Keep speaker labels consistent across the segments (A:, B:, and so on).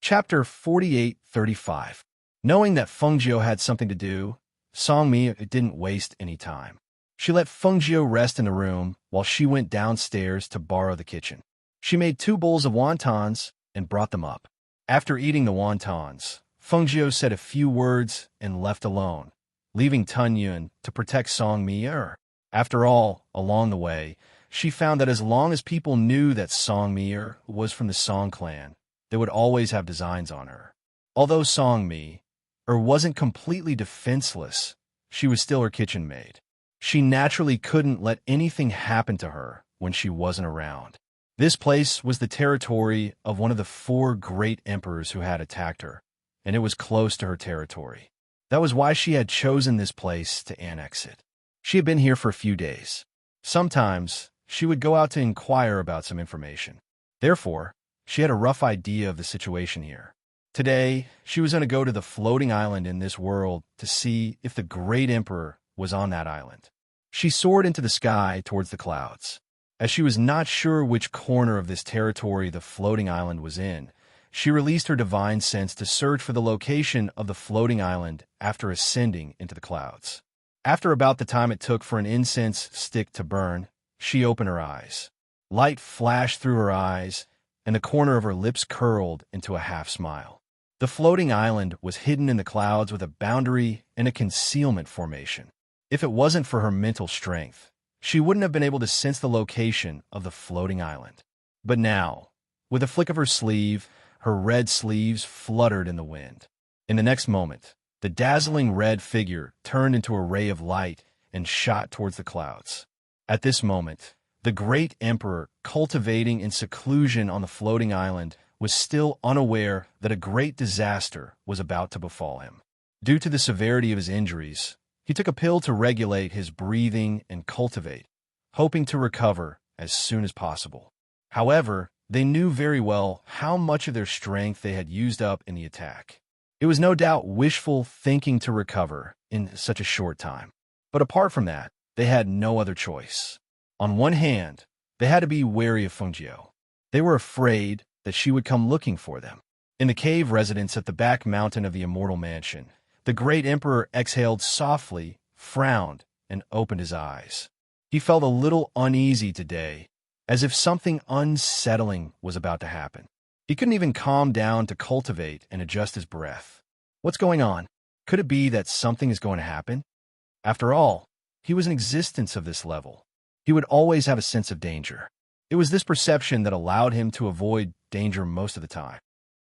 A: Chapter 48:35. Knowing that Fengjiu had something to do, Songmi didn't waste any time. She let Fengjiu rest in the room while she went downstairs to borrow the kitchen. She made 2 bowls of wontons and brought them up. After eating the wontons, Fengjiu said a few words and left alone, leaving Tun Yun to protect Songmi. After all, along the way, she found that as long as people knew that Songmi was from the Song clan, they would always have designs on her. Although Songmi wasn't completely defenseless, she was still her kitchen maid. She naturally couldn't let anything happen to her when she wasn't around. This place was the territory of one of the 4 great emperors who had attacked her, and it was close to her territory. That was why she had chosen this place to annex it. She had been here for a few days. Sometimes, she would go out to inquire about some information. Therefore, she had a rough idea of the situation here. Today, she was going to go to the floating island in this world to see if the great emperor was on that island. She soared into the sky towards the clouds. As she was not sure which corner of this territory the floating island was in, she released her divine sense to search for the location of the floating island after ascending into the clouds. After about the time it took for an incense stick to burn, she opened her eyes. Light flashed through her eyes, and the corner of her lips curled into a half-smile. The floating island was hidden in the clouds with a boundary and a concealment formation. If it wasn't for her mental strength, she wouldn't have been able to sense the location of the floating island. But now, with a flick of her sleeve, her red sleeves fluttered in the wind. In the next moment, the dazzling red figure turned into a ray of light and shot towards the clouds. At this moment, the great emperor, cultivating in seclusion on the floating island, was still unaware that a great disaster was about to befall him. Due to the severity of his injuries, he took a pill to regulate his breathing and cultivate, hoping to recover as soon as possible. However, they knew very well how much of their strength they had used up in the attack. It was no doubt wishful thinking to recover in such a short time. But apart from that, they had no other choice. On one hand, they had to be wary of Fengjiu. They were afraid that she would come looking for them. In the cave residence at the back mountain of the Immortal Mansion, the great emperor exhaled softly, frowned, and opened his eyes. He felt a little uneasy today, as if something unsettling was about to happen. He couldn't even calm down to cultivate and adjust his breath. What's going on? Could it be that something is going to happen? After all, he was an existence of this level. He would always have a sense of danger. It was this perception that allowed him to avoid danger most of the time.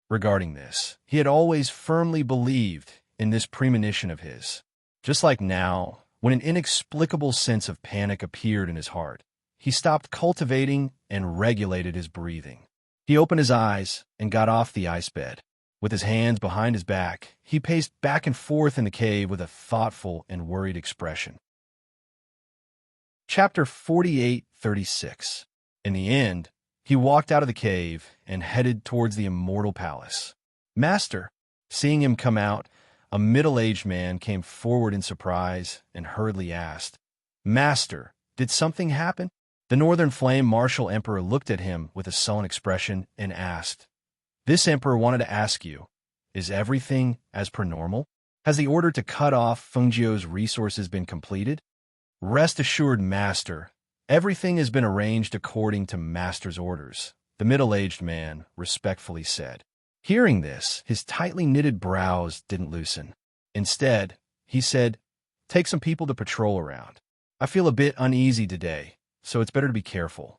A: Regarding this, he had always firmly believed in this premonition of his. Just like now, when an inexplicable sense of panic appeared in his heart, he stopped cultivating and regulated his breathing. He opened his eyes and got off the ice bed. With his hands behind his back, he paced back and forth in the cave with a thoughtful and worried expression. Chapter 48:36. In the end, he walked out of the cave and headed towards the Immortal Palace. Master, seeing him come out, a middle-aged man came forward in surprise and hurriedly asked, "Master, did something happen?" The Northern Flame Martial Emperor looked at him with a sullen expression and asked, "This emperor wanted to ask you, is everything as per normal? Has the order to cut off Fengjiu's resources been completed?" "Rest assured, Master, everything has been arranged according to Master's orders," the middle-aged man respectfully said. Hearing this, his tightly knitted brows didn't loosen. Instead, he said, "Take some people to patrol around. I feel a bit uneasy today, so it's better to be careful."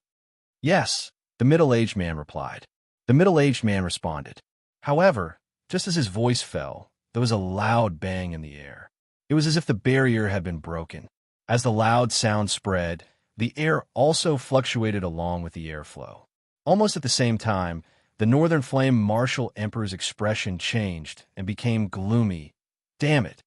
A: "Yes," the middle-aged man replied. The middle-aged man responded. However, just as his voice fell, there was a loud bang in the air. It was as if the barrier had been broken. As the loud sound spread, the air also fluctuated along with the airflow. Almost at the same time, the Northern Flame Martial Emperor's expression changed and became gloomy. "Damn it!"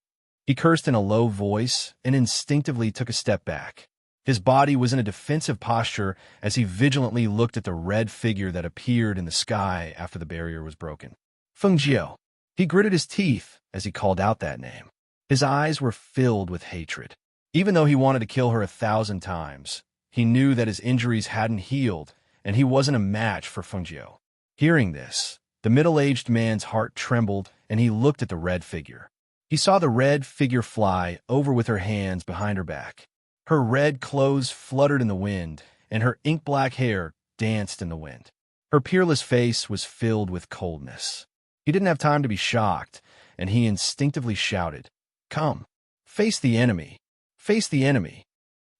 A: He cursed in a low voice and instinctively took a step back. His body was in a defensive posture as he vigilantly looked at the red figure that appeared in the sky after the barrier was broken. Fengjiu. He gritted his teeth as he called out that name. His eyes were filled with hatred. Even though he wanted to kill her 1,000 times, he knew that his injuries hadn't healed, and he wasn't a match for Fengjiu. Hearing this, The middle-aged man's heart trembled, and he looked at the red figure. He saw the red figure fly over with her hands behind her back. Her red clothes fluttered in the wind, and her ink-black hair danced in the wind. Her peerless face was filled with coldness. He didn't have time to be shocked, and he instinctively shouted, "Come, face the enemy, face the enemy."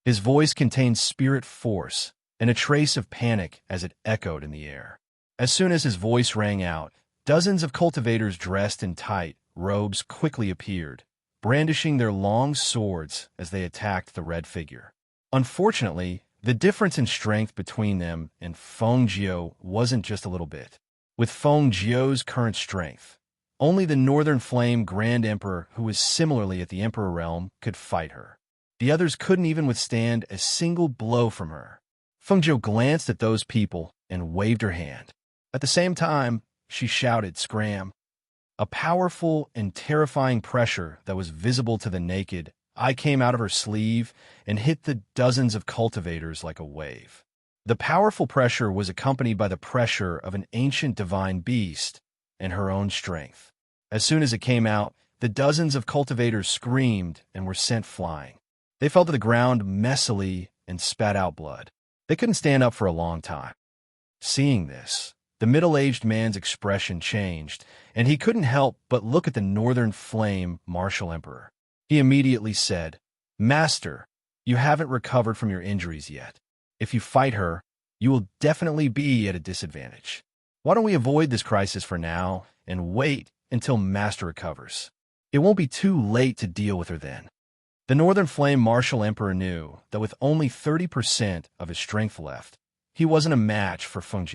A: His voice contained spirit force and a trace of panic as it echoed in the air. As soon as his voice rang out, dozens of cultivators dressed in tight robes quickly appeared, brandishing their long swords as they attacked the red figure. Unfortunately, the difference in strength between them and Feng wasn't just a little bit. With Feng current strength, only the Northern Flame Grand Emperor, who was similarly at the Emperor realm, could fight her. The others couldn't even withstand a single blow from her. Feng glanced at those people and waved her hand. At the same time, she shouted, "Scram!" A powerful and terrifying pressure that was visible to the naked eye came out of her sleeve and hit the dozens of cultivators like a wave. The powerful pressure was accompanied by the pressure of an ancient divine beast and her own strength. As soon as it came out, the dozens of cultivators screamed and were sent flying. They fell to the ground messily and spat out blood. They couldn't stand up for a long time. Seeing this, the middle-aged man's expression changed, and he couldn't help but look at the Northern Flame Martial Emperor. He immediately said, "Master, you haven't recovered from your injuries yet. If you fight her, you will definitely be at a disadvantage. Why don't we avoid this crisis for now and wait until Master recovers? It won't be too late to deal with her then." The Northern Flame Martial Emperor knew that with only 30% of his strength left, he wasn't a match for Feng.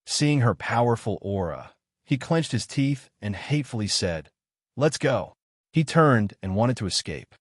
A: Seeing her powerful aura, he clenched his teeth and hatefully said, "Let's go." He turned and wanted to escape.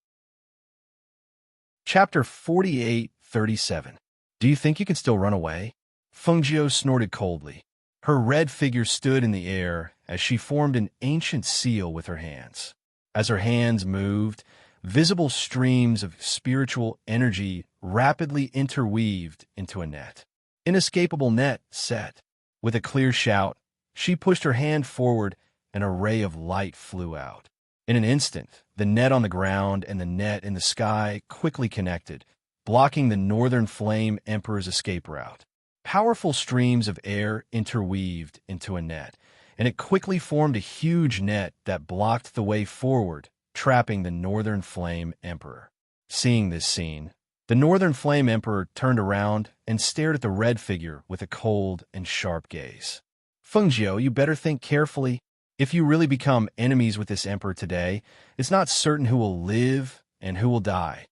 A: Chapter 48:37. Do you think you can still run away? Feng snorted coldly. Her red figure stood in the air as she formed an ancient seal with her hands. As her hands moved, visible streams of spiritual energy rapidly interweaved into a net. Inescapable net set. With a clear shout, she pushed her hand forward and a ray of light flew out. In an instant, the net on the ground and the net in the sky quickly connected, blocking the Northern Flame Emperor's escape route. Powerful streams of air interweaved into a net, and it quickly formed a huge net that blocked the way forward, trapping the Northern Flame Emperor. Seeing this scene, the Northern Flame Emperor turned around and stared at the red figure with a cold and sharp gaze. "Feng, you better think carefully. If you really become enemies with this emperor today, it's not certain who will live and who will die."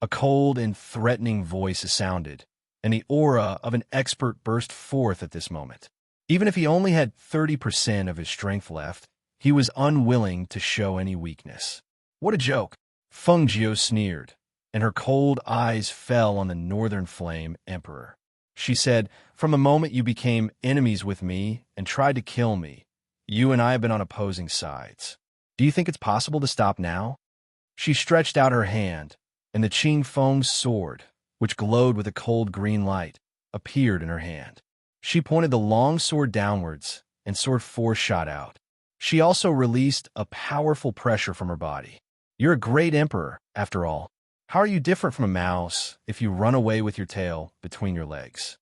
A: A cold and threatening voice sounded, and the aura of an expert burst forth at this moment. Even if he only had 30% of his strength left, he was unwilling to show any weakness. "What a joke!" Feng sneered, and her cold eyes fell on the Northern Flame Emperor. She said, "From the moment you became enemies with me and tried to kill me, you and I have been on opposing sides. Do you think it's possible to stop now?" She stretched out her hand, and the Qing Feng's sword, which glowed with a cold green light, appeared in her hand. She pointed the long sword downwards, and sword force shot out. She also released a powerful pressure from her body. "You're a great emperor, after all. How are you different from a mouse if you run away with your tail between your legs?"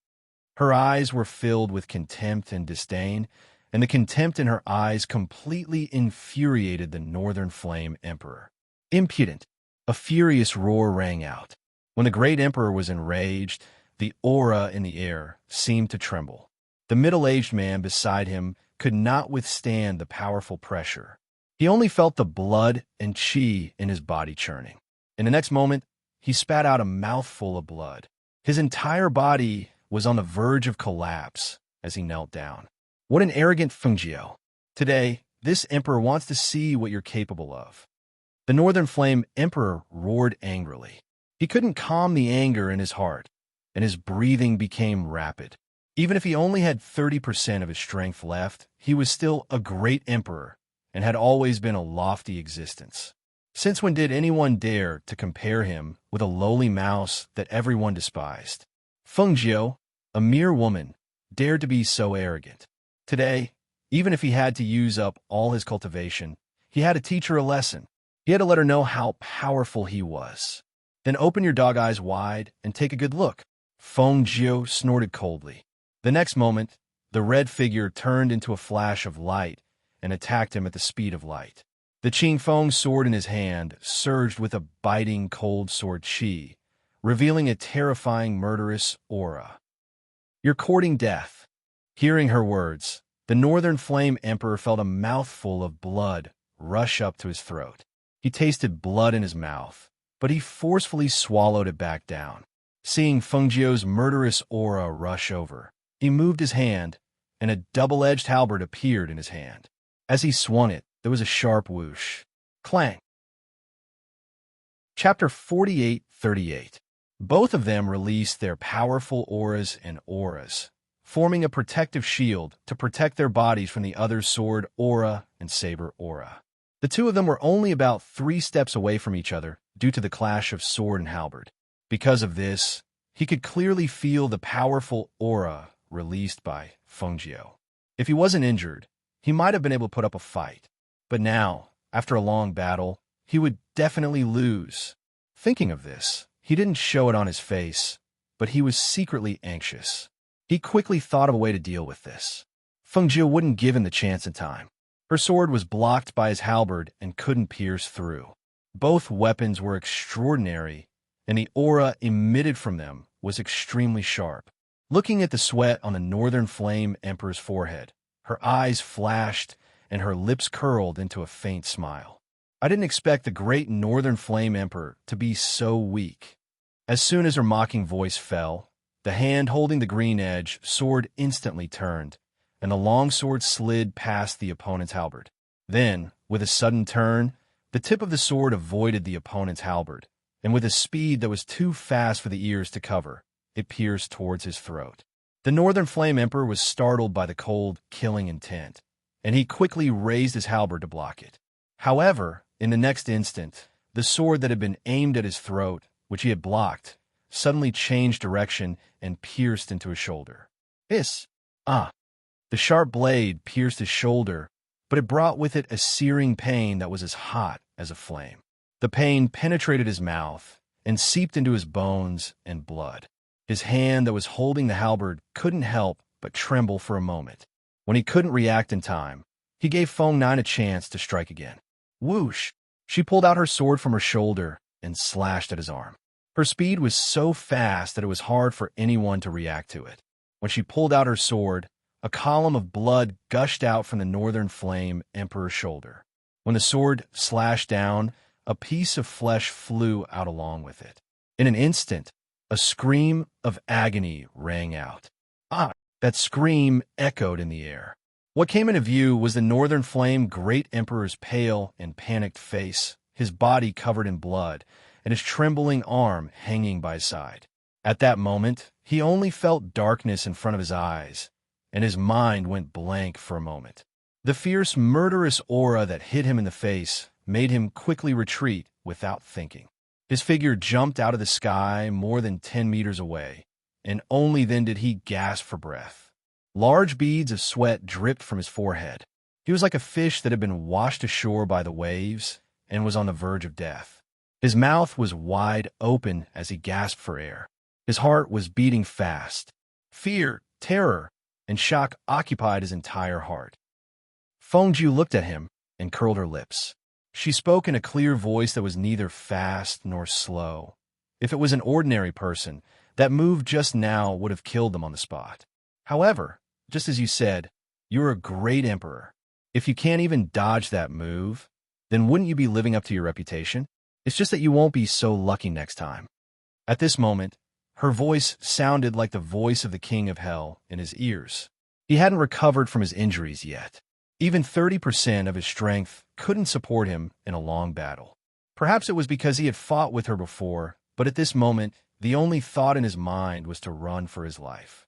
A: Her eyes were filled with contempt and disdain, and the contempt in her eyes completely infuriated the Northern Flame Emperor. "Impudent!" A furious roar rang out. When the great emperor was enraged, the aura in the air seemed to tremble. The middle-aged man beside him could not withstand the powerful pressure. He only felt the blood and qi in his body churning. In the next moment, he spat out a mouthful of blood. His entire body was on the verge of collapse as he knelt down. What an arrogant Feng! Today, this emperor wants to see what you're capable of. The Northern Flame Emperor roared angrily. He couldn't calm the anger in his heart, and his breathing became rapid. Even if he only had 30% of his strength left, he was still a great emperor and had always been a lofty existence. Since when did anyone dare to compare him with a lowly mouse that everyone despised? Feng, a mere woman, dared to be so arrogant. Today, Even if he had to use up all his cultivation, he had to teach her a lesson. He had to let her know how powerful he was. Then open your dog eyes wide and take a good look. Feng Jiu snorted coldly. The next moment, the red figure turned into a flash of light and attacked him at the speed of light. The Qing Feng sword in his hand surged with a biting cold sword chi, revealing a terrifying murderous aura. "You're courting death." Hearing her words, the Northern Flame Emperor felt a mouthful of blood rush up to his throat. He tasted blood in his mouth, but he forcefully swallowed it back down. Seeing Feng Jiu's murderous aura rush over, he moved his hand, and a double-edged halberd appeared in his hand. As he swung it, there was a sharp whoosh. Clang! Chapter 48-38. Both of them released their powerful auras and auras, forming a protective shield to protect their bodies from the other's sword aura and saber aura. The two of them were only about 3 steps away from each other due to the clash of sword and halberd. Because of this, he could clearly feel the powerful aura released by Feng Jiu. If he wasn't injured, he might have been able to put up a fight. But now, after a long battle, he would definitely lose. Thinking of this, he didn't show it on his face, but he was secretly anxious. He quickly thought of a way to deal with this. Feng Jiu wouldn't give him the chance in time. Her sword was blocked by his halberd and couldn't pierce through. Both weapons were extraordinary, and the aura emitted from them was extremely sharp. Looking at the sweat on the Northern Flame Emperor's forehead, her eyes flashed and her lips curled into a faint smile. I didn't expect the great Northern Flame Emperor to be so weak. As soon as her mocking voice fell, the hand holding the green edge sword instantly turned, and the long sword slid past the opponent's halberd. Then, with a sudden turn, the tip of the sword avoided the opponent's halberd, and with a speed that was too fast for the ears to cover, it pierced towards his throat. The Northern Flame Emperor was startled by the cold, killing intent, and he quickly raised his halberd to block it. However, in the next instant, the sword that had been aimed at his throat, which he had blocked, suddenly changed direction and pierced into his shoulder. Hiss! Ah! The sharp blade pierced his shoulder, but it brought with it a searing pain that was as hot as a flame. The pain penetrated his mouth and seeped into his bones and blood. His hand that was holding the halberd couldn't help but tremble for a moment. When he couldn't react in time, he gave Feng Nan a chance to strike again. Whoosh! She pulled out her sword from her shoulder and slashed at his arm. Her speed was so fast that it was hard for anyone to react to it. When she pulled out her sword, a column of blood gushed out from the Northern Flame Emperor's shoulder. When the sword slashed down, a piece of flesh flew out along with it. In an instant, a scream of agony rang out. Ah! That scream echoed in the air. What came into view was the Northern Flame Great Emperor's pale and panicked face, his body covered in blood, and his trembling arm hanging by his side. At that moment, he only felt darkness in front of his eyes, and his mind went blank for a moment. The fierce, murderous aura that hit him in the face made him quickly retreat without thinking. His figure jumped out of the sky more than 10 meters away, and only then did he gasp for breath. Large beads of sweat dripped from his forehead. He was like a fish that had been washed ashore by the waves and was on the verge of death. His mouth was wide open as he gasped for air. His heart was beating fast. Fear, terror, and shock occupied his entire heart. Feng Jiu looked at him and curled her lips. She spoke in a clear voice that was neither fast nor slow. If it was an ordinary person, that move just now would have killed them on the spot. However, just as you said, you're a great emperor. If you can't even dodge that move, then wouldn't you be living up to your reputation? It's just that you won't be so lucky next time. At this moment, her voice sounded like the voice of the king of hell in his ears. He hadn't recovered from his injuries yet. Even 30% of his strength couldn't support him in a long battle. Perhaps it was because he had fought with her before, but at this moment, the only thought in his mind was to run for his life.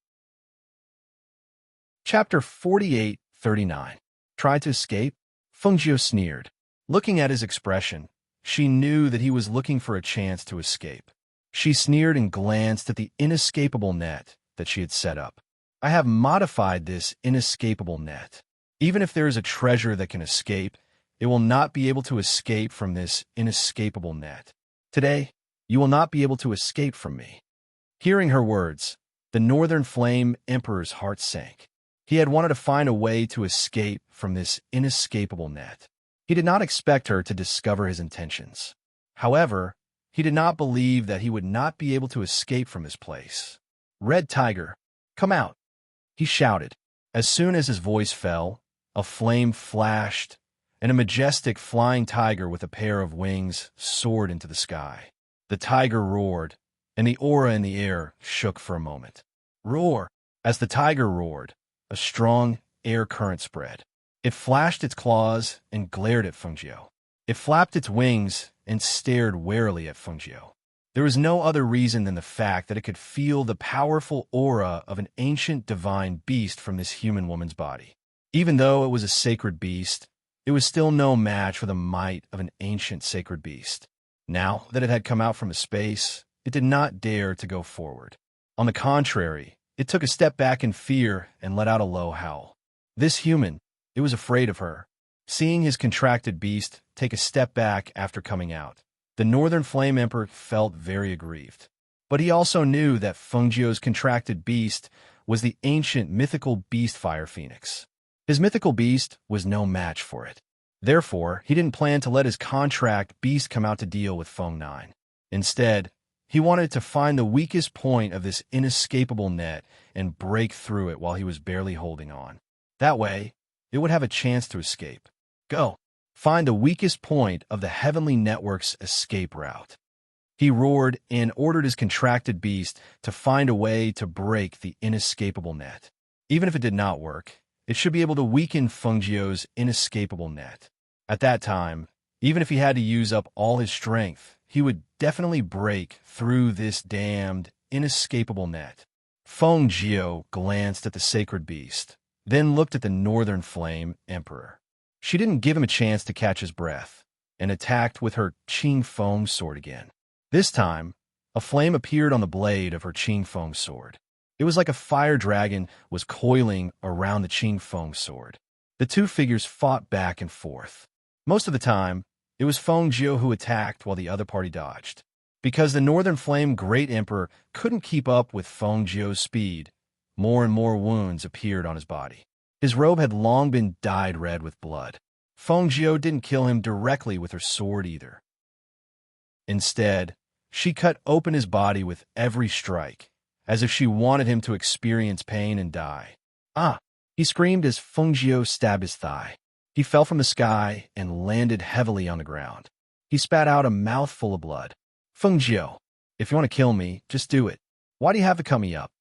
A: Chapter 48-39. Tried to escape? Feng Jiu sneered. Looking at his expression, she knew that he was looking for a chance to escape. She sneered and glanced at the inescapable net that she had set up. I have modified this inescapable net. Even if there is a treasure that can escape, it will not be able to escape from this inescapable net. Today, you will not be able to escape from me." Hearing her words, the Northern Flame Emperor's heart sank. He had wanted to find a way to escape from this inescapable net. He did not expect her to discover his intentions. However, he did not believe that he would not be able to escape from his place. "Red Tiger, come out," he shouted. As soon as his voice fell, a flame flashed, and a majestic flying tiger with a pair of wings soared into the sky. The tiger roared, and the aura in the air shook for a moment. Roar! As the tiger roared, a strong air current spread. It flashed its claws and glared at Fengjiu. It flapped its wings and stared warily at Fengjiu. There was no other reason than the fact that it could feel the powerful aura of an ancient divine beast from this human woman's body. Even though it was a sacred beast, it was still no match for the might of an ancient sacred beast. Now that it had come out from space, it did not dare to go forward. On the contrary, it took a step back in fear and let out a low howl. This human, it was afraid of her. Seeing his contracted beast take a step back after coming out, the Northern Flame Emperor felt very aggrieved. But he also knew that Fengjiu's contracted beast was the ancient mythical beast Fire Phoenix. His mythical beast was no match for it. Therefore, he didn't plan to let his contract beast come out to deal with Feng Nine. Instead, he wanted to find the weakest point of this inescapable net and break through it while he was barely holding on. That way, it would have a chance to escape. Go! Find the weakest point of the Heavenly Network's escape route. He roared and ordered his contracted beast to find a way to break the inescapable net. Even if it did not work, it should be able to weaken Fengjiu's inescapable net. At that time, even if he had to use up all his strength, he would definitely break through this damned, inescapable net. Fengjiu glanced at the sacred beast, then looked at the Northern Flame Emperor. She didn't give him a chance to catch his breath, and attacked with her Qing Feng sword again. This time, a flame appeared on the blade of her Qing Feng sword. It was like a fire dragon was coiling around the Qing Feng sword. The two figures fought back and forth. Most of the time, it was Fengjiu who attacked while the other party dodged. Because the Northern Flame Great Emperor couldn't keep up with Fengjiu's speed, more and more wounds appeared on his body. His robe had long been dyed red with blood. Fengjiu didn't kill him directly with her sword either. Instead, she cut open his body with every strike, as if she wanted him to experience pain and die. "Ah!" he screamed as Fengjiu stabbed his thigh. He fell from the sky and landed heavily on the ground. He spat out a mouthful of blood. "Fengjiu, if you want to kill me, just do it. Why do you have to cut me up?"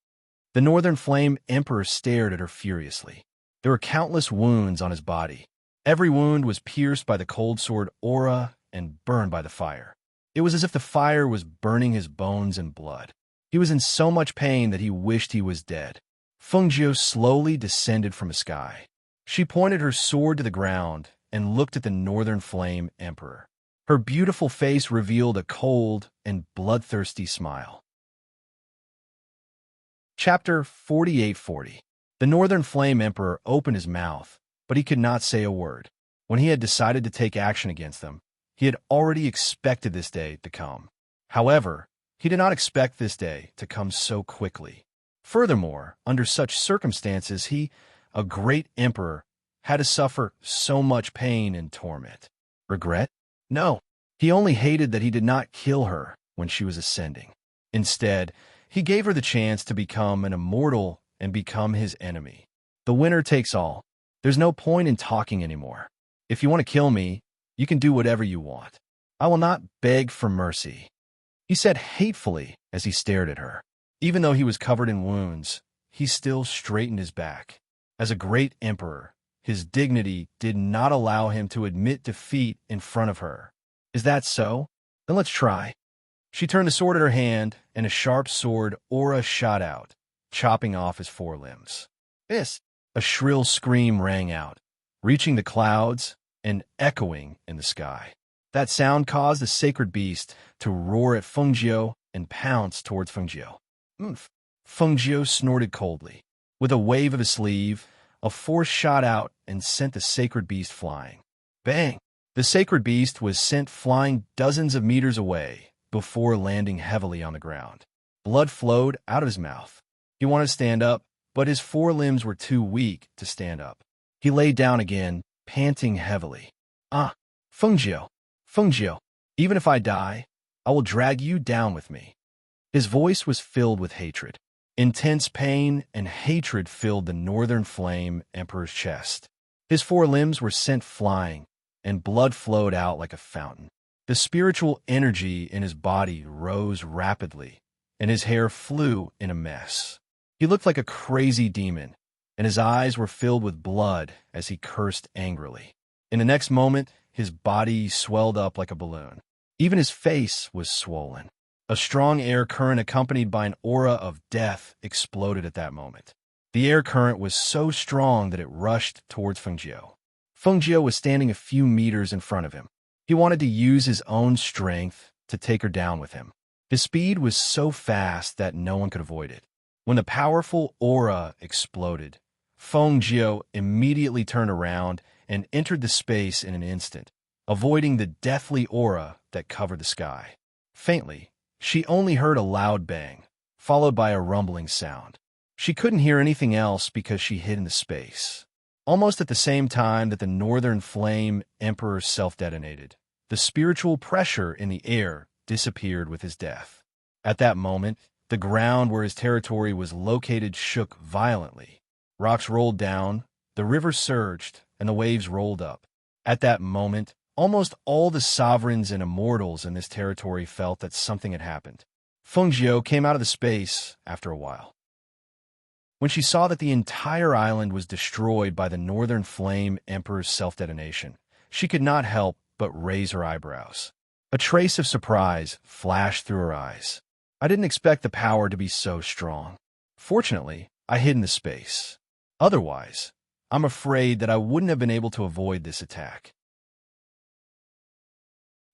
A: The Northern Flame Emperor stared at her furiously. There were countless wounds on his body. Every wound was pierced by the cold sword aura and burned by the fire. It was as if the fire was burning his bones and blood. He was in so much pain that he wished he was dead. Fengjiu slowly descended from the sky. She pointed her sword to the ground and looked at the Northern Flame Emperor. Her beautiful face revealed a cold and bloodthirsty smile. Chapter 4840. The Northern Flame Emperor opened his mouth, but he could not say a word. When he had decided to take action against them, he had already expected this day to come. However, he did not expect this day to come so quickly. Furthermore, under such circumstances, he, a great emperor, had to suffer so much pain and torment. Regret? No. He only hated that he did not kill her when she was ascending. Instead, he gave her the chance to become an immortal and become his enemy. The winner takes all. There's no point in talking anymore. If you want to kill me, you can do whatever you want. I will not beg for mercy," he said hatefully as he stared at her. Even though he was covered in wounds, he still straightened his back. As a great emperor, his dignity did not allow him to admit defeat in front of her. "Is that so? Then let's try." She turned the sword in her hand, and a sharp sword aura shot out, chopping off his forelimbs. "This!" A shrill scream rang out, reaching the clouds and echoing in the sky. That sound caused the sacred beast to roar at Fengjiu and pounce towards Fengjiu. "Fengjiu snorted coldly. With a wave of his sleeve, a force shot out and sent the sacred beast flying. Bang! The sacred beast was sent flying dozens of meters away before landing heavily on the ground. Blood flowed out of his mouth. He wanted to stand up, but his forelimbs were too weak to stand up. He lay down again, panting heavily. Fengjiu, Fengjiu, even if I die, I will drag you down with me. His voice was filled with hatred. Intense pain and hatred filled the Northern Flame Emperor's chest. His forelimbs were sent flying, and blood flowed out like a fountain. The spiritual energy in his body rose rapidly, and his hair flew in a mess. He looked like a crazy demon, and his eyes were filled with blood as he cursed angrily. In the next moment, his body swelled up like a balloon. Even his face was swollen. A strong air current accompanied by an aura of death exploded at that moment. The air current was so strong that it rushed towards Fengjiu. Fengjiu was standing a few meters in front of him. He wanted to use his own strength to take her down with him. His speed was so fast that no one could avoid it. When the powerful aura exploded, Fengjiu immediately turned around and entered the space in an instant, avoiding the deathly aura that covered the sky. Faintly, she only heard a loud bang, followed by a rumbling sound. She couldn't hear anything else because she hid in the space. Almost at the same time that the Northern Flame Emperor self-detonated, the spiritual pressure in the air disappeared with his death. At that moment, the ground where his territory was located shook violently. Rocks rolled down, the river surged, and the waves rolled up. At that moment, almost all the sovereigns and immortals in this territory felt that something had happened. Fengjiu came out of the space after a while. When she saw that the entire island was destroyed by the Northern Flame Emperor's self-detonation, she could not help but raise her eyebrows. A trace of surprise flashed through her eyes. I didn't expect the power to be so strong. Fortunately, I hid in the space. Otherwise, I'm afraid that I wouldn't have been able to avoid this attack.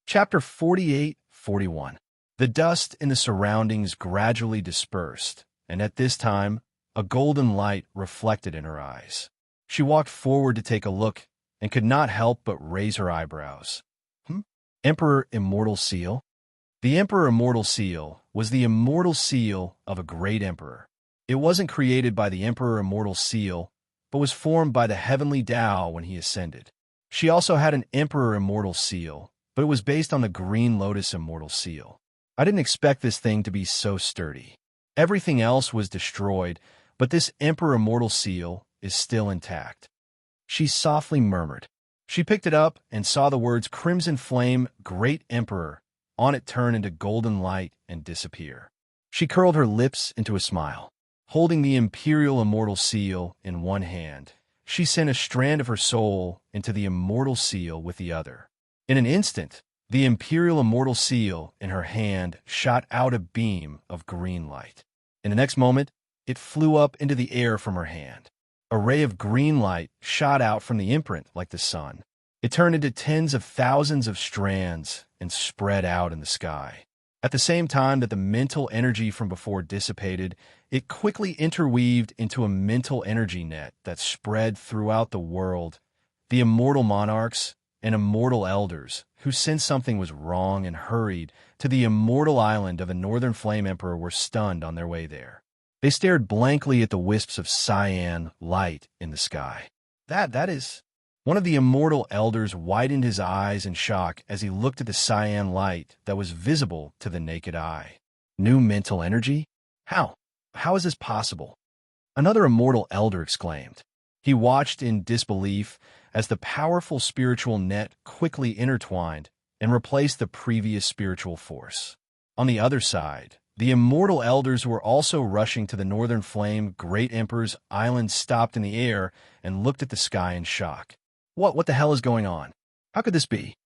A: Chapter 48-41. The dust in the surroundings gradually dispersed, and at this time, a golden light reflected in her eyes. She walked forward to take a look and could not help but raise her eyebrows. Emperor Immortal Seal? The Emperor Immortal Seal was the immortal seal of a great emperor. It wasn't created by the Emperor Immortal Seal, but was formed by the heavenly Tao when he ascended. She also had an Emperor Immortal Seal, but it was based on the Green Lotus Immortal Seal. I didn't expect this thing to be so sturdy. Everything else was destroyed, but this Emperor Immortal Seal is still intact. She softly murmured. She picked it up and saw the words Crimson Flame, Great Emperor, on it turn into golden light and disappear. She curled her lips into a smile. Holding the Imperial Immortal Seal in one hand, she sent a strand of her soul into the Immortal Seal with the other. In an instant, the Imperial Immortal Seal in her hand shot out a beam of green light. In the next moment, it flew up into the air from her hand. A ray of green light shot out from the imprint like the sun. It turned into tens of thousands of strands and spread out in the sky. At the same time that the mental energy from before dissipated, it quickly interweaved into a mental energy net that spread throughout the world. The immortal monarchs and immortal elders, who sensed something was wrong and hurried to the immortal island of the Northern Flame Emperor, were stunned on their way there. They stared blankly at the wisps of cyan light in the sky. That is... One of the immortal elders widened his eyes in shock as he looked at the cyan light that was visible to the naked eye. New mental energy? How? How is this possible? Another immortal elder exclaimed. He watched in disbelief as the powerful spiritual net quickly intertwined and replaced the previous spiritual force. On the other side, the immortal elders who were also rushing to the Northern Flame Great Emperor's island stopped in the air and looked at the sky in shock. What the hell is going on? How could this be?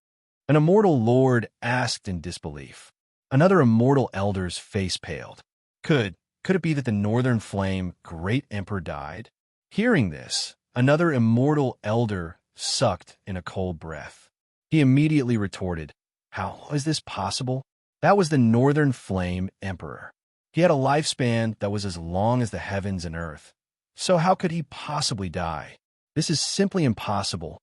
A: An immortal lord asked in disbelief. Another immortal elder's face paled. Could it be that the Northern Flame Great Emperor died? Hearing this, another immortal elder sucked in a cold breath. He immediately retorted, "How is this possible?" That was the Northern Flame Emperor. He had a lifespan that was as long as the heavens and earth. So how could he possibly die? This is simply impossible.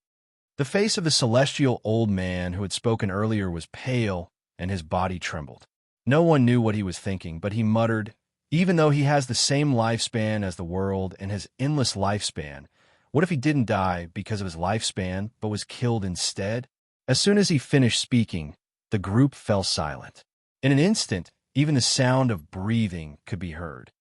A: The face of the celestial old man who had spoken earlier was pale, and his body trembled. No one knew what he was thinking, but he muttered, "Even though he has the same lifespan as the world and his endless lifespan, what if he didn't die because of his lifespan, but was killed instead?" As soon as he finished speaking, the group fell silent. In an instant, even the sound of breathing could be heard.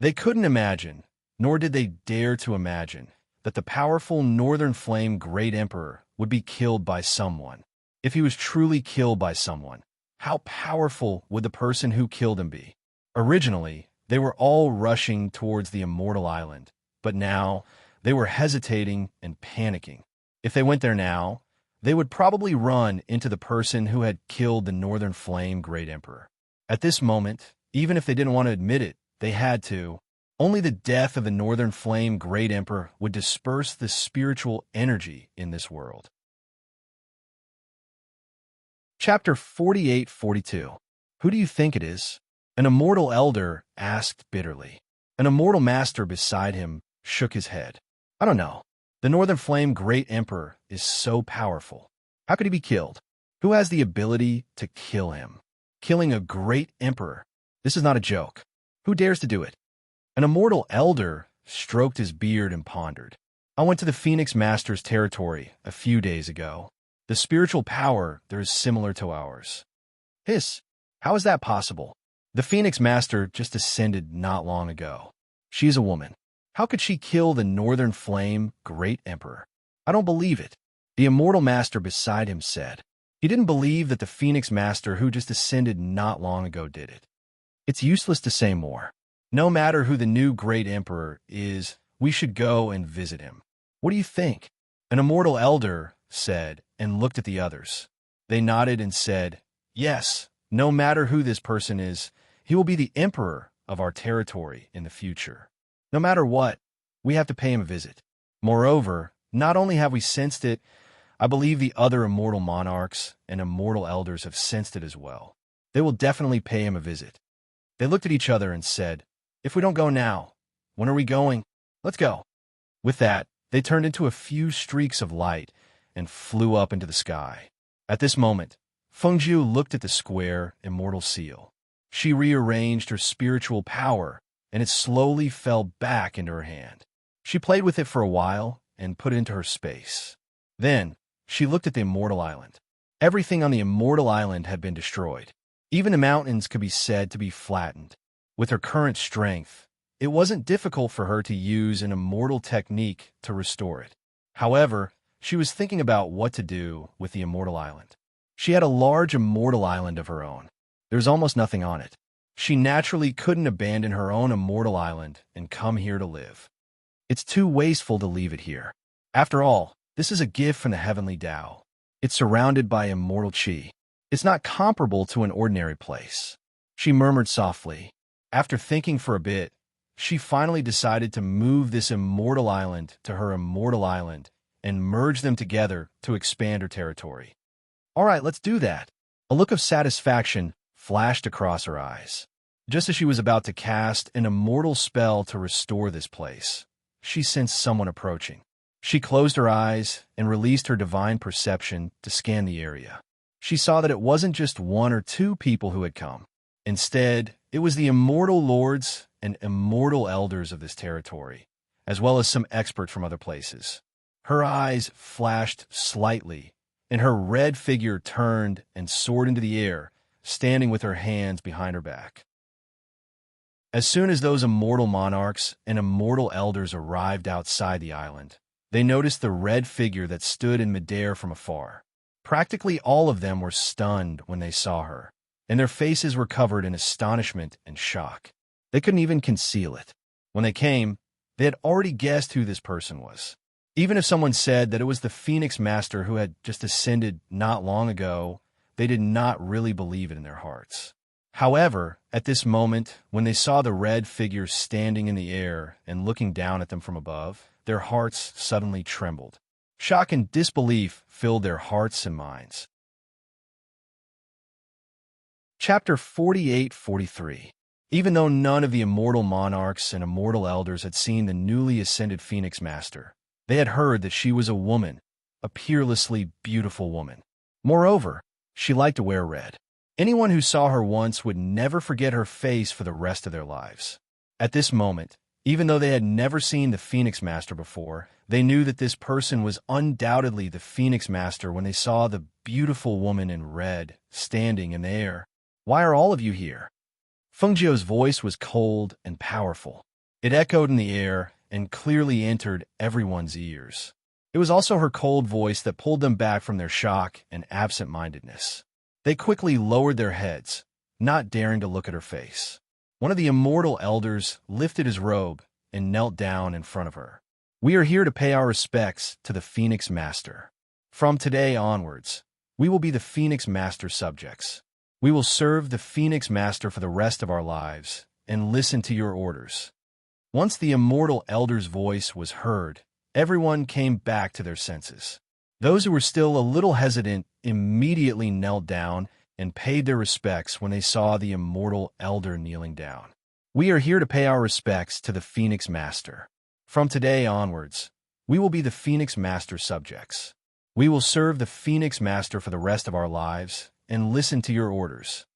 A: They couldn't imagine, nor did they dare to imagine, that the powerful Northern Flame Great Emperor would be killed by someone. If he was truly killed by someone, how powerful would the person who killed him be? Originally, they were all rushing towards the Immortal Island, but now they were hesitating and panicking. If they went there now, they would probably run into the person who had killed the Northern Flame Great Emperor. At this moment, even if they didn't want to admit it, they had to. Only the death of the Northern Flame Great Emperor would disperse the spiritual energy in this world. Chapter 48-42. Who do you think it is? An immortal elder asked bitterly. An immortal master beside him shook his head. I don't know. The Northern Flame Great Emperor is so powerful. How could he be killed? Who has the ability to kill him? Killing a great emperor. This is not a joke. Who dares to do it? An immortal elder stroked his beard and pondered. I went to the Phoenix Master's territory a few days ago. The spiritual power there is similar to ours. Hiss, how is that possible? The Phoenix Master just ascended not long ago. She is a woman. How could she kill the Northern Flame Great Emperor? I don't believe it. The immortal master beside him said. He didn't believe that the Phoenix Master who just ascended not long ago did it. It's useless to say more. No matter who the new Great Emperor is, we should go and visit him. What do you think? An immortal elder said and looked at the others. They nodded and said, yes, no matter who this person is, he will be the emperor of our territory in the future. No matter what, we have to pay him a visit. Moreover, not only have we sensed it, I believe the other immortal monarchs and immortal elders have sensed it as well. They will definitely pay him a visit. They looked at each other and said, if we don't go now, when are we going? Let's go. With that, they turned into a few streaks of light and flew up into the sky. At this moment, Fengjiu looked at the square, immortal seal. She rearranged her spiritual power, and it slowly fell back into her hand. She played with it for a while and put it into her space. Then, she looked at the Immortal Island. Everything on the Immortal Island had been destroyed. Even the mountains could be said to be flattened. With her current strength, it wasn't difficult for her to use an immortal technique to restore it. However, she was thinking about what to do with the Immortal Island. She had a large Immortal Island of her own. There's almost nothing on it. She naturally couldn't abandon her own Immortal Island and come here to live. It's too wasteful to leave it here. After all, this is a gift from the Heavenly Tao. It's surrounded by immortal qi. It's not comparable to an ordinary place. She murmured softly. After thinking for a bit, she finally decided to move this Immortal Island to her Immortal Island and merge them together to expand her territory. All right, let's do that. A look of satisfaction flashed across her eyes. Just as she was about to cast an immortal spell to restore this place, she sensed someone approaching. She closed her eyes and released her divine perception to scan the area. She saw that it wasn't just one or two people who had come. Instead, it was the immortal lords and immortal elders of this territory, as well as some experts from other places. Her eyes flashed slightly, and her red figure turned and soared into the air, standing with her hands behind her back. As soon as those immortal monarchs and immortal elders arrived outside the island, they noticed the red figure that stood in midair from afar. Practically all of them were stunned when they saw her, and their faces were covered in astonishment and shock. They couldn't even conceal it. When they came, they had already guessed who this person was. Even if someone said that it was the Phoenix Master who had just ascended not long ago, they did not really believe it in their hearts. However, at this moment, when they saw the red figure standing in the air and looking down at them from above, their hearts suddenly trembled. Shock and disbelief filled their hearts and minds. Chapter 48-43. Even though none of the immortal monarchs and immortal elders had seen the newly ascended Phoenix Master, they had heard that she was a woman, a peerlessly beautiful woman. Moreover, she liked to wear red. Anyone who saw her once would never forget her face for the rest of their lives. At this moment, even though they had never seen the Phoenix Master before, they knew that this person was undoubtedly the Phoenix Master when they saw the beautiful woman in red standing in the air. "Why are all of you here?" Fengjiu's voice was cold and powerful. It echoed in the air and clearly entered everyone's ears. It was also her cold voice that pulled them back from their shock and absent-mindedness. They quickly lowered their heads, not daring to look at her face. One of the immortal elders lifted his robe and knelt down in front of her. "We are here to pay our respects to the Phoenix Master. From today onwards, we will be the Phoenix Master subjects. We will serve the Phoenix Master for the rest of our lives and listen to your orders." Once the immortal elder's voice was heard, everyone came back to their senses. Those who were still a little hesitant immediately knelt down and paid their respects when they saw the immortal elder kneeling down. "We are here to pay our respects to the Phoenix Master. From today onwards, we will be the Phoenix Master subjects. We will serve the Phoenix Master for the rest of our lives and listen to your orders."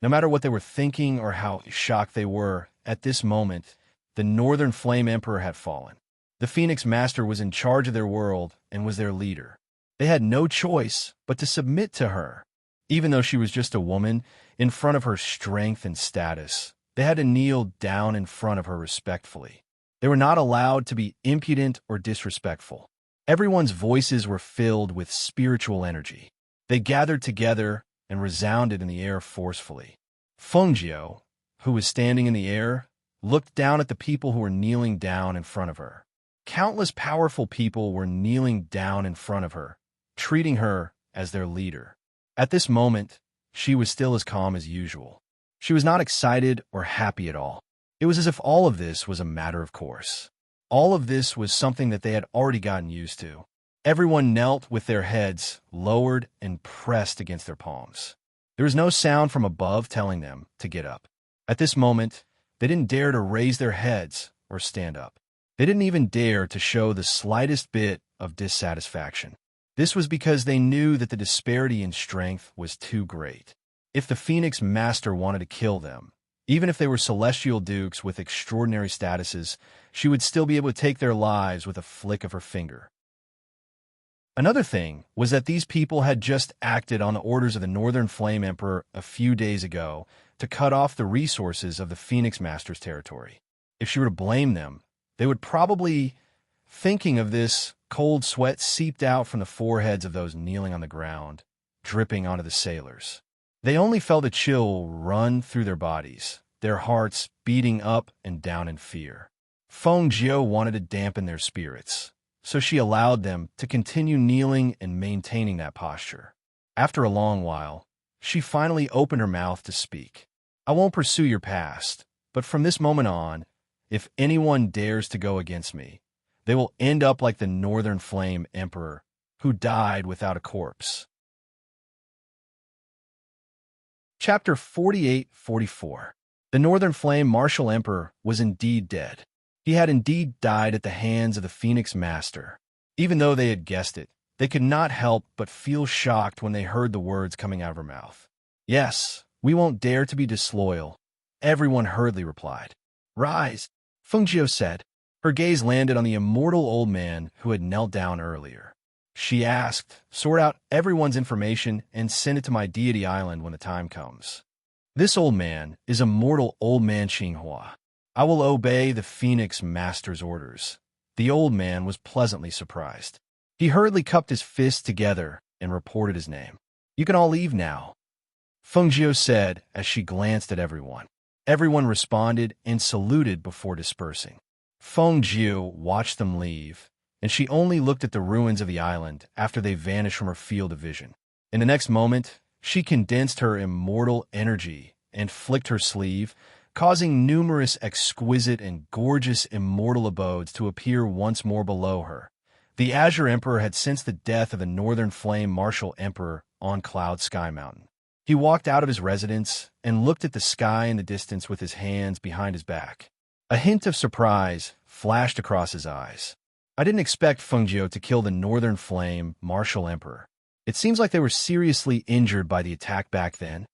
A: No matter what they were thinking or how shocked they were, at this moment, the Northern Flame Emperor had fallen. The Phoenix Master was in charge of their world and was their leader. They had no choice but to submit to her. Even though she was just a woman, in front of her strength and status, they had to kneel down in front of her respectfully. They were not allowed to be impudent or disrespectful. Everyone's voices were filled with spiritual energy. They gathered together and resounded in the air forcefully. Fengjiu, who was standing in the air, looked down at the people who were kneeling down in front of her. Countless powerful people were kneeling down in front of her, treating her as their leader. At this moment, she was still as calm as usual. She was not excited or happy at all. It was as if all of this was a matter of course. All of this was something that they had already gotten used to. Everyone knelt with their heads lowered and pressed against their palms. There was no sound from above telling them to get up. At this moment, they didn't dare to raise their heads or stand up. They didn't even dare to show the slightest bit of dissatisfaction. This was because they knew that the disparity in strength was too great. If the Phoenix Master wanted to kill them, even if they were celestial dukes with extraordinary statuses, she would still be able to take their lives with a flick of her finger. Another thing was that these people had just acted on the orders of the Northern Flame Emperor a few days ago to cut off the resources of the Phoenix Master's territory. If she were to blame them, they would probably, thinking of this, cold sweat seeped out from the foreheads of those kneeling on the ground, dripping onto the sailors. They only felt a chill run through their bodies, their hearts beating up and down in fear. Fengjiu wanted to dampen their spirits, so she allowed them to continue kneeling and maintaining that posture. After a long while, she finally opened her mouth to speak. "I won't pursue your past, but from this moment on, if anyone dares to go against me, they will end up like the Northern Flame Emperor, who died without a corpse." Chapter 48-44. The Northern Flame Martial Emperor was indeed dead. He had indeed died at the hands of the Phoenix Master. Even though they had guessed it, they could not help but feel shocked when they heard the words coming out of her mouth. "Yes, we won't dare to be disloyal," everyone hurriedly replied. "Rise," Fengjiu said. Her gaze landed on the immortal old man who had knelt down earlier. She asked, "Sort out everyone's information and send it to my deity island when the time comes. This old man is immortal old man Xinghua. I will obey the Phoenix Master's orders." The old man was pleasantly surprised. He hurriedly cupped his fists together and reported his name. "You can all leave now," Fengjiu said as she glanced at everyone. Everyone responded and saluted before dispersing. Fengjiu watched them leave, and she only looked at the ruins of the island after they vanished from her field of vision. In the next moment, she condensed her immortal energy and flicked her sleeve, causing numerous exquisite and gorgeous immortal abodes to appear once more below her. The Azure Emperor had sensed the death of the Northern Flame Martial Emperor on Cloud Sky Mountain. He walked out of his residence and looked at the sky in the distance with his hands behind his back. A hint of surprise flashed across his eyes. I didn't expect Fengjiu to kill the Northern Flame Martial Emperor. It seems like they were seriously injured by the attack back then.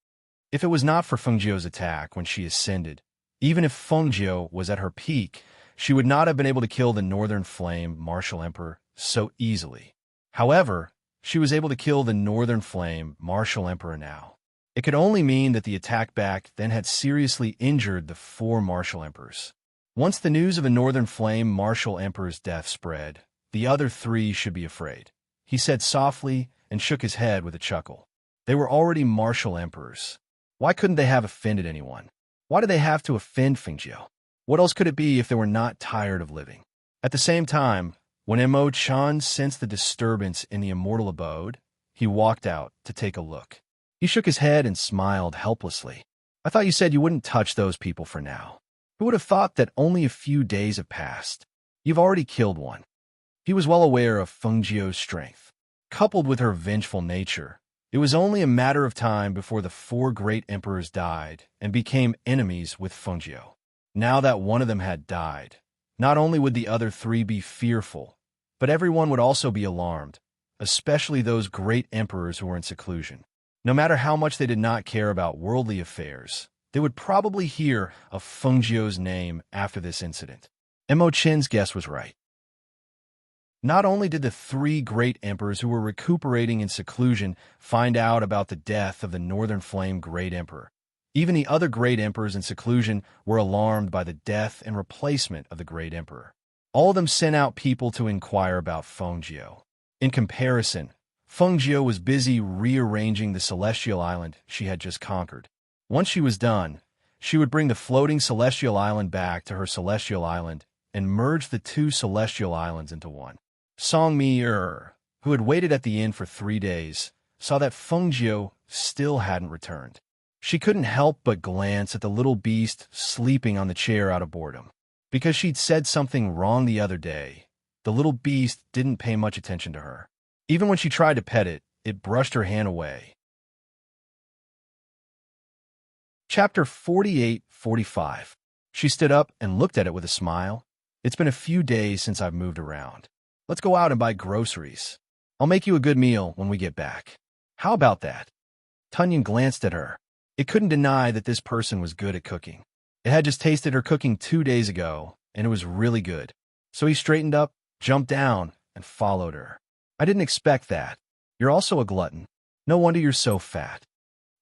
A: If it was not for Fengjiu's attack when she ascended, even if Fengjiu was at her peak, she would not have been able to kill the Northern Flame Martial Emperor so easily. However, she was able to kill the Northern Flame Martial Emperor now. It could only mean that the attack back then had seriously injured the 4 Martial Emperors. Once the news of a Northern Flame Martial Emperor's death spread, the other 3 should be afraid, he said softly and shook his head with a chuckle. They were already Martial Emperors. Why couldn't they have offended anyone? Why did they have to offend Fengjiu? What else could it be if they were not tired of living? At the same time, when Mo Chan sensed the disturbance in the immortal abode, he walked out to take a look. He shook his head and smiled helplessly. I thought you said you wouldn't touch those people for now. Who would have thought that only a few days have passed? You've already killed one. He was well aware of Fengjiu's strength. Coupled with her vengeful nature, it was only a matter of time before the 4 great emperors died and became enemies with Fengjiu. Now that one of them had died, not only would the other 3 be fearful, but everyone would also be alarmed, especially those great emperors who were in seclusion. No matter how much they did not care about worldly affairs, they would probably hear of Fengjiu's name after this incident. Mo Chen's guess was right. Not only did the 3 great emperors who were recuperating in seclusion find out about the death of the Northern Flame Great Emperor, even the other great emperors in seclusion were alarmed by the death and replacement of the great emperor. All of them sent out people to inquire about Fengjiu. In comparison, Fengjiu was busy rearranging the celestial island she had just conquered. Once she was done, she would bring the floating celestial island back to her celestial island and merge the 2 celestial islands into one. Songmi, who had waited at the inn for 3 days, saw that Fengjiu still hadn't returned. She couldn't help but glance at the little beast sleeping on the chair out of boredom. Because she'd said something wrong the other day, the little beast didn't pay much attention to her. Even when she tried to pet it, it brushed her hand away. Chapter 48-45. She stood up and looked at it with a smile. It's been a few days since I've moved around. Let's go out and buy groceries. I'll make you a good meal when we get back. How about that? Tunyon glanced at her. It couldn't deny that this person was good at cooking. It had just tasted her cooking 2 days ago, and it was really good. So he straightened up, jumped down, and followed her. I didn't expect that. You're also a glutton. No wonder you're so fat.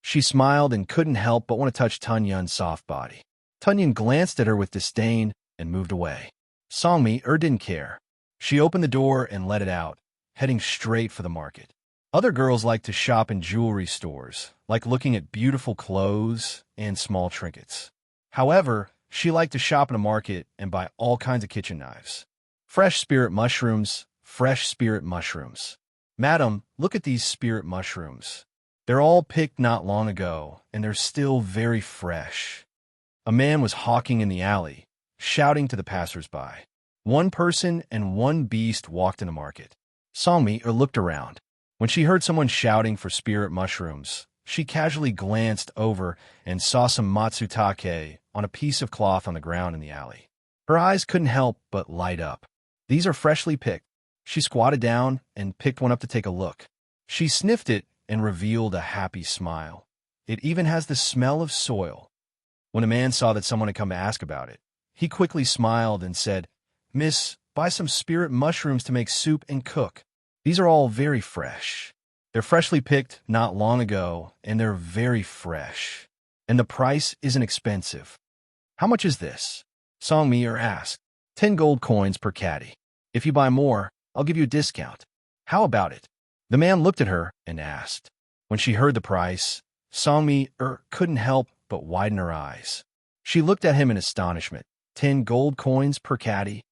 A: She smiled and couldn't help but want to touch Tunyon's soft body. Tunyon glanced at her with disdain and moved away. Songmi didn't care. She opened the door and let it out, heading straight for the market. Other girls like to shop in jewelry stores, like looking at beautiful clothes and small trinkets. However, she liked to shop in a market and buy all kinds of kitchen knives. Fresh spirit mushrooms, fresh spirit mushrooms. Madam, look at these spirit mushrooms. They're all picked not long ago, and they're still very fresh. A man was hawking in the alley, shouting to the passers-by. 1 person and 1 beast walked in the market. Songmi looked around. When she heard someone shouting for spirit mushrooms, she casually glanced over and saw some matsutake on a piece of cloth on the ground in the alley. Her eyes couldn't help but light up. These are freshly picked. She squatted down and picked one up to take a look. She sniffed it and revealed a happy smile. It even has the smell of soil. When a man saw that someone had come to ask about it, he quickly smiled and said, "Miss, buy some spirit mushrooms to make soup and cook. These are all very fresh. They're freshly picked not long ago, and they're very fresh. And the price isn't expensive." "How much is this?" Songmi asked. 10 gold coins per caddy. If you buy more, I'll give you a discount. How about it? The man looked at her and asked. When she heard the price, Songmi couldn't help but widen her eyes. She looked at him in astonishment. 10 gold coins per caddy?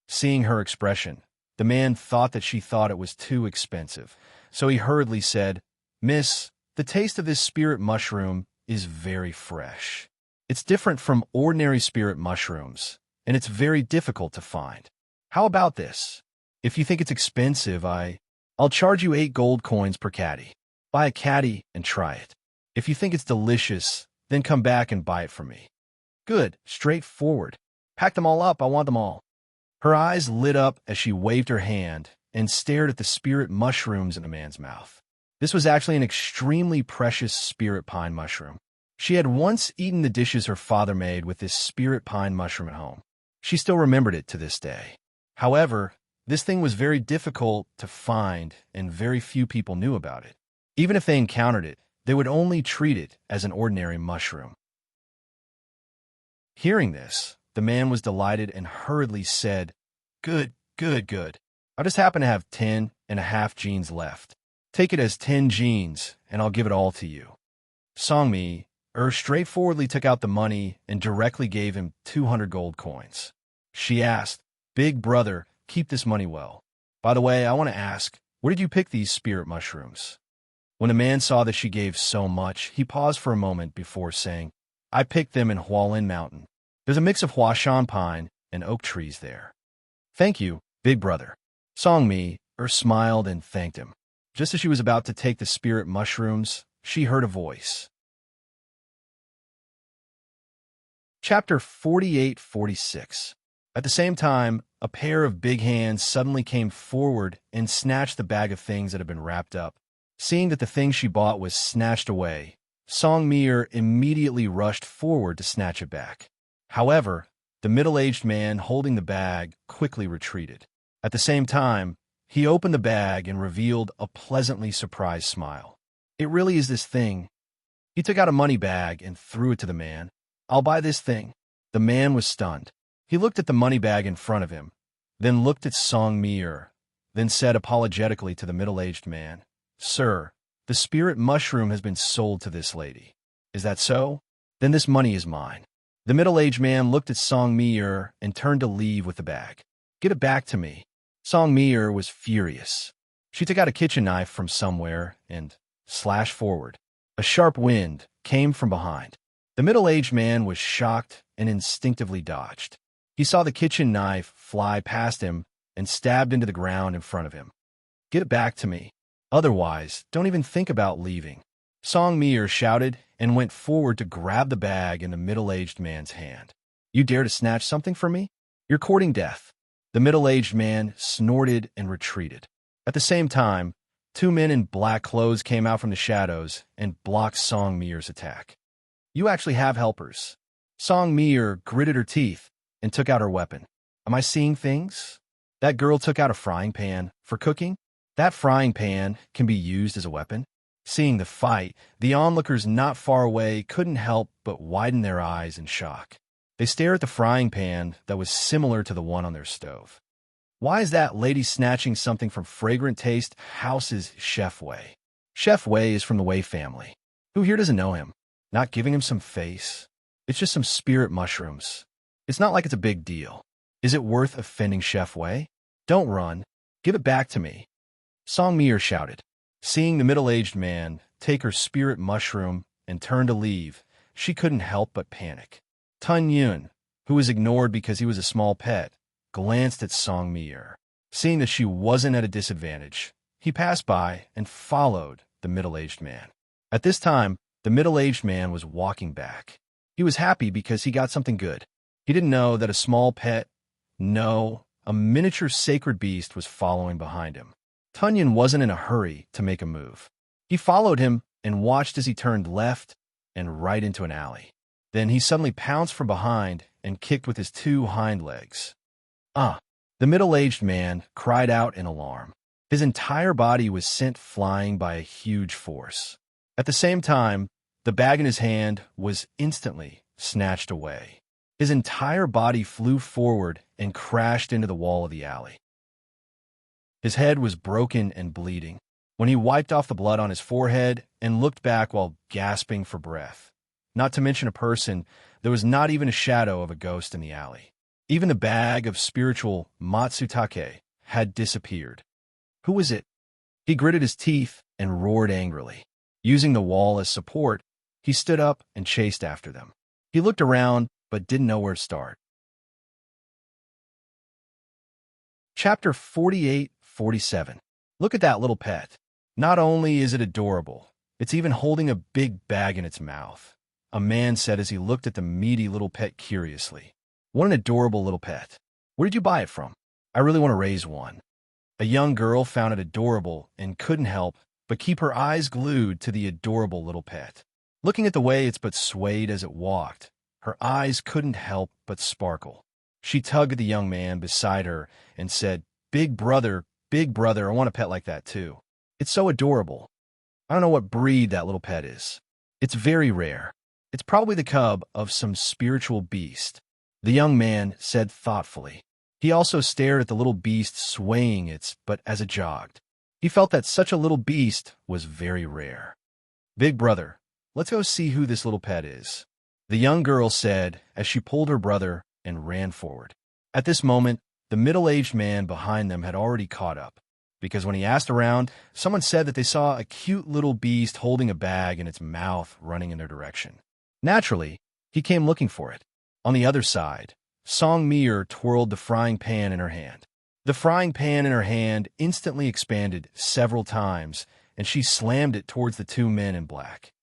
A: Seeing her expression, the man thought that she thought it was too expensive, so he hurriedly said, "Miss, the taste of this spirit mushroom is very fresh. It's different from ordinary spirit mushrooms, and it's very difficult to find. How about this? If you think it's expensive, I'll charge you 8 gold coins per caddy. Buy a caddy and try it." If you think it's delicious, then come back and buy it from me. Good, straightforward. Pack them all up, I want them all. Her eyes lit up as she waved her hand and stared at the spirit mushrooms in the man's mouth. This was actually an extremely precious spirit pine mushroom. She had once eaten the dishes her father made with this spirit pine mushroom at home. She still remembered it to this day. However, this thing was very difficult to find and very few people knew about it. Even if they encountered it, they would only treat it as an ordinary mushroom. Hearing this, the man was delighted and hurriedly said, "Good, good, good. I just happen to have 10.5 genes left. Take it as 10 genes, and I'll give it all to you." Songmi straightforwardly took out the money and directly gave him 200 gold coins. She asked, "Big brother, keep this money well. By the way, I want to ask, where did you pick these spirit mushrooms?" When the man saw that she gave so much, he paused for a moment before saying, "I picked them in Hualin Mountain. There's a mix of Huashan pine and oak trees there." "Thank you, big brother." Songmi smiled and thanked him. Just as she was about to take the spirit mushrooms, she heard a voice. Chapter 48-46. At the same time, a pair of big hands suddenly came forward and snatched the bag of things that had been wrapped up. Seeing that the thing she bought was snatched away, Songmi immediately rushed forward to snatch it back. However, the middle-aged man holding the bag quickly retreated. At the same time, he opened the bag and revealed a pleasantly surprised smile. "It really is this thing." He took out a money bag and threw it to the man. "I'll buy this thing." The man was stunned. He looked at the money bag in front of him, then looked at Songmi, then said apologetically to the middle-aged man, "Sir, the spirit mushroom has been sold to this lady. Is that so? Then this money is mine." The middle-aged man looked at Songmi and turned to leave with the bag. "Give it back to me." Songmi was furious. She took out a kitchen knife from somewhere and slashed forward. A sharp wind came from behind. The middle-aged man was shocked and instinctively dodged. He saw the kitchen knife fly past him and stabbed into the ground in front of him. "Get it back to me. Otherwise, don't even think about leaving." Songmi shouted and went forward to grab the bag in the middle-aged man's hand. "You dare to snatch something from me? You're courting death." The middle-aged man snorted and retreated. At the same time, two men in black clothes came out from the shadows and blocked Songmi's attack. "You actually have helpers." Songmi gritted her teeth and took out her weapon. "Am I seeing things?" That girl took out a frying pan for cooking. That frying pan can be used as a weapon. Seeing the fight, the onlookers not far away couldn't help but widen their eyes in shock. They stared at the frying pan that was similar to the one on their stove. "Why is that lady snatching something from Fragrant Taste House's Chef Wei?" Chef Wei is from the Wei family. Who here doesn't know him? Not giving him some face? It's just some spirit mushrooms. It's not like it's a big deal. Is it worth offending Chef Wei? Don't run. Give it back to me. Songmi shouted. Seeing the middle-aged man take her spirit mushroom and turn to leave, she couldn't help but panic. Tun Yun, who was ignored because he was a small pet, glanced at Songmi. Seeing that she wasn't at a disadvantage, he passed by and followed the middle-aged man. At this time, the middle-aged man was walking back. He was happy because he got something good. He didn't know that a small pet, no, a miniature sacred beast was following behind him. Tunyon wasn't in a hurry to make a move. He followed him and watched as he turned left and right into an alley. Then he suddenly pounced from behind and kicked with his two hind legs. "Ah!" The middle-aged man cried out in alarm. His entire body was sent flying by a huge force. At the same time, the bag in his hand was instantly snatched away. His entire body flew forward and crashed into the wall of the alley. His head was broken and bleeding. When he wiped off the blood on his forehead and looked back while gasping for breath, not to mention a person, there was not even a shadow of a ghost in the alley. Even the bag of spiritual Matsutake had disappeared. Who was it? He gritted his teeth and roared angrily. Using the wall as support, he stood up and chased after them. He looked around but didn't know where to start. Chapter 48-47. Look at that little pet. Not only is it adorable, It's even holding a big bag in its mouth," a man said as he looked at the meaty little pet curiously. "What an adorable little pet. Where did you buy it from? I really want to raise one." A young girl found it adorable and couldn't help but keep her eyes glued to the adorable little pet. Looking at the way its butt swayed as it walked, her eyes couldn't help but sparkle. She tugged at the young man beside her and said, Big brother, I want a pet like that too. It's so adorable. I don't know what breed that little pet is. It's very rare. It's probably the cub of some spiritual beast," the young man said thoughtfully. He also stared at the little beast swaying its butt as it jogged. He felt that such a little beast was very rare. "Big brother, let's go see who this little pet is," the young girl said as she pulled her brother and ran forward. At this moment, the middle-aged man behind them had already caught up, because when he asked around, someone said that they saw a cute little beast holding a bag in its mouth running in their direction. Naturally, he came looking for it. On the other side, Song Mir twirled the frying pan in her hand. The frying pan in her hand instantly expanded several times, and she slammed it towards the two men in black.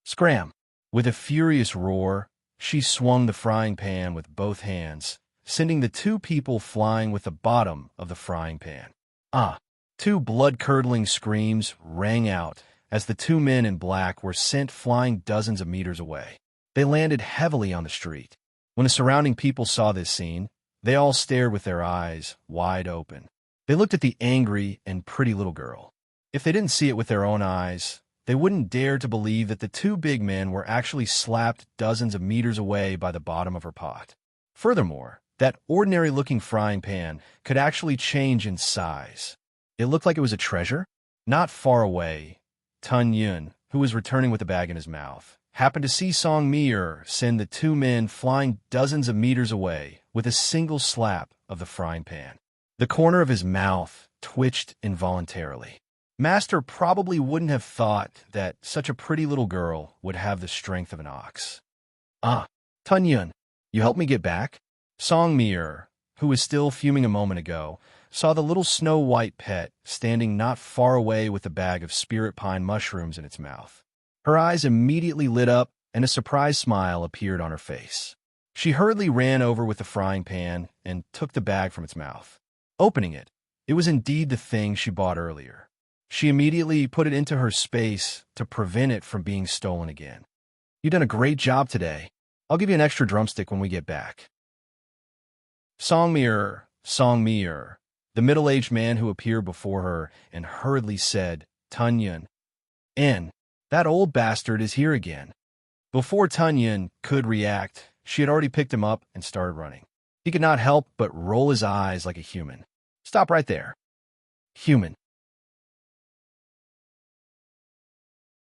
A: Scram! With a furious roar, she swung the frying pan with both hands, sending the two people flying with the bottom of the frying pan. Ah! Two blood-curdling screams rang out as the two men in black were sent flying dozens of meters away. They landed heavily on the street. When the surrounding people saw this scene, they all stared with their eyes wide open. They looked at the angry and pretty little girl. If they didn't see it with their own eyes, they wouldn't dare to believe that the two big men were actually slapped dozens of meters away by the bottom of her pot. Furthermore, that ordinary-looking frying pan could actually change in size. It looked like it was a treasure. Not far away, Tun Yun, who was returning with a bag in his mouth, happened to see Song Mir send the two men flying dozens of meters away with a single slap of the frying pan. The corner of his mouth twitched involuntarily. Master probably wouldn't have thought that such a pretty little girl would have the strength of an ox. "Ah, Tun Yun, you helped me get back?" Song Mir, who was still fuming a moment ago, saw the little snow-white pet standing not far away with a bag of spirit pine mushrooms in its mouth. Her eyes immediately lit up, and a surprised smile appeared on her face. She hurriedly ran over with the frying pan and took the bag from its mouth. Opening it, it was indeed the thing she bought earlier. She immediately put it into her space to prevent it from being stolen again. "You've done a great job today. I'll give you an extra drumstick when we get back." Song Mir, the middle-aged man who appeared before her and hurriedly said, "Tun Yun, and that old bastard is here again." Before Tun Yun could react, she had already picked him up and started running. He could not help but roll his eyes like a human. "Stop right there. Human."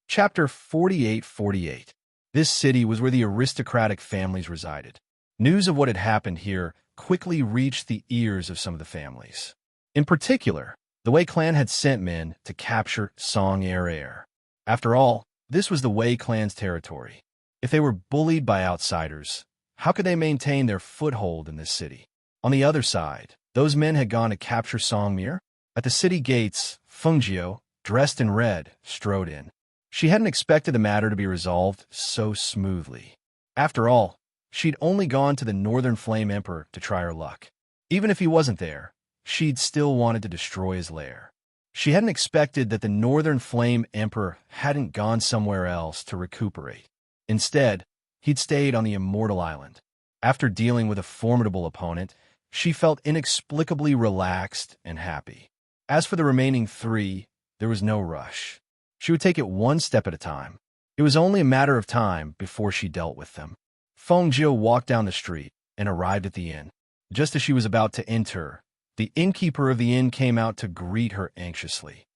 A: Chapter 48. This city was where the aristocratic families resided. News of what had happened here quickly reached the ears of some of the families. In particular, the Wei clan had sent men to capture Song Er. After all, this was the Wei clan's territory. If they were bullied by outsiders, how could they maintain their foothold in this city? On the other side, those men had gone to capture Song Mir. At the city gates, Fengjiu, dressed in red, strode in. She hadn't expected the matter to be resolved so smoothly. After all, she'd only gone to the Northern Flame Emperor to try her luck. Even if he wasn't there, she'd still wanted to destroy his lair. She hadn't expected that the Northern Flame Emperor hadn't gone somewhere else to recuperate. Instead, he'd stayed on the Immortal Island. After dealing with a formidable opponent, she felt inexplicably relaxed and happy. As for the remaining three, there was no rush. She would take it one step at a time. It was only a matter of time before she dealt with them. Fengjiu walked down the street and arrived at the inn. Just as she was about to enter, the innkeeper of the inn came out to greet her anxiously.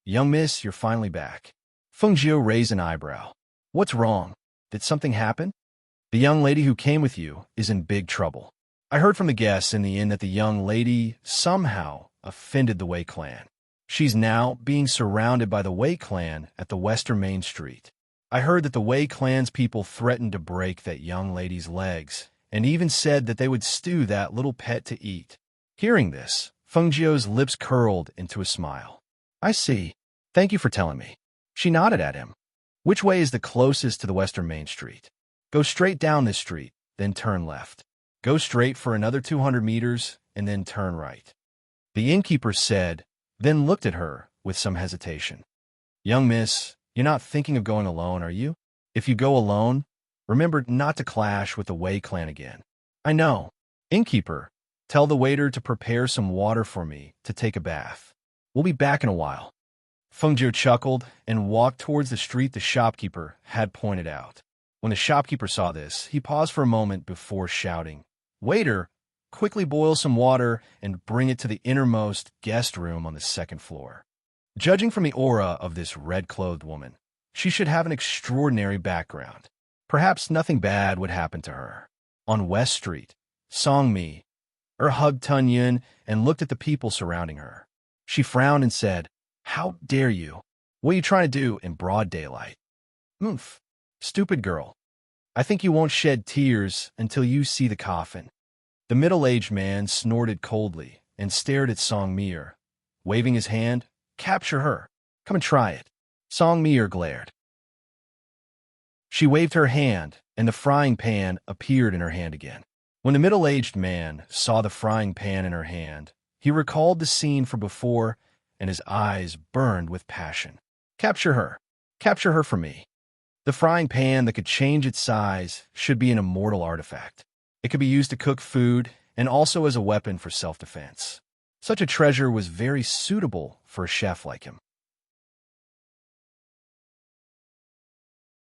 A: Young miss, you're finally back." Fengjiu raised an eyebrow. "What's wrong? Did something happen?" "The young lady who came with you is in big trouble. I heard from the guests in the inn that the young lady somehow offended the Wei clan. She's now being surrounded by the Wei clan at the Western Main Street. I heard that the Wei clan's people threatened to break that young lady's legs, and even said that they would stew that little pet to eat." Hearing this, Fengjiu's lips curled into a smile. "I see. Thank you for telling me. She nodded at him. Which way is the closest to the Western Main Street? Go straight down this street, then turn left. Go straight for another 200 meters, and then turn right. The innkeeper said, then looked at her with some hesitation. Young miss, you're not thinking of going alone, are you? If you go alone, remember not to clash with the Wei clan again. I know. Innkeeper, tell the waiter to prepare some water for me to take a bath. We'll be back in a while. Fengjiu chuckled and walked towards the street the shopkeeper had pointed out. When the shopkeeper saw this, he paused for a moment before shouting, Waiter, quickly boil some water and bring it to the innermost guest room on the second floor. Judging from the aura of this red-clothed woman, she should have an extraordinary background. Perhaps nothing bad would happen to her. On West Street, Song Mi hugged Tun Yun and looked at the people surrounding her. She frowned and said, How dare you? What are you trying to do in broad daylight? Oomph, stupid girl. I think you won't shed tears until you see the coffin. The middle-aged man snorted coldly and stared at Song Mi, waving his hand. Capture her. Come and try it. Song Mi glared. She waved her hand, and the frying pan appeared in her hand again. When the middle-aged man saw the frying pan in her hand, he recalled the scene from before, and his eyes burned with passion. Capture her. Capture her for me. The frying pan that could change its size should be an immortal artifact. It could be used to cook food and also as a weapon for self-defense. Such a treasure was very suitable for a chef like him.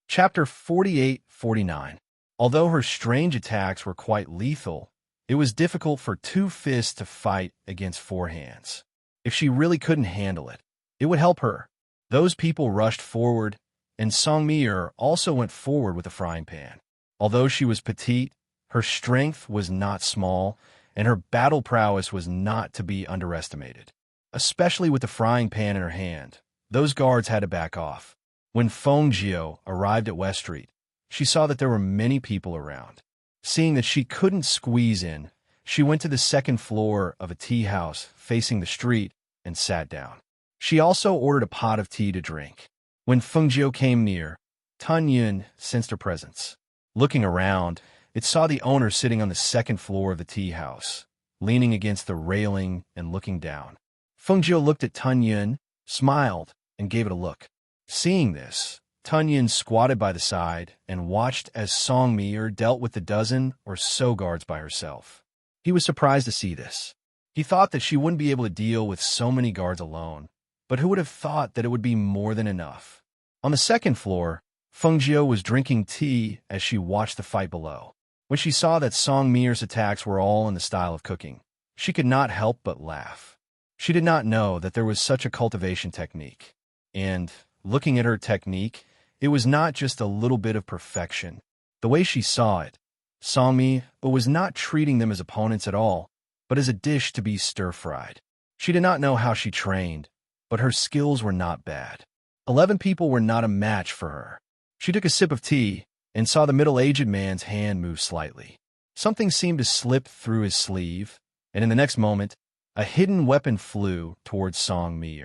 A: Chapter 48-49. Although her strange attacks were quite lethal, it was difficult for two fists to fight against four hands. If she really couldn't handle it, it would help her. Those people rushed forward, and Song Mi also went forward with the frying pan. Although she was petite, her strength was not small, and her battle prowess was not to be underestimated. Especially with the frying pan in her hand, those guards had to back off. When Fengjiu arrived at West Street, she saw that there were many people around. Seeing that she couldn't squeeze in, she went to the second floor of a tea house facing the street and sat down. She also ordered a pot of tea to drink. When Fengjiu came near, Tun Yun sensed her presence. Looking around, it saw the owner sitting on the second floor of the tea house, leaning against the railing and looking down. Fengjiu looked at Tun Yun, smiled, and gave it a look. Seeing this, Tun Yun squatted by the side and watched as Song Mi dealt with the dozen or so guards by herself. He was surprised to see this. He thought that she wouldn't be able to deal with so many guards alone, but who would have thought that it would be more than enough? On the second floor, Fengjiu was drinking tea as she watched the fight below. When she saw that Song Mi's attacks were all in the style of cooking, she could not help but laugh. She did not know that there was such a cultivation technique. And, looking at her technique, it was not just a little bit of perfection. The way she saw it, Song Mi was not treating them as opponents at all, but as a dish to be stir-fried. She did not know how she trained, but her skills were not bad. 11 people were not a match for her. She took a sip of tea and saw the middle-aged man's hand move slightly. Something seemed to slip through his sleeve, and in the next moment, a hidden weapon flew towards Song Mi.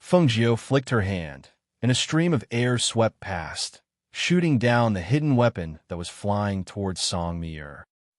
A: Fengjiu flicked her hand, and a stream of air swept past, shooting down the hidden weapon that was flying towards Song Mi.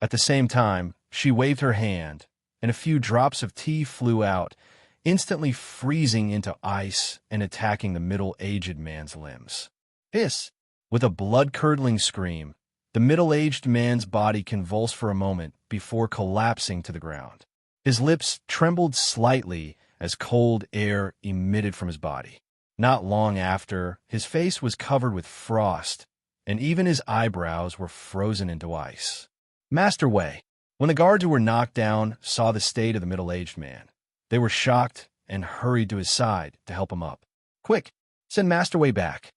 A: At the same time, she waved her hand, and a few drops of tea flew out, instantly freezing into ice and attacking the middle-aged man's limbs. Hiss! With a blood-curdling scream, the middle-aged man's body convulsed for a moment before collapsing to the ground. His lips trembled slightly as cold air emitted from his body. Not long after, his face was covered with frost, and even his eyebrows were frozen into ice. Master Wei. When the guards who were knocked down saw the state of the middle-aged man, they were shocked and hurried to his side to help him up. Quick, send Master Wei back.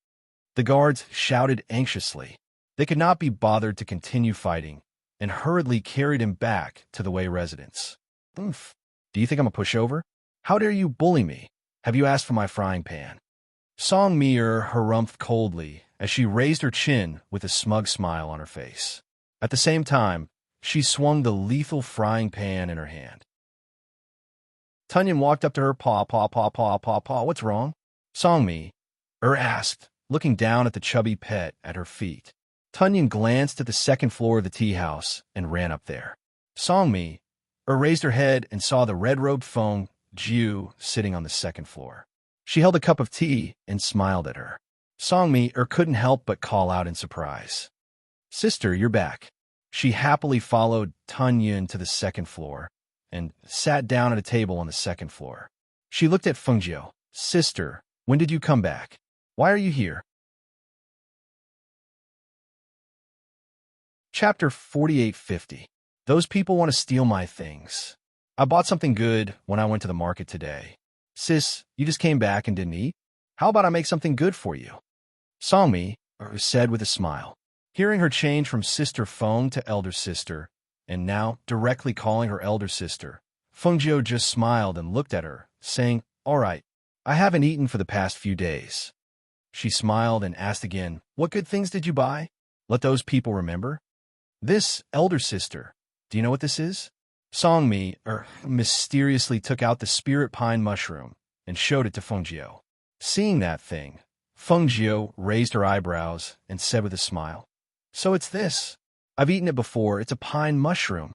A: The guards shouted anxiously. They could not be bothered to continue fighting, and hurriedly carried him back to the Wei residence. Oomph. Do you think I'm a pushover? How dare you bully me? Have you asked for my frying pan? Song Mi harumphed coldly as she raised her chin with a smug smile on her face. At the same time, she swung the lethal frying pan in her hand. Tun Yun walked up to her. Paw, what's wrong? Song Mi, asked, looking down at the chubby pet at her feet. Tunyon glanced at the second floor of the tea house and ran up there. Songmi raised her head and saw the red-robed Feng Jiu sitting on the second floor. She held a cup of tea and smiled at her. Songmi couldn't help but call out in surprise. "Sister, you're back." She happily followed Tunyon to the second floor and sat down at a table on the second floor. She looked at Feng Jiu. "Sister, when did you come back? Why are you here?" Chapter 4850. Those people want to steal my things. I bought something good when I went to the market today. Sis, you just came back and didn't eat? How about I make something good for you? Songmi said with a smile. Hearing her change from Sister Feng to elder sister, and now directly calling her elder sister, Feng Jiu just smiled and looked at her, saying, "All right, I haven't eaten for the past few days." She smiled and asked again, "What good things did you buy? Let those people remember." "This, elder sister, do you know what this is?" Songmi mysteriously took out the spirit pine mushroom and showed it to Feng Jiu. Seeing that thing, Feng Jiu raised her eyebrows and said with a smile, "So it's this. I've eaten it before. It's a pine mushroom."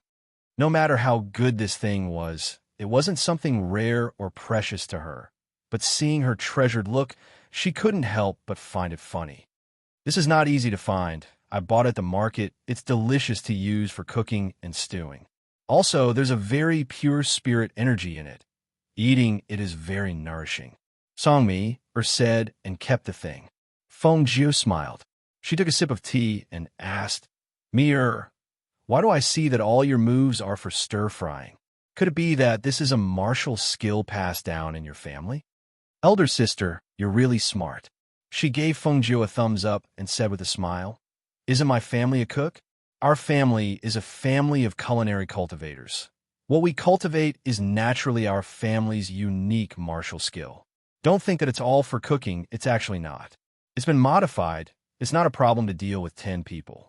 A: No matter how good this thing was, it wasn't something rare or precious to her. But seeing her treasured look, she couldn't help but find it funny. "This is not easy to find. I bought it at the market. It's delicious to use for cooking and stewing. Also, there's a very pure spirit energy in it. Eating it is very nourishing." Songmi said and kept the thing. Feng Jiu smiled. She took a sip of tea and asked, "Mir, why do I see that all your moves are for stir-frying? Could it be that this is a martial skill passed down in your family?" "Elder sister, you're really smart." She gave Feng Jiu a thumbs up and said with a smile, "Isn't my family a cook? Our family is a family of culinary cultivators. What we cultivate is naturally our family's unique martial skill. Don't think that it's all for cooking. It's actually not. It's been modified. It's not a problem to deal with 10 people.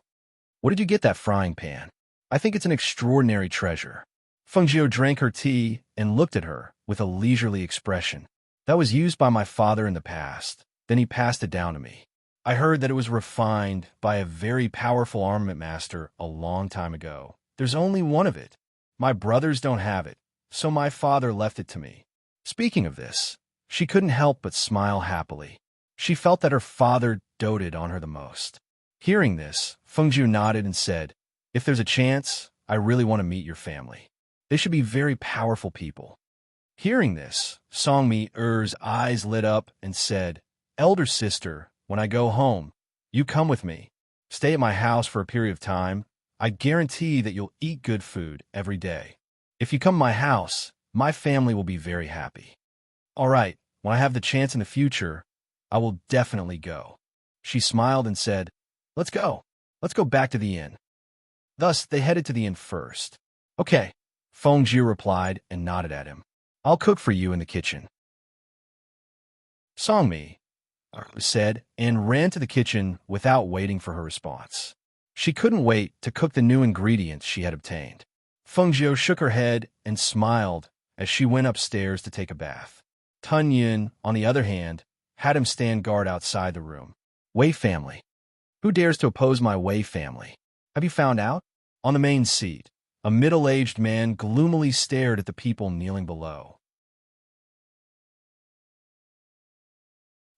A: Where did you get that frying pan? I think it's an extraordinary treasure." Feng Jiu drank her tea and looked at her with a leisurely expression. "That was used by my father in the past. Then he passed it down to me. I heard that it was refined by a very powerful armament master a long time ago. There's only one of it. My brothers don't have it, so my father left it to me." Speaking of this, she couldn't help but smile happily. She felt that her father doted on her the most. Hearing this, Feng Jiu nodded and said, "If there's a chance, I really want to meet your family. They should be very powerful people." Hearing this, Songmi-er's eyes lit up and said, "Elder sister, when I go home, you come with me. Stay at my house for a period of time. I guarantee that you'll eat good food every day. If you come to my house, my family will be very happy." "All right, when I have the chance in the future, I will definitely go." She smiled and said, "Let's go. Let's go back to the inn." Thus, they headed to the inn first. "Okay," Feng Jiu replied and nodded at him. "I'll cook for you in the kitchen." Songmi said and ran to the kitchen without waiting for her response. She couldn't wait to cook the new ingredients she had obtained. Feng Jiu shook her head and smiled as she went upstairs to take a bath. Tunyon, on the other hand, had him stand guard outside the room. "Wei family. Who dares to oppose my Wei family? Have you found out?" On the main seat, a middle-aged man gloomily stared at the people kneeling below.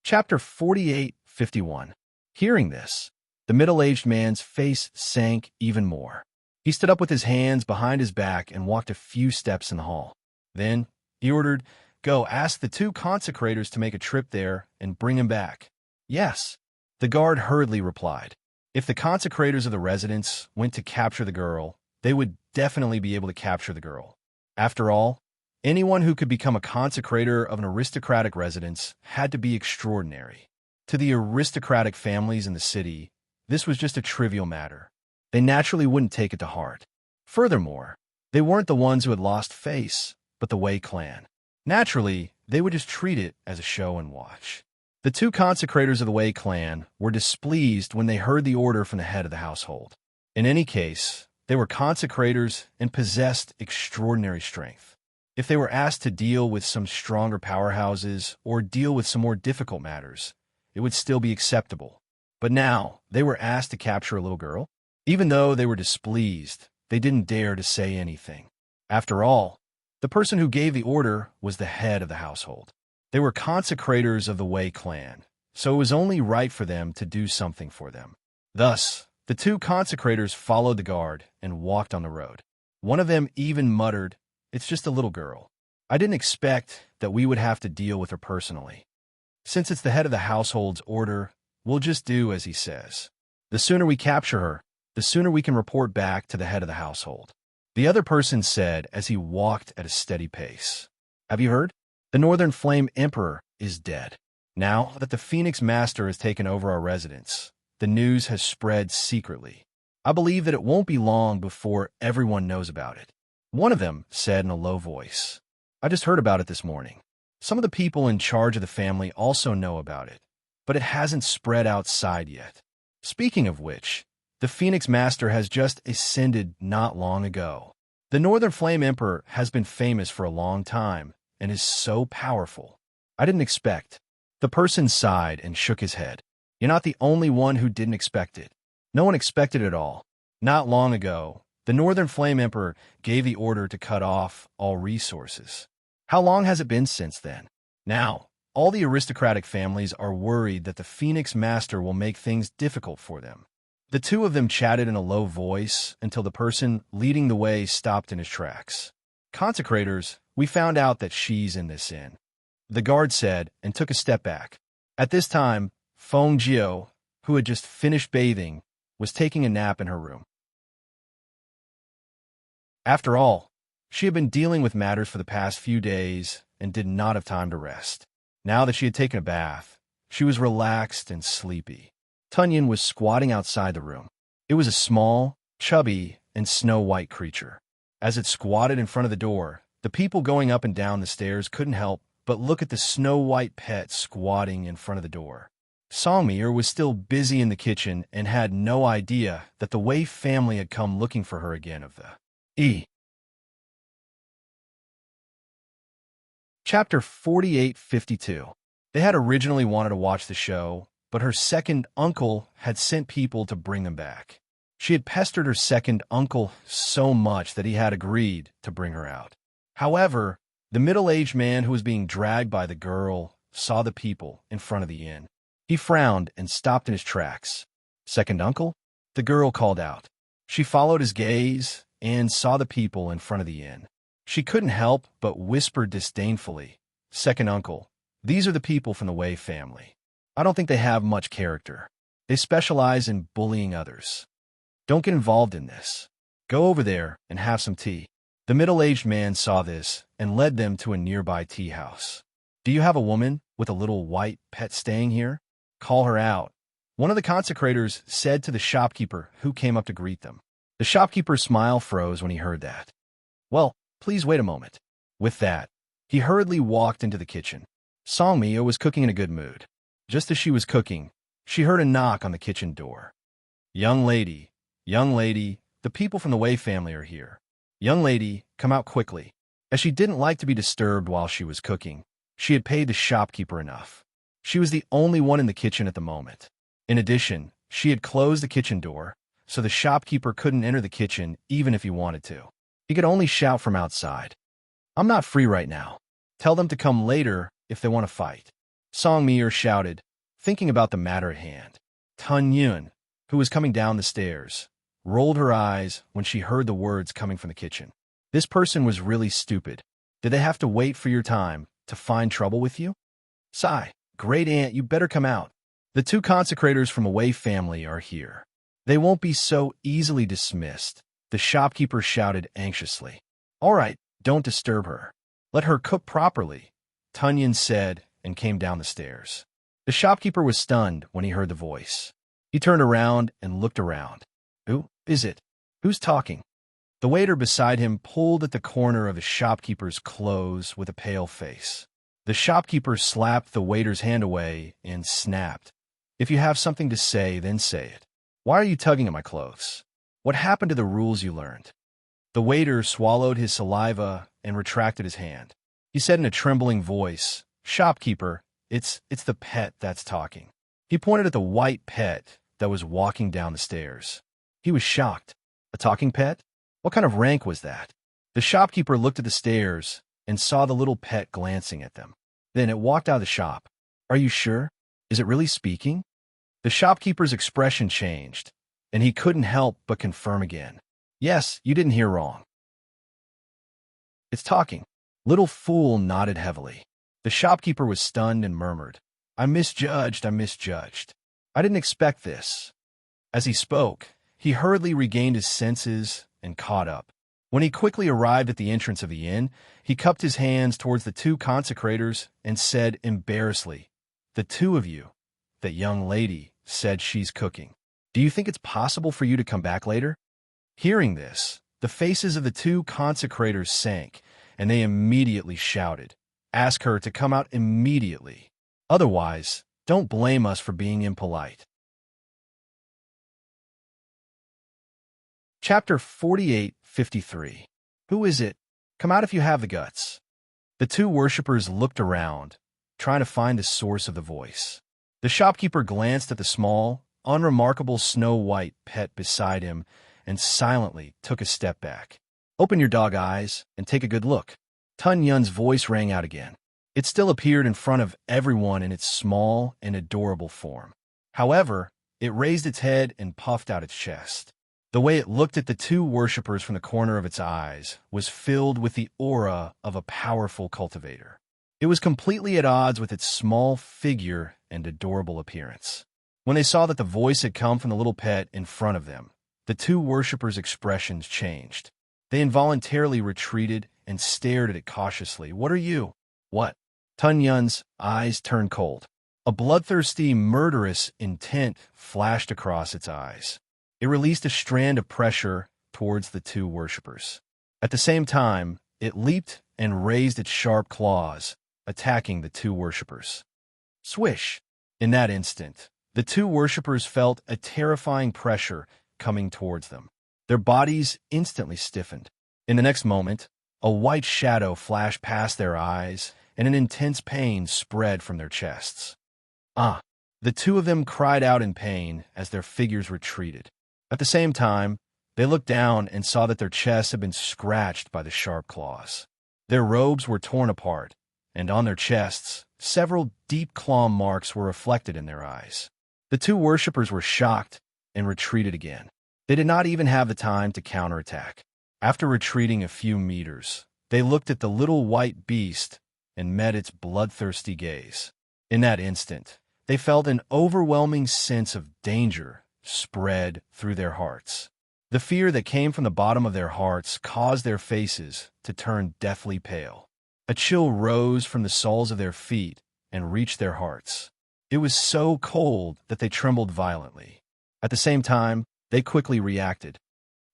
A: Chapter 4851. Hearing this, the middle-aged man's face sank even more. He stood up with his hands behind his back and walked a few steps in the hall. Then, he ordered, "Go ask the 2 consecrators to make a trip there and bring him back." "Yes," the guard hurriedly replied. If the consecrators of the residence went to capture the girl, they would definitely be able to capture the girl. After all, anyone who could become a consecrator of an aristocratic residence had to be extraordinary. To the aristocratic families in the city, this was just a trivial matter. They naturally wouldn't take it to heart. Furthermore, they weren't the ones who had lost face, but the Wei clan. Naturally, they would just treat it as a show and watch. The 2 consecrators of the Wei clan were displeased when they heard the order from the head of the household. In any case, they were consecrators and possessed extraordinary strength. If they were asked to deal with some stronger powerhouses or deal with some more difficult matters, it would still be acceptable. But now, they were asked to capture a little girl. Even though they were displeased, they didn't dare to say anything. After all, the person who gave the order was the head of the household. They were consecrators of the Wei clan, so it was only right for them to do something for them. Thus, the two consecrators followed the guard and walked on the road. One of them even muttered, "It's just a little girl. I didn't expect that we would have to deal with her personally. Since it's the head of the household's order, we'll just do as he says. The sooner we capture her, the sooner we can report back to the head of the household." The other person said as he walked at a steady pace. "Have you heard? The Northern Flame Emperor is dead. Now that the Phoenix Master has taken over our residence, the news has spread secretly. I believe that it won't be long before everyone knows about it." One of them said in a low voice, "I just heard about it this morning. Some of the people in charge of the family also know about it, but it hasn't spread outside yet. Speaking of which, the Phoenix Master has just ascended not long ago. The Northern Flame Emperor has been famous for a long time and is so powerful. I didn't expect." The person sighed and shook his head. "You're not the only one who didn't expect it. No one expected it at all. Not long ago, the Northern Flame Emperor gave the order to cut off all resources. How long has it been since then? Now, all the aristocratic families are worried that the Phoenix Master will make things difficult for them." The two of them chatted in a low voice until the person leading the way stopped in his tracks. "Consecrators, we found out that she's in this inn," the guard said and took a step back. At this time, Feng Jiao, who had just finished bathing, was taking a nap in her room. After all, she had been dealing with matters for the past few days and did not have time to rest. Now that she had taken a bath, she was relaxed and sleepy. Tunyon was squatting outside the room. It was a small, chubby, and snow-white creature. As it squatted in front of the door, the people going up and down the stairs couldn't help but look at the snow-white pet squatting in front of the door. Songmir was still busy in the kitchen and had no idea that the Wei family had come looking for her again of the E. Chapter 4852. They had originally wanted to watch the show, but her second uncle had sent people to bring them back. She had pestered her second uncle so much that he had agreed to bring her out. However, the middle-aged man who was being dragged by the girl saw the people in front of the inn. He frowned and stopped in his tracks. "Second uncle?" the girl called out. She followed his gaze and saw the people in front of the inn. She couldn't help but whisper disdainfully, "Second uncle, these are the people from the Wei family. I don't think they have much character. They specialize in bullying others. Don't get involved in this. Go over there and have some tea." The middle-aged man saw this and led them to a nearby tea house. "Do you have a woman with a little white pet staying here? Call her out," one of the consecrators said to the shopkeeper who came up to greet them. The shopkeeper's smile froze when he heard that. "Well, please wait a moment." With that, he hurriedly walked into the kitchen. Songmia was cooking in a good mood. Just as she was cooking, she heard a knock on the kitchen door. Young lady, the people from the Wei family are here. Young lady, come out quickly." As she didn't like to be disturbed while she was cooking, she had paid the shopkeeper enough. She was the only one in the kitchen at the moment. In addition, she had closed the kitchen door, so the shopkeeper couldn't enter the kitchen even if he wanted to. He could only shout from outside, "I'm not free right now. Tell them to come later if they want to fight." Songmir shouted, thinking about the matter at hand. Tunyon, who was coming down the stairs, rolled her eyes when she heard the words coming from the kitchen. This person was really stupid. Did they have to wait for your time to find trouble with you? "Sigh, great aunt, you better come out. The two consecrators from a Wei family are here. They won't be so easily dismissed," the shopkeeper shouted anxiously. "All right, don't disturb her. Let her cook properly," Tunyon said and came down the stairs. The shopkeeper was stunned when he heard the voice. He turned around and looked around. "Who is it? Who's talking?" The waiter beside him pulled at the corner of the shopkeeper's clothes with a pale face. The shopkeeper slapped the waiter's hand away and snapped, "If you have something to say, then say it. Why are you tugging at my clothes? What happened to the rules you learned?" The waiter swallowed his saliva and retracted his hand. He said in a trembling voice, "Shopkeeper, it's the pet that's talking." He pointed at the white pet that was walking down the stairs. He was shocked. A talking pet? What kind of rank was that? The shopkeeper looked at the stairs and saw the little pet glancing at them. Then it walked out of the shop. Are you sure? Is it really speaking? The shopkeeper's expression changed, and he couldn't help but confirm again. Yes, you didn't hear wrong. It's talking. Little Fool nodded heavily. The shopkeeper was stunned and murmured, I misjudged. I didn't expect this. As he spoke, he hurriedly regained his senses and caught up. When he quickly arrived at the entrance of the inn, he cupped his hands towards the two consecrators and said embarrassedly, The two of you, that young lady, said she's cooking. Do you think it's possible for you to come back later? Hearing this, the faces of the two consecrators sank, and they immediately shouted, Ask her to come out immediately. Otherwise, don't blame us for being impolite. Chapter 48:53. Who is it? Come out if you have the guts. The two worshippers looked around, trying to find the source of the voice. The shopkeeper glanced at the small, unremarkable snow-white pet beside him and silently took a step back. Open your dog eyes and take a good look. Tun Yun's voice rang out again. It still appeared in front of everyone in its small and adorable form. However, it raised its head and puffed out its chest. The way it looked at the two worshippers from the corner of its eyes was filled with the aura of a powerful cultivator. It was completely at odds with its small figure and adorable appearance. When they saw that the voice had come from the little pet in front of them, the two worshippers' expressions changed. They involuntarily retreated and stared at it cautiously. What are you? What? Tun Yun's eyes turned cold. A bloodthirsty, murderous intent flashed across its eyes. It released a strand of pressure towards the two worshippers. At the same time, it leaped and raised its sharp claws, attacking the two worshippers. Swish! In that instant, the two worshippers felt a terrifying pressure coming towards them. Their bodies instantly stiffened. In the next moment, a white shadow flashed past their eyes, and an intense pain spread from their chests. Ah! The two of them cried out in pain as their figures retreated. At the same time, they looked down and saw that their chests had been scratched by the sharp claws. Their robes were torn apart, and on their chests, several deep claw marks were reflected in their eyes. The two worshippers were shocked and retreated again. They did not even have the time to counterattack. After retreating a few meters, they looked at the little white beast and met its bloodthirsty gaze. In that instant, they felt an overwhelming sense of danger spread through their hearts. The fear that came from the bottom of their hearts caused their faces to turn deathly pale. A chill rose from the soles of their feet and reached their hearts. It was so cold that they trembled violently. At the same time, they quickly reacted.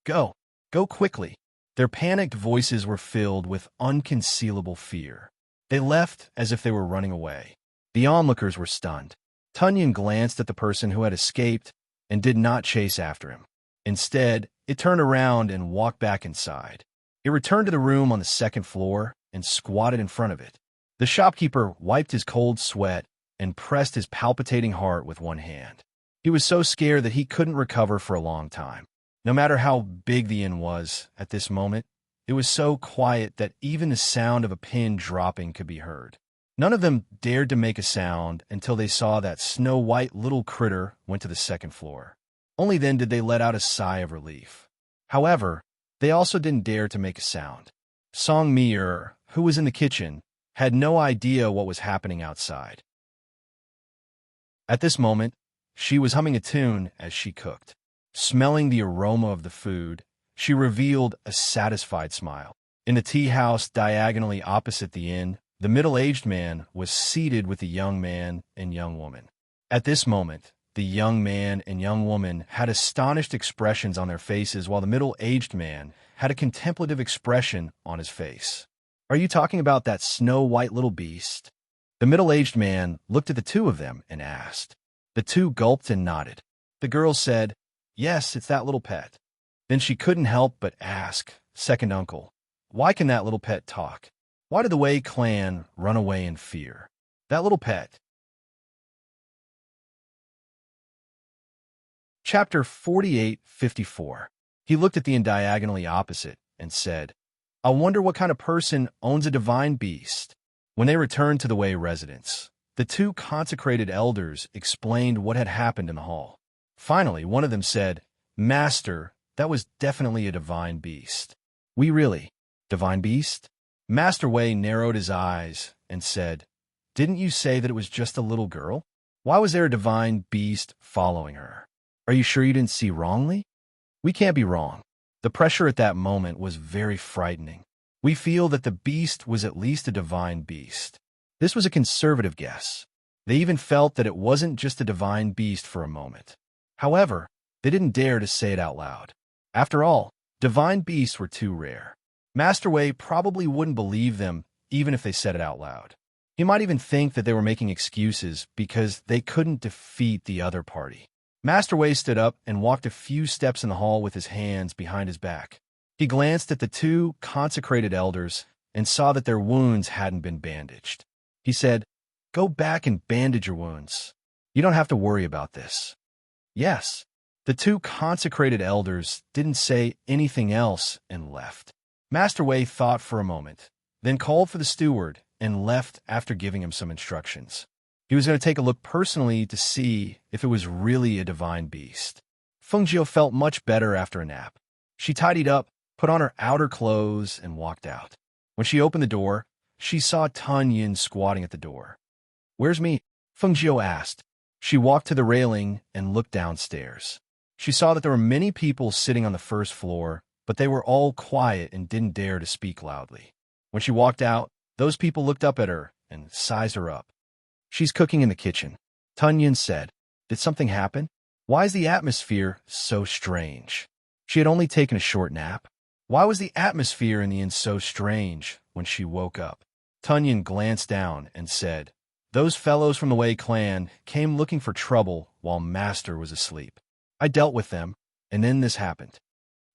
A: Go! Go quickly! Their panicked voices were filled with unconcealable fear. They left as if they were running away. The onlookers were stunned. Tun Yun glanced at the person who had escaped and did not chase after him. Instead, it turned around and walked back inside. It returned to the room on the second floor and squatted in front of it. The shopkeeper wiped his cold sweat and pressed his palpitating heart with one hand. He was so scared that he couldn't recover for a long time. No matter how big the inn was at this moment, it was so quiet that even the sound of a pin dropping could be heard. None of them dared to make a sound until they saw that snow-white little critter went to the second floor. Only then did they let out a sigh of relief. However, they also didn't dare to make a sound. Song Mi-er, who was in the kitchen, had no idea what was happening outside. At this moment, she was humming a tune as she cooked. Smelling the aroma of the food, she revealed a satisfied smile. In the tea house diagonally opposite the inn, the middle-aged man was seated with the young man and young woman. At this moment, the young man and young woman had astonished expressions on their faces, while the middle-aged man had a contemplative expression on his face. Are you talking about that snow-white little beast? The middle-aged man looked at the two of them and asked. The two gulped and nodded. The girl said, Yes, it's that little pet. Then she couldn't help but ask, Second uncle, why can that little pet talk? Why did the Wei clan run away in fear? That little pet, Chapter 48:54. He looked at the end diagonally opposite and said, I wonder what kind of person owns a divine beast. When they returned to the Way residence, the two consecrated elders explained what had happened in the hall. Finally, one of them said, Master, that was definitely a divine beast. We really? Divine beast? Master Wei narrowed his eyes and said, Didn't you say that it was just a little girl? Why was there a divine beast following her? Are you sure you didn't see wrongly? We can't be wrong. The pressure at that moment was very frightening. We feel that the beast was at least a divine beast. This was a conservative guess. They even felt that it wasn't just a divine beast for a moment. However, they didn't dare to say it out loud. After all, divine beasts were too rare. Master Wei probably wouldn't believe them even if they said it out loud. He might even think that they were making excuses because they couldn't defeat the other party. Master Wei stood up and walked a few steps in the hall with his hands behind his back. He glanced at the two consecrated elders and saw that their wounds hadn't been bandaged. He said, Go back and bandage your wounds. You don't have to worry about this. Yes. The two consecrated elders didn't say anything else and left. Master Wei thought for a moment, then called for the steward and left after giving him some instructions. He was going to take a look personally to see if it was really a divine beast. Fengjiu felt much better after a nap. She tidied up, put on her outer clothes, and walked out. When she opened the door, she saw Tun Yin squatting at the door. Where's me? Fengjiu asked. She walked to the railing and looked downstairs. She saw that there were many people sitting on the first floor, but they were all quiet and didn't dare to speak loudly. When she walked out, those people looked up at her and sized her up. She's cooking in the kitchen. Tun Yin said, Did something happen? Why is the atmosphere so strange? She had only taken a short nap. Why was the atmosphere in the inn so strange when she woke up? Tun Yin glanced down and said, Those fellows from the Wei clan came looking for trouble while Master was asleep. I dealt with them, and then this happened.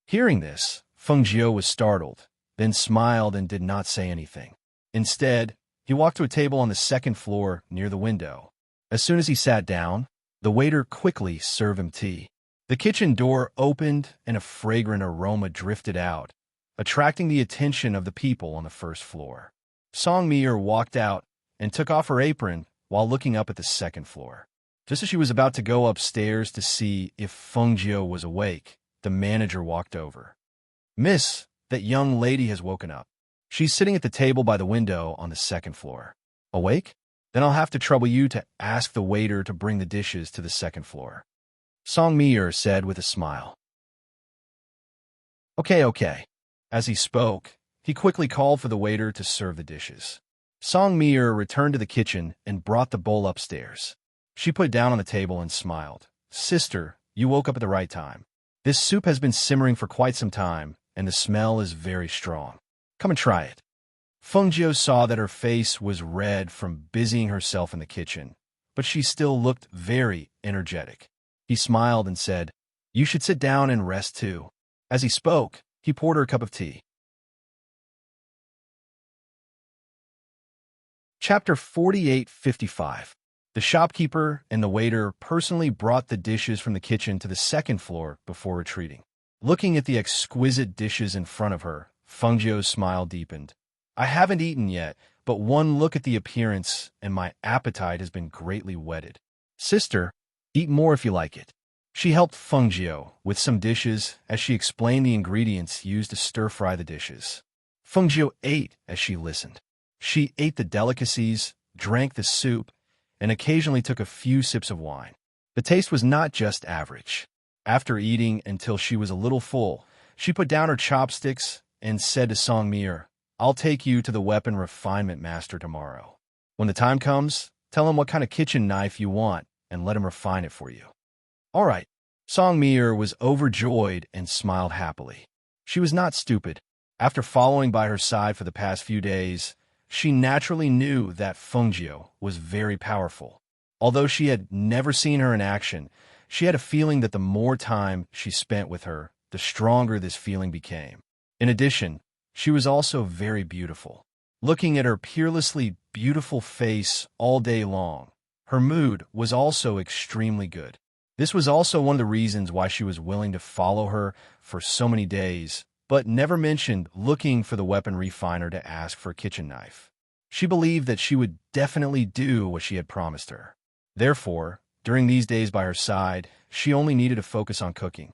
A: Hearing this, Fengjiu was startled, then smiled and did not say anything. Instead, he walked to a table on the second floor near the window. As soon as he sat down, the waiter quickly served him tea. The kitchen door opened and a fragrant aroma drifted out, attracting the attention of the people on the first floor. Song Mir walked out and took off her apron while looking up at the second floor. Just as she was about to go upstairs to see if Fengjiu was awake, the manager walked over. Miss, that young lady has woken up. She's sitting at the table by the window on the second floor. Awake? Then I'll have to trouble you to ask the waiter to bring the dishes to the second floor. Song Mir said with a smile. Okay. As he spoke, he quickly called for the waiter to serve the dishes. Song Mir returned to the kitchen and brought the bowl upstairs. She put it down on the table and smiled. Sister, you woke up at the right time. This soup has been simmering for quite some time, and the smell is very strong. Come and try it. Fengjiu saw that her face was red from busying herself in the kitchen, but she still looked very energetic. He smiled and said, You should sit down and rest too. As he spoke, he poured her a cup of tea. Chapter 48:55. The shopkeeper and the waiter personally brought the dishes from the kitchen to the second floor before retreating. Looking at the exquisite dishes in front of her, Fengjiu's smile deepened. I haven't eaten yet, but one look at the appearance and my appetite has been greatly whetted. Sister, eat more if you like it. She helped Fengjiu with some dishes as she explained the ingredients used to stir-fry the dishes. Fengjiu ate as she listened. She ate the delicacies, drank the soup, and occasionally took a few sips of wine. The taste was not just average. After eating until she was a little full, she put down her chopsticks and said to Song Mir, I'll take you to the weapon refinement master tomorrow. When the time comes, tell him what kind of kitchen knife you want and let him refine it for you. All right. Song Mir was overjoyed and smiled happily. She was not stupid. After following by her side for the past few days, she naturally knew that Fengjiu was very powerful. Although she had never seen her in action, she had a feeling that the more time she spent with her, the stronger this feeling became. In addition, she was also very beautiful. Looking at her peerlessly beautiful face all day long, her mood was also extremely good. This was also one of the reasons why she was willing to follow her for so many days, but never mentioned looking for the weapon refiner to ask for a kitchen knife. She believed that she would definitely do what she had promised her. Therefore, during these days by her side, she only needed to focus on cooking.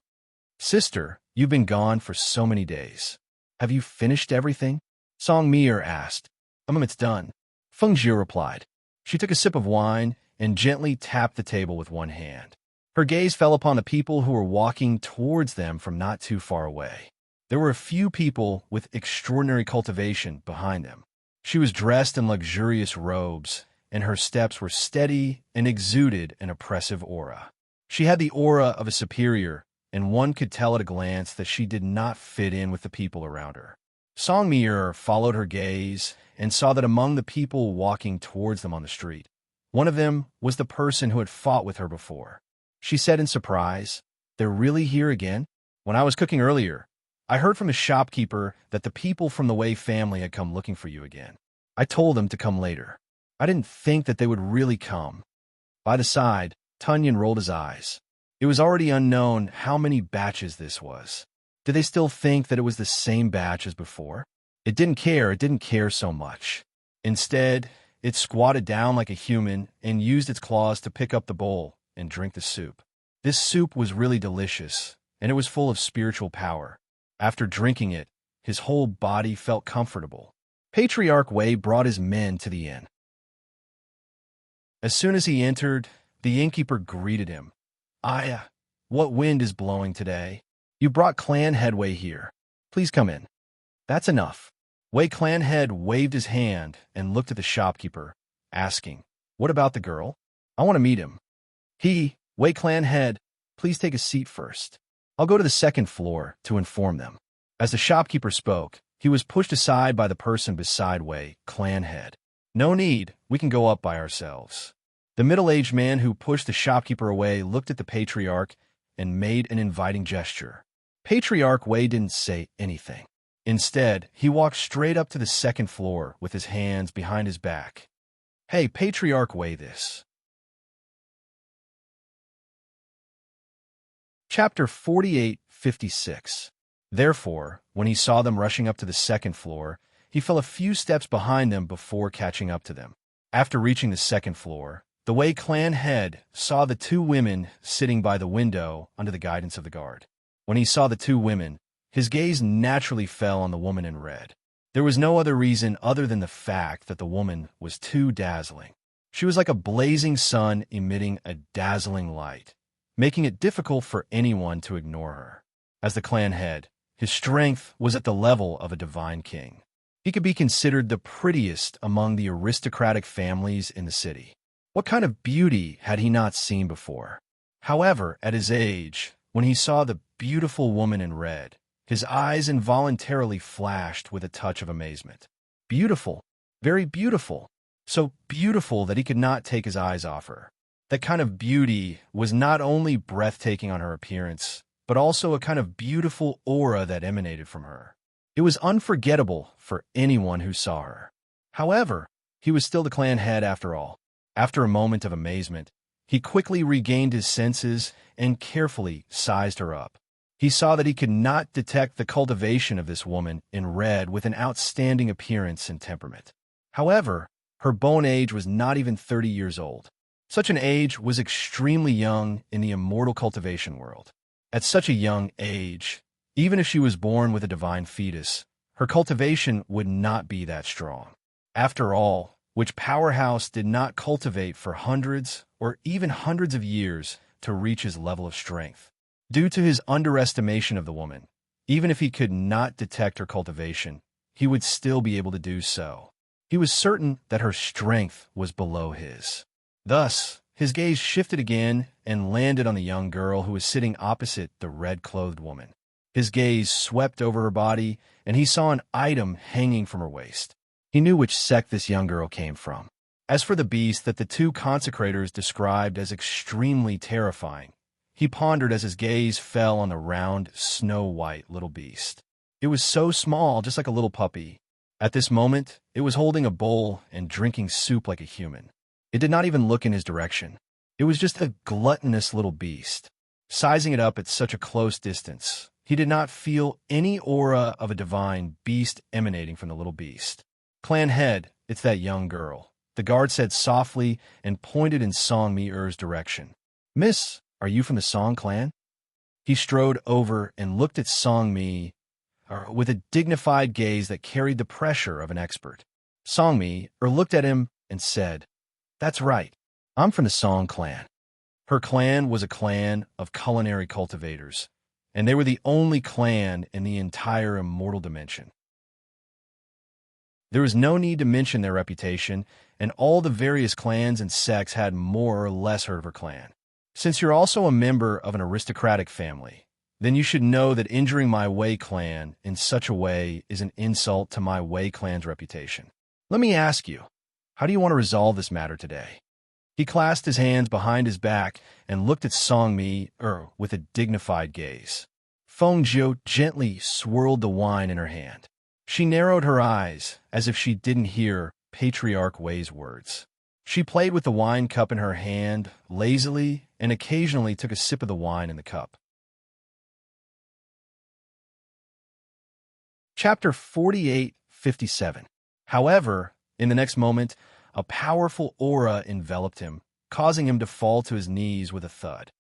A: "Sister, you've been gone for so many days. Have you finished everything?" Song Mir asked. It's done," Feng Jie replied. She took a sip of wine and gently tapped the table with one hand. Her gaze fell upon the people who were walking towards them from not too far away. There were a few people with extraordinary cultivation behind them. She was dressed in luxurious robes, and her steps were steady and exuded an oppressive aura. She had the aura of a superior, and one could tell at a glance that she did not fit in with the people around her. Song Mir followed her gaze and saw that among the people walking towards them on the street, one of them was the person who had fought with her before. She said in surprise, "They're really here again? When I was cooking earlier, I heard from the shopkeeper that the people from the Wei family had come looking for you again. I told them to come later. I didn't think that they would really come." By the side, Tunyon rolled his eyes. It was already unknown how many batches this was. Did they still think that it was the same batch as before? It didn't care so much. Instead, it squatted down like a human and used its claws to pick up the bowl and drink the soup. This soup was really delicious, and it was full of spiritual power. After drinking it, his whole body felt comfortable. Patriarch Wei brought his men to the inn. As soon as he entered, the innkeeper greeted him. "Aya, what wind is blowing today? You brought Clan Head Wei here. Please come in." "That's enough." Wei Clan Head waved his hand and looked at the shopkeeper, asking, "What about the girl? I want to meet him." Wei Clan Head, please take a seat first. I'll go to the second floor to inform them." As the shopkeeper spoke, he was pushed aside by the person beside Wei Clan Head. "No need, we can go up by ourselves." The middle-aged man who pushed the shopkeeper away looked at the patriarch and made an inviting gesture. Patriarch Wei didn't say anything. Instead, he walked straight up to the second floor with his hands behind his back. "Hey, Patriarch Wei, this." Chapter 48:56. Therefore, when he saw them rushing up to the second floor, he fell a few steps behind them before catching up to them. After reaching the second floor, the Wei Clan Head saw the two women sitting by the window under the guidance of the guard. When he saw the two women, his gaze naturally fell on the woman in red. There was no other reason other than the fact that the woman was too dazzling. She was like a blazing sun emitting a dazzling light, making it difficult for anyone to ignore her. As the clan head, his strength was at the level of a divine king. He could be considered the prettiest among the aristocratic families in the city. What kind of beauty had he not seen before? However, at his age, when he saw the beautiful woman in red, his eyes involuntarily flashed with a touch of amazement. Beautiful, very beautiful, so beautiful that he could not take his eyes off her. That kind of beauty was not only breathtaking on her appearance, but also a kind of beautiful aura that emanated from her. It was unforgettable for anyone who saw her. However, he was still the clan head after all. After a moment of amazement, he quickly regained his senses and carefully sized her up. He saw that he could not detect the cultivation of this woman in red with an outstanding appearance and temperament. However, her bone age was not even 30 years old. Such an age was extremely young in the immortal cultivation world. At such a young age, even if she was born with a divine fetus, her cultivation would not be that strong. After all, which powerhouse did not cultivate for hundreds or even hundreds of years to reach his level of strength? Due to his underestimation of the woman, even if he could not detect her cultivation, he would still be able to do so. He was certain that her strength was below his. Thus, his gaze shifted again and landed on the young girl who was sitting opposite the red-clothed woman. His gaze swept over her body, and he saw an item hanging from her waist. He knew which sect this young girl came from. As for the beast that the two consecrators described as extremely terrifying, he pondered as his gaze fell on the round, snow-white little beast. It was so small, just like a little puppy. At this moment, it was holding a bowl and drinking soup like a human. It did not even look in his direction. It was just a gluttonous little beast. Sizing it up at such a close distance, he did not feel any aura of a divine beast emanating from the little beast. "Clan head, it's that young girl," the guard said softly and pointed in Song Mi-er's direction. "Miss, are you from the Song clan?" He strode over and looked at Song Mi-er with a dignified gaze that carried the pressure of an expert. Song Mi-er looked at him and said, "That's right. I'm from the Song clan." Her clan was a clan of culinary cultivators, and they were the only clan in the entire immortal dimension. There was no need to mention their reputation, and all the various clans and sects had more or less heard of her clan. "Since you're also a member of an aristocratic family, then you should know that injuring my Wei clan in such a way is an insult to my Wei clan's reputation. Let me ask you, how do you want to resolve this matter today?" He clasped his hands behind his back and looked at Song Mi-er with a dignified gaze. Feng Jiu gently swirled the wine in her hand. She narrowed her eyes as if she didn't hear Patriarch Wei's words. She played with the wine cup in her hand lazily and occasionally took a sip of the wine in the cup. Chapter 48:57. However, in the next moment, a powerful aura enveloped him, causing him to fall to his knees with a thud.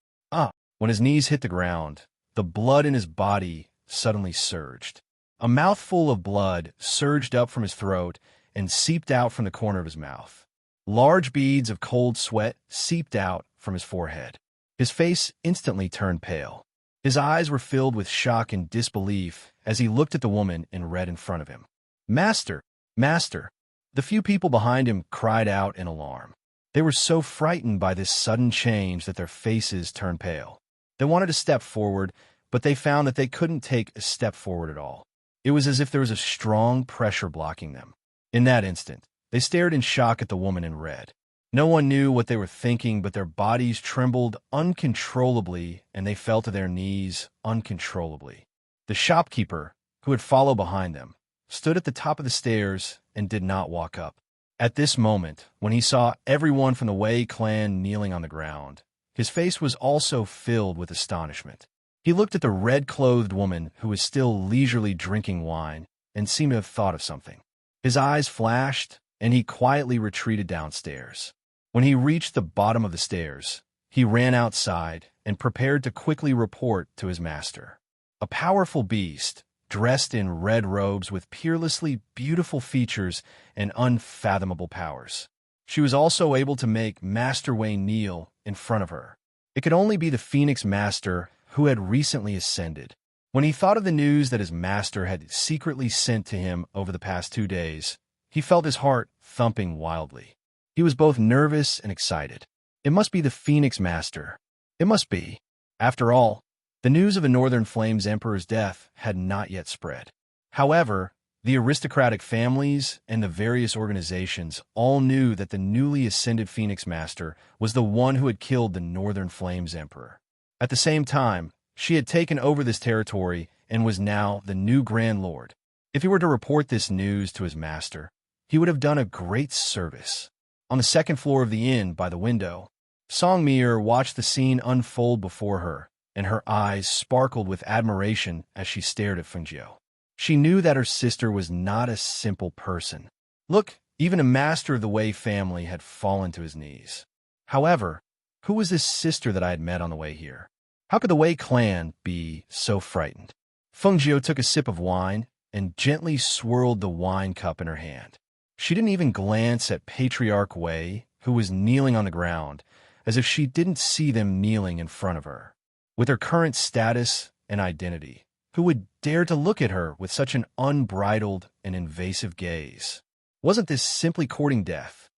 A: When his knees hit the ground, the blood in his body suddenly surged. A mouthful of blood surged up from his throat and seeped out from the corner of his mouth. Large beads of cold sweat seeped out from his forehead. His face instantly turned pale. His eyes were filled with shock and disbelief as he looked at the woman in red in front of him. "Master! Master!" The few people behind him cried out in alarm. They were so frightened by this sudden change that their faces turned pale. They wanted to step forward, but they found that they couldn't take a step forward at all. It was as if there was a strong pressure blocking them. In that instant, they stared in shock at the woman in red. No one knew what they were thinking, but their bodies trembled uncontrollably and they fell to their knees uncontrollably. The shopkeeper, who had followed behind them, stood at the top of the stairs and did not walk up. At this moment, when he saw everyone from the Wei clan kneeling on the ground, his face was also filled with astonishment. He looked at the red-clothed woman who was still leisurely drinking wine and seemed to have thought of something. His eyes flashed, and he quietly retreated downstairs. When he reached the bottom of the stairs, he ran outside and prepared to quickly report to his master. A powerful beast, dressed in red robes with peerlessly beautiful features and unfathomable powers. She was also able to make Master Wei kneel in front of her. It could only be the Phoenix Master who had recently ascended. When he thought of the news that his master had secretly sent to him over the past 2 days, he felt his heart thumping wildly. He was both nervous and excited. It must be the Phoenix Master. It must be. After all, the news of the Northern Flames Emperor's death had not yet spread. However, the aristocratic families and the various organizations all knew that the newly ascended Phoenix Master was the one who had killed the Northern Flames Emperor. At the same time, she had taken over this territory and was now the new Grand Lord. If he were to report this news to his master, he would have done a great service. On the second floor of the inn, by the window, Song Mi-er watched the scene unfold before her, and her eyes sparkled with admiration as she stared at Feng Jiu. She knew that her sister was not a simple person. Look, even a master of the Wei family had fallen to his knees. However, who was this sister that I had met on the way here? How could the Wei clan be so frightened? Feng Jiu took a sip of wine and gently swirled the wine cup in her hand. She didn't even glance at Patriarch Wei, who was kneeling on the ground, as if she didn't see them kneeling in front of her. With her current status and identity, who would dare to look at her with such an unbridled and invasive gaze? Wasn't this simply courting death?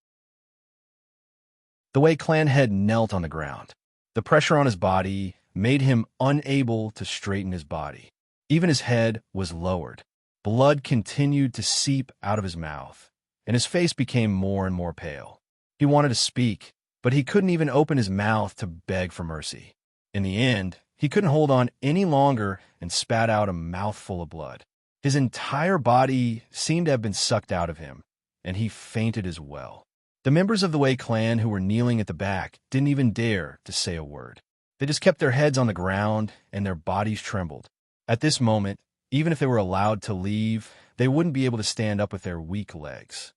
A: The Wei clan head knelt on the ground. The pressure on his body made him unable to straighten his body. Even his head was lowered. Blood continued to seep out of his mouth, and his face became more and more pale. He wanted to speak, but he couldn't even open his mouth to beg for mercy. In the end, he couldn't hold on any longer and spat out a mouthful of blood. His entire body seemed to have been sucked out of him, and he fainted as well. The members of the Wei clan who were kneeling at the back didn't even dare to say a word. They just kept their heads on the ground and their bodies trembled. At this moment, even if they were allowed to leave, they wouldn't be able to stand up with their weak legs.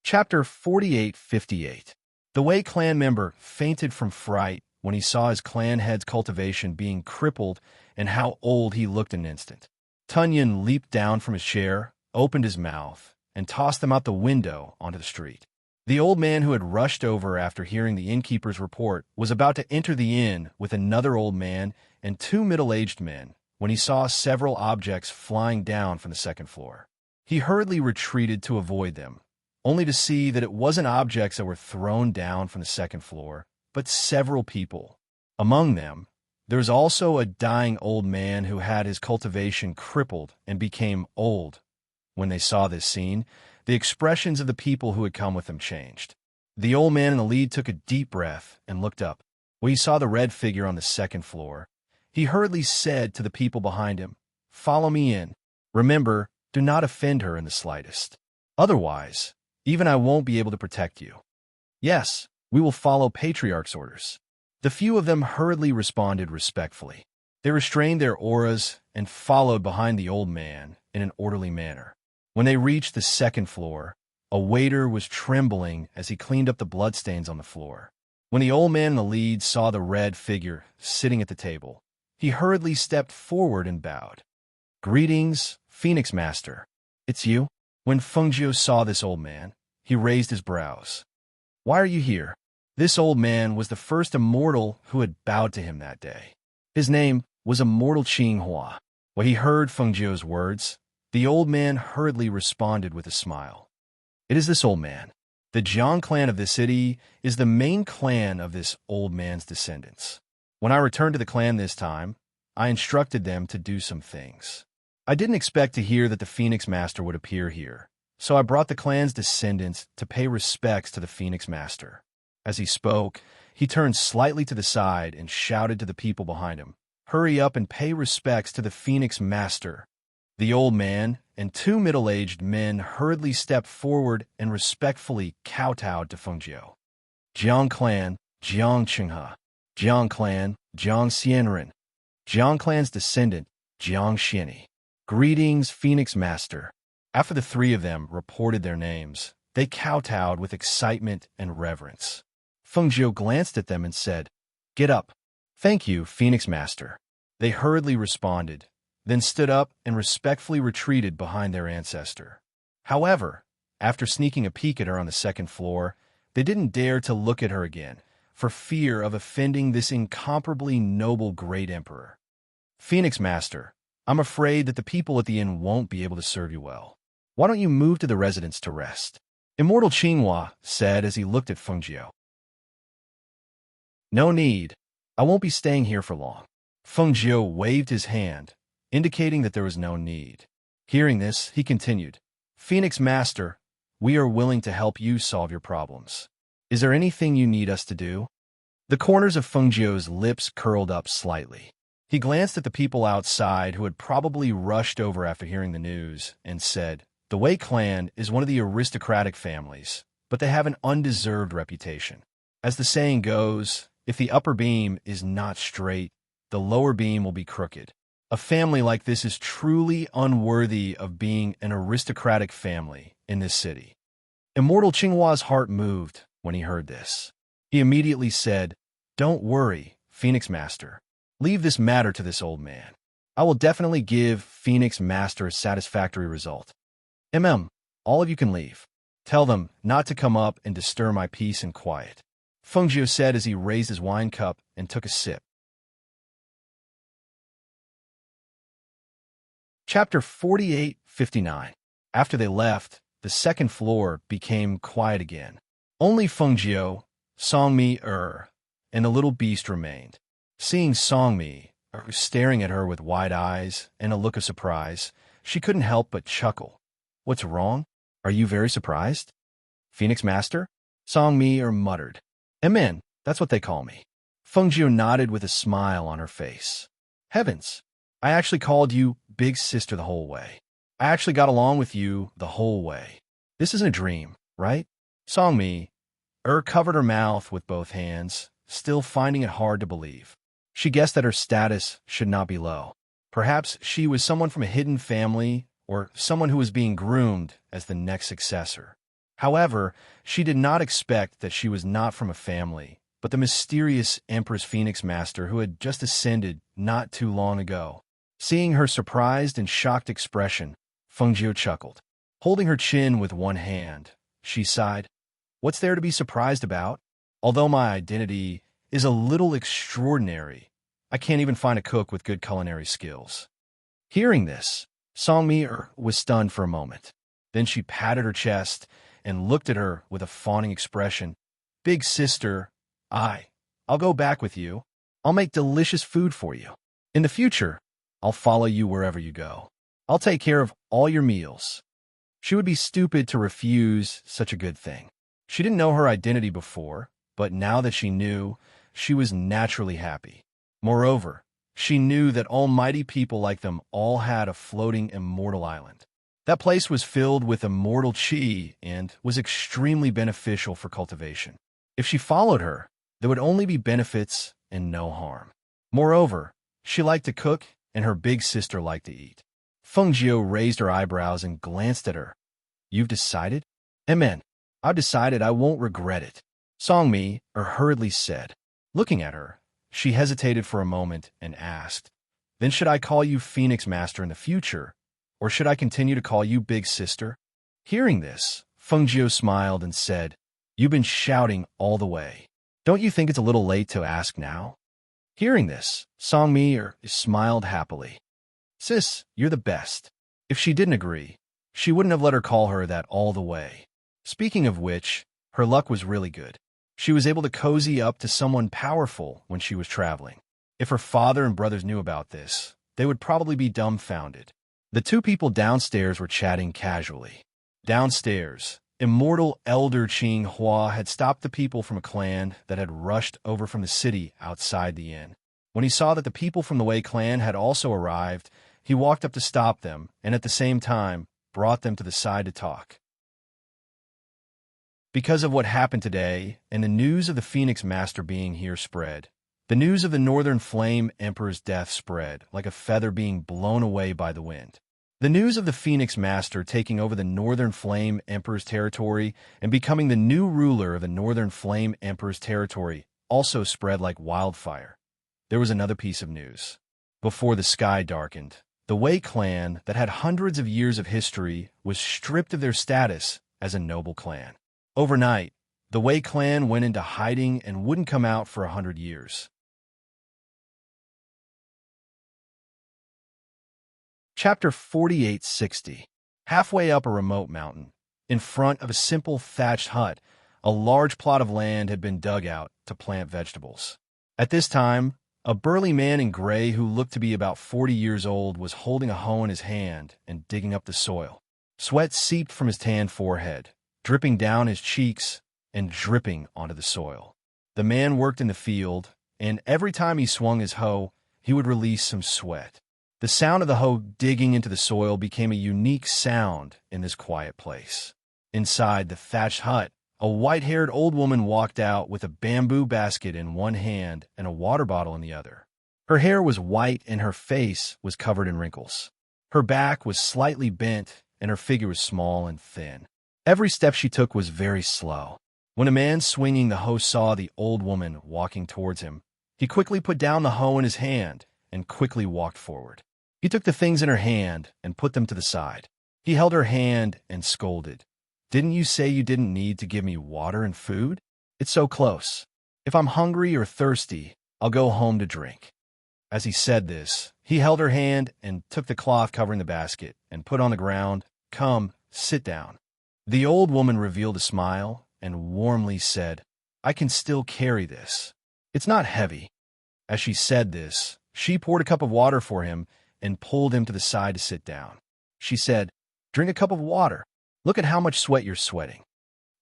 A: Chapter 48:58. The Wei clan member fainted from fright when he saw his clan head's cultivation being crippled and how old he looked in an instant. Tunyon leaped down from his chair, opened his mouth, and tossed them out the window onto the street. The old man who had rushed over after hearing the innkeeper's report was about to enter the inn with another old man and two middle-aged men when he saw several objects flying down from the second floor. He hurriedly retreated to avoid them, only to see that it wasn't objects that were thrown down from the second floor, but several people. Among them, there was also a dying old man who had his cultivation crippled and became old. When they saw this scene, the expressions of the people who had come with him changed. The old man in the lead took a deep breath and looked up. When he saw the red figure on the second floor, he hurriedly said to the people behind him, "Follow me in. Remember, do not offend her in the slightest. Otherwise, even I won't be able to protect you." "Yes, we will follow Patriarch's orders." The few of them hurriedly responded respectfully. They restrained their auras and followed behind the old man in an orderly manner. When they reached the second floor, a waiter was trembling as he cleaned up the bloodstains on the floor. When the old man in the lead saw the red figure sitting at the table, he hurriedly stepped forward and bowed. "Greetings, Phoenix Master. It's you?" When Fengjiu saw this old man, he raised his brows. "Why are you here?" This old man was the first immortal who had bowed to him that day. His name was Immortal Qinghua. When he heard Fengjiu's words, the old man hurriedly responded with a smile. "It is this old man. The Jiang clan of this city is the main clan of this old man's descendants. When I returned to the clan this time, I instructed them to do some things. I didn't expect to hear that the Phoenix Master would appear here, so I brought the clan's descendants to pay respects to the Phoenix Master." As he spoke, he turned slightly to the side and shouted to the people behind him, "Hurry up and pay respects to the Phoenix Master." The old man and two middle-aged men hurriedly stepped forward and respectfully kowtowed to Fengjiu. "Jiang clan, Jiang Qinghe. Jiang clan, Jiang Xianren. Jiang clan's descendant, Jiang Xianyi. Greetings, Phoenix Master." After the three of them reported their names, they kowtowed with excitement and reverence. Fengjiu glanced at them and said, "Get up." "Thank you, Phoenix Master." They hurriedly responded, then stood up and respectfully retreated behind their ancestor. However, after sneaking a peek at her on the second floor, they didn't dare to look at her again, for fear of offending this incomparably noble great emperor. "Phoenix Master, I'm afraid that the people at the inn won't be able to serve you well. Why don't you move to the residence to rest?" Immortal Qinghua said as he looked at Fengjiu. "No need. I won't be staying here for long." Fengjiu waved his hand, indicating that there was no need. Hearing this, he continued, "Phoenix Master, we are willing to help you solve your problems. Is there anything you need us to do?" The corners of Fengjiu's lips curled up slightly. He glanced at the people outside who had probably rushed over after hearing the news and said, "The Wei clan is one of the aristocratic families, but they have an undeserved reputation. As the saying goes, if the upper beam is not straight, the lower beam will be crooked. A family like this is truly unworthy of being an aristocratic family in this city." Immortal Qinghua's heart moved when he heard this. He immediately said, "Don't worry, Phoenix Master. Leave this matter to this old man. I will definitely give Phoenix Master a satisfactory result. All of you can leave. Tell them not to come up and disturb my peace and quiet," Fengjiu said as he raised his wine cup and took a sip. Chapter 48:59. After they left, the second floor became quiet again. Only Fengjiu, Songmi and the little beast remained. Seeing Songmi staring at her with wide eyes and a look of surprise, she couldn't help but chuckle. "What's wrong? Are you very surprised?" "Phoenix Master?" Songmi muttered. That's what they call me." Fengjiu nodded with a smile on her face. "Heavens, I actually called you Big Sister the whole way. I actually got along with you the whole way. This isn't a dream, right? Songmi covered her mouth with both hands, still finding it hard to believe. She guessed that her status should not be low. Perhaps she was someone from a hidden family or someone who was being groomed as the next successor. However, she did not expect that she was not from a family, but the mysterious Empress Phoenix Master who had just ascended not too long ago. Seeing her surprised and shocked expression, Fengjiu chuckled. Holding her chin with one hand, she sighed. What's there to be surprised about? Although my identity is a little extraordinary, I can't even find a cook with good culinary skills. Hearing this, Songmi was stunned for a moment. Then she patted her chest and looked at her with a fawning expression. Big sister, I'll go back with you. I'll make delicious food for you. In the future, I'll follow you wherever you go. I'll take care of all your meals. She would be stupid to refuse such a good thing. She didn't know her identity before, but now that she knew, she was naturally happy. Moreover, she knew that almighty people like them all had a floating immortal island. That place was filled with immortal chi and was extremely beneficial for cultivation. If she followed her, there would only be benefits and no harm. Moreover, she liked to cook and her big sister liked to eat. Fengjiu raised her eyebrows and glanced at her. You've decided? Amen. I've decided I won't regret it. Songmi hurriedly said. Looking at her, she hesitated for a moment and asked, Then should I call you Phoenix Master in the future, or should I continue to call you Big Sister? Hearing this, Fengjiu smiled and said, You've been shouting all the way. Don't you think it's a little late to ask now? Hearing this, Songmi smiled happily. Sis, you're the best. If she didn't agree, she wouldn't have let her call her that all the way. Speaking of which, her luck was really good. She was able to cozy up to someone powerful when she was traveling. If her father and brothers knew about this, they would probably be dumbfounded. The two people downstairs were chatting casually. Downstairs, immortal Elder Qing Hua had stopped the people from a clan that had rushed over from the city outside the inn. When he saw that the people from the Wei clan had also arrived, he walked up to stop them and at the same time brought them to the side to talk. Because of what happened today and the news of the Phoenix Master being here spread, the news of the Northern Flame Emperor's death spread like a feather being blown away by the wind. The news of the Phoenix Master taking over the Northern Flame Emperor's territory and becoming the new ruler of the Northern Flame Emperor's territory also spread like wildfire. There was another piece of news. Before the sky darkened, the Wei clan that had hundreds of years of history was stripped of their status as a noble clan. Overnight, the Wei clan went into hiding and wouldn't come out for 100 years. Chapter 4860. Halfway up a remote mountain, in front of a simple thatched hut, a large plot of land had been dug out to plant vegetables. At this time, a burly man in gray who looked to be about 40 years old was holding a hoe in his hand and digging up the soil. Sweat seeped from his tanned forehead, dripping down his cheeks and dripping onto the soil. The man worked in the field, and every time he swung his hoe, he would release some sweat. The sound of the hoe digging into the soil became a unique sound in this quiet place. Inside the thatched hut, a white-haired old woman walked out with a bamboo basket in one hand and a water bottle in the other. Her hair was white and her face was covered in wrinkles. Her back was slightly bent and her figure was small and thin. Every step she took was very slow. When a man swinging the hoe saw the old woman walking towards him, he quickly put down the hoe in his hand and quickly walked forward. He took the things in her hand and put them to the side. He held her hand and scolded. Didn't you say you didn't need to give me water and food? It's so close. If I'm hungry or thirsty, I'll go home to drink. As he said this, he held her hand and took the cloth covering the basket and put on the ground. Come, sit down. The old woman revealed a smile and warmly said, I can still carry this. It's not heavy. As she said this, she poured a cup of water for him and pulled him to the side to sit down. She said, Drink a cup of water. Look at how much sweat you're sweating.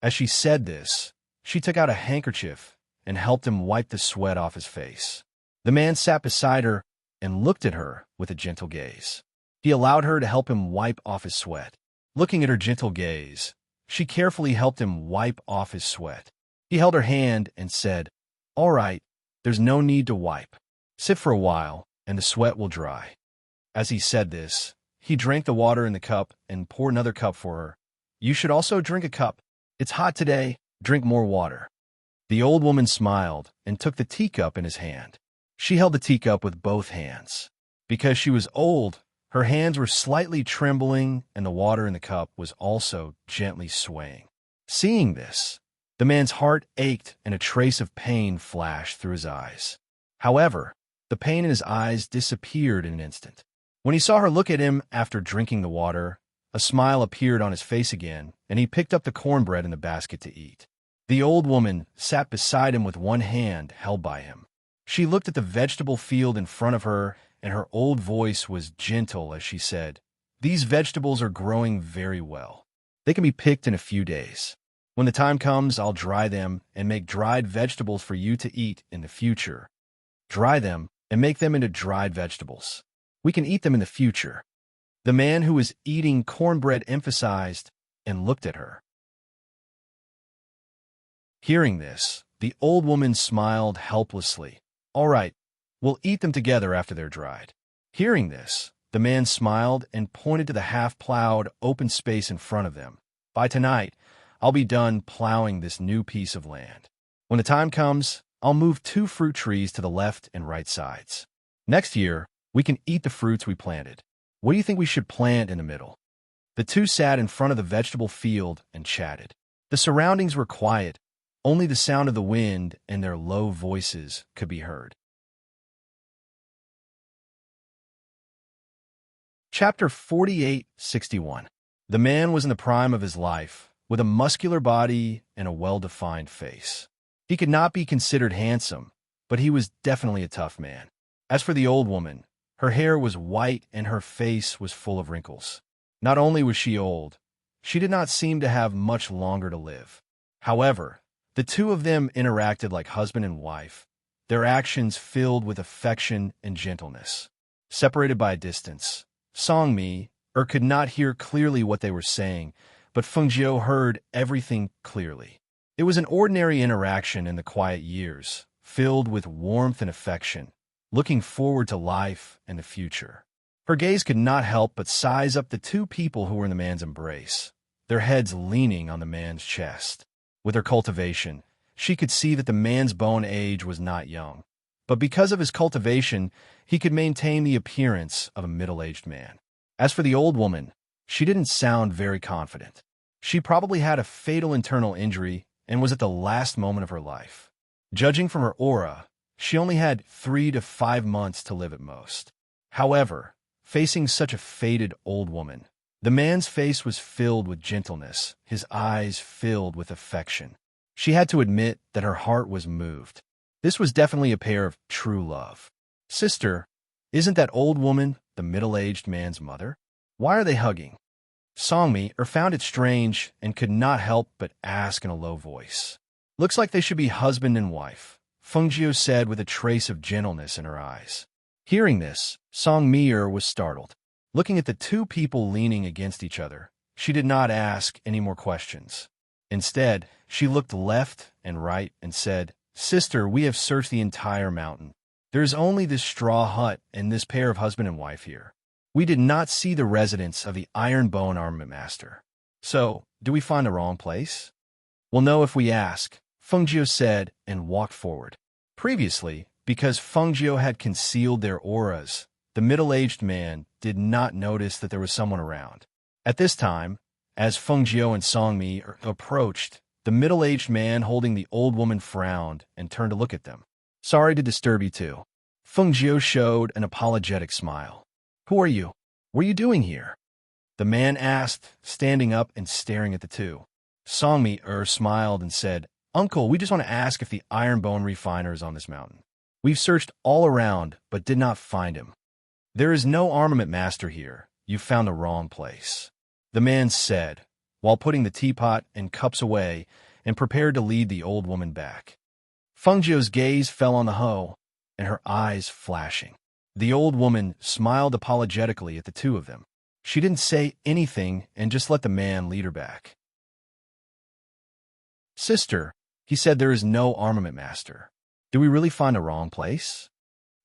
A: As she said this, she took out a handkerchief and helped him wipe the sweat off his face. The man sat beside her and looked at her with a gentle gaze. He He allowed her to help him wipe off his sweat. Looking at her gentle gaze, she carefully helped him wipe off his sweat. He held her hand and said, "All right, there's no need to wipe. Sit for a while, and the sweat will dry." As he said this, he drank the water in the cup and poured another cup for her. "You should also drink a cup. It's hot today. Drink more water." The old woman smiled and took the teacup in his hand. She held the teacup with both hands. Because she was old, her hands were slightly trembling, and the water in the cup was also gently swaying. Seeing this, the man's heart ached and a trace of pain flashed through his eyes. However, the pain in his eyes disappeared in an instant. When he saw her look at him after drinking the water, a smile appeared on his face again, and he picked up the cornbread in the basket to eat. The old woman sat beside him with one hand held by him. She looked at the vegetable field in front of her, and her old voice was gentle as she said, "These vegetables are growing very well. They can be picked in a few days. When the time comes, I'll dry them and make dried vegetables for you to eat in the future. Dry them and make them into dried vegetables. We can eat them in the future." The man who was eating cornbread emphasized and looked at her. Hearing this, the old woman smiled helplessly. "All right, we'll eat them together after they're dried." Hearing this, the man smiled and pointed to the half-plowed open space in front of them. "By tonight, I'll be done plowing this new piece of land. When the time comes, I'll move 2 fruit trees to the left and right sides. Next year, we can eat the fruits we planted. What do you think we should plant in the middle?" The two sat in front of the vegetable field and chatted. The surroundings were quiet. Only the sound of the wind and their low voices could be heard. Chapter 48-61. The man was in the prime of his life, with a muscular body and a well-defined face. He could not be considered handsome, but he was definitely a tough man. As for the old woman, her hair was white and her face was full of wrinkles. Not only was she old, she did not seem to have much longer to live. However, the two of them interacted like husband and wife, their actions filled with affection and gentleness. Separated by a distance, Songmi could not hear clearly what they were saying, but Fengjiu heard everything clearly. It was an ordinary interaction in the quiet years, filled with warmth and affection, looking forward to life and the future. Her gaze could not help but size up the two people who were in the man's embrace, their heads leaning on the man's chest. With her cultivation, she could see that the man's bone age was not young, but because of his cultivation, he could maintain the appearance of a middle-aged man. As for the old woman, she didn't sound very confident. She probably had a fatal internal injury and was at the last moment of her life. Judging from her aura, she only had 3 to 5 months to live at most. However, facing such a faded old woman, the man's face was filled with gentleness, his eyes filled with affection. She had to admit that her heart was moved. This was definitely a pair of true love. "Sister, isn't that old woman the middle-aged man's mother? Why are they hugging?" Songmi found it strange and could not help but ask in a low voice. "Looks like they should be husband and wife," Fengjiu said with a trace of gentleness in her eyes. Hearing this, Songmi was startled. Looking at the two people leaning against each other, she did not ask any more questions. Instead, she looked left and right and said, "Sister, we have searched the entire mountain. There is only this straw hut and this pair of husband and wife here. We did not see the residence of the Iron Bone Armament Master. So, do we find the wrong place?" "We'll know if we ask," Fengjiu said and walked forward. Previously, because Fengjiu had concealed their auras, the middle-aged man did not notice that there was someone around. At this time, as Fengjiu and Songmi approached, the middle-aged man holding the old woman frowned and turned to look at them. "Sorry to disturb you too." Fengjiu showed an apologetic smile. "Who are you? What are you doing here?" the man asked, standing up and staring at the two. Songmi smiled and said, "Uncle, we just want to ask if the Iron Bone Refiner is on this mountain. We've searched all around, but did not find him." "There is no armament master here. You found the wrong place," the man said, while putting the teapot and cups away and prepared to lead the old woman back. Fengjiu's gaze fell on the hoe, and her eyes flashing. The old woman smiled apologetically at the two of them. She didn't say anything and just let the man lead her back. Sister, he said, there is no armament master. Do we really find a wrong place?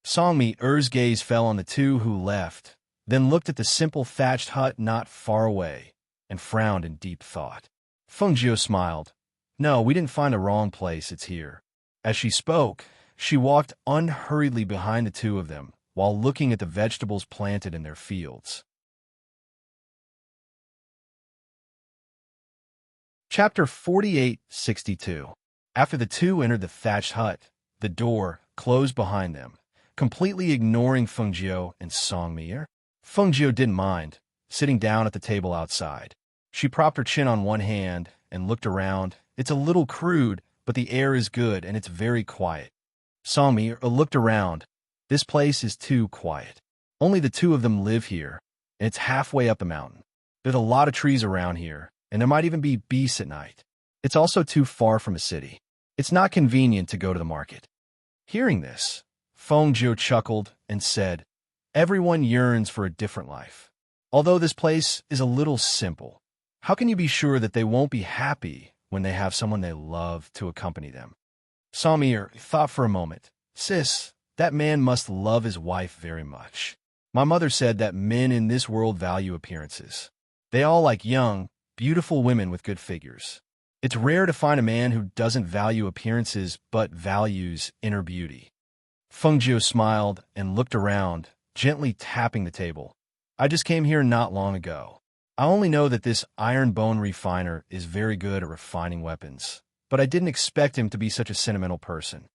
A: Songmi-er's gaze fell on the two who left, then looked at the simple thatched hut not far away, and frowned in deep thought. Fengjiu smiled. No, we didn't find a wrong place, it's here. As she spoke, she walked unhurriedly behind the two of them, while looking at the vegetables planted in their fields. Chapter 48-62. After the two entered the thatched hut, the door closed behind them, completely ignoring Fengjiu and Songmi-er. Fengjiu didn't mind, sitting down at the table outside. She propped her chin on one hand and looked around. It's a little crude, but the air is good and it's very quiet. Songmi-er looked around. This place is too quiet. Only the two of them live here, and it's halfway up the mountain. There's a lot of trees around here, and there might even be beasts at night. It's also too far from a city. It's not convenient to go to the market. Hearing this, Fengjiu chuckled and said, everyone yearns for a different life. Although this place is a little simple, how can you be sure that they won't be happy when they have someone they love to accompany them? Songmi-er thought for a moment. Sis, that man must love his wife very much. My mother said that men in this world value appearances. They all like young, beautiful women with good figures. It's rare to find a man who doesn't value appearances but values inner beauty. Fengjiu smiled and looked around, gently tapping the table. I just came here not long ago. I only know that this iron bone refiner is very good at refining weapons, but I didn't expect him to be such a sentimental person.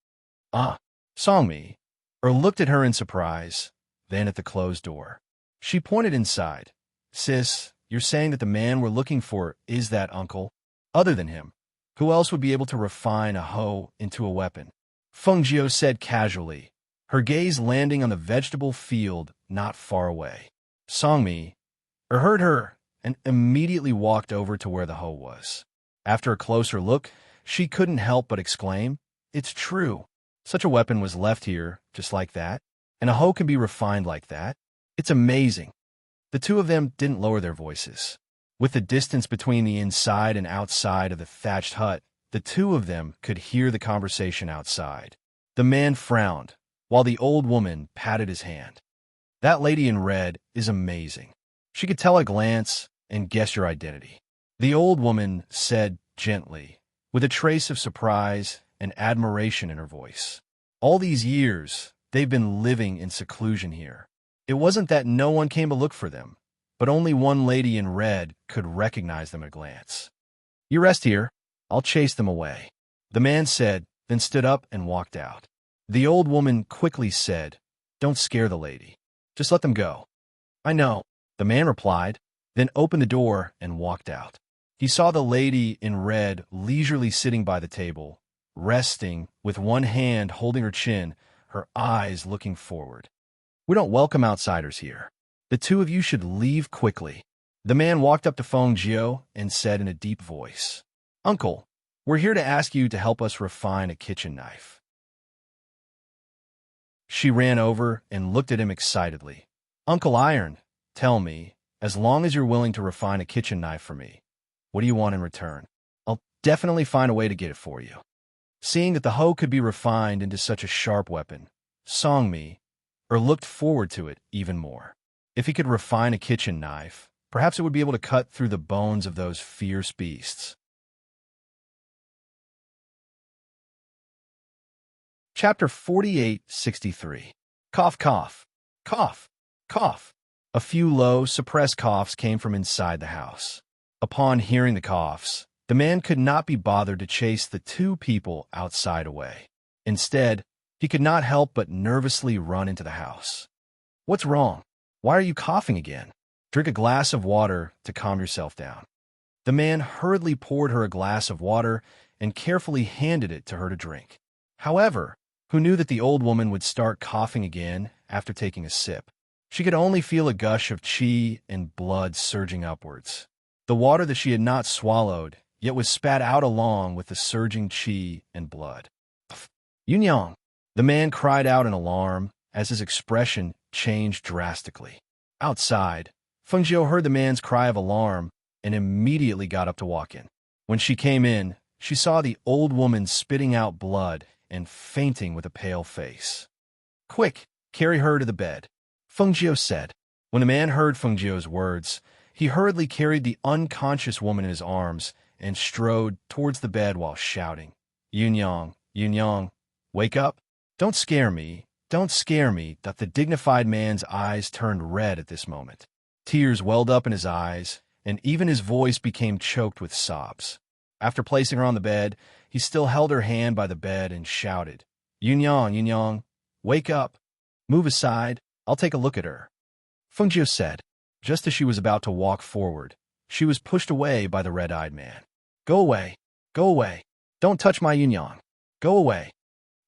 A: Songmi-er looked at her in surprise, then at the closed door. She pointed inside. Sis, you're saying that the man we're looking for is that uncle? Other than him, who else would be able to refine a hoe into a weapon? Fengjiu said casually, her gaze landing on the vegetable field not far away. Songmi-er heard her and immediately walked over to where the hoe was. After a closer look, she couldn't help but exclaim, it's true. Such a weapon was left here, just like that, and a hoe can be refined like that. It's amazing. The two of them didn't lower their voices. With the distance between the inside and outside of the thatched hut, the two of them could hear the conversation outside. The man frowned, while the old woman patted his hand. That lady in red is amazing. She could tell at a glance and guess your identity. The old woman said gently, with a trace of surprise and admiration in her voice. All these years, they've been living in seclusion here. It wasn't that no one came to look for them, but only one lady in red could recognize them at a glance. You rest here. I'll chase them away, the man said, then stood up and walked out. The old woman quickly said, don't scare the lady. Just let them go. I know, the man replied, then opened the door and walked out. He saw the lady in red leisurely sitting by the table, resting with one hand holding her chin, her eyes looking forward. We don't welcome outsiders here. The two of you should leave quickly. The man walked up to Fengjiu and said in a deep voice, Uncle, we're here to ask you to help us refine a kitchen knife. She ran over and looked at him excitedly. Uncle Iron, tell me, as long as you're willing to refine a kitchen knife for me, what do you want in return? I'll definitely find a way to get it for you. Seeing that the hoe could be refined into such a sharp weapon, Songmi-er looked forward to it even more. If he could refine a kitchen knife, perhaps it would be able to cut through the bones of those fierce beasts. Chapter 48-63. Cough, cough, cough, cough. A few low, suppressed coughs came from inside the house. Upon hearing the coughs, the man could not be bothered to chase the two people outside away. Instead, he could not help but nervously run into the house. What's wrong? Why are you coughing again? Drink a glass of water to calm yourself down. The man hurriedly poured her a glass of water and carefully handed it to her to drink. However, who knew that the old woman would start coughing again after taking a sip? She could only feel a gush of qi and blood surging upwards. The water that she had not swallowed, yet was spat out along with the surging qi and blood. Yunyang! The man cried out in alarm as his expression changed drastically. Outside, Fengjiu heard the man's cry of alarm and immediately got up to walk in. When she came in, she saw the old woman spitting out blood and fainting with a pale face. "Quick, carry her to the bed," Fengjiu said. When the man heard Fengjiu's words, he hurriedly carried the unconscious woman in his arms and strode towards the bed while shouting, Yunyang, Yunyang, wake up! Don't scare me, don't scare me." That the dignified man's eyes turned red at this moment. Tears welled up in his eyes, and even his voice became choked with sobs. After placing her on the bed, he still held her hand by the bed and shouted, Yunyang, Yunyang, wake up! Move aside, I'll take a look at her. Fengjiu said. Just as she was about to walk forward, she was pushed away by the red-eyed man. Go away, go away. Don't touch my Yunyang. Go away.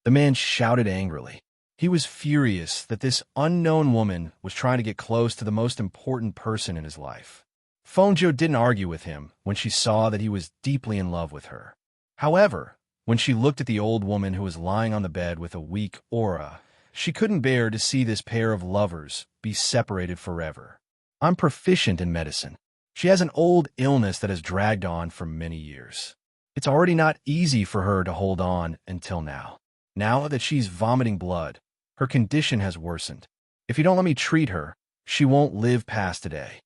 A: The man shouted angrily. He was furious that this unknown woman was trying to get close to the most important person in his life. Fengjiu didn't argue with him when she saw that he was deeply in love with her. However, when she looked at the old woman who was lying on the bed with a weak aura, she couldn't bear to see this pair of lovers be separated forever. I'm proficient in medicine. She has an old illness that has dragged on for many years. It's already not easy for her to hold on until now. Now that she's vomiting blood, her condition has worsened. If you don't let me treat her, she won't live past today.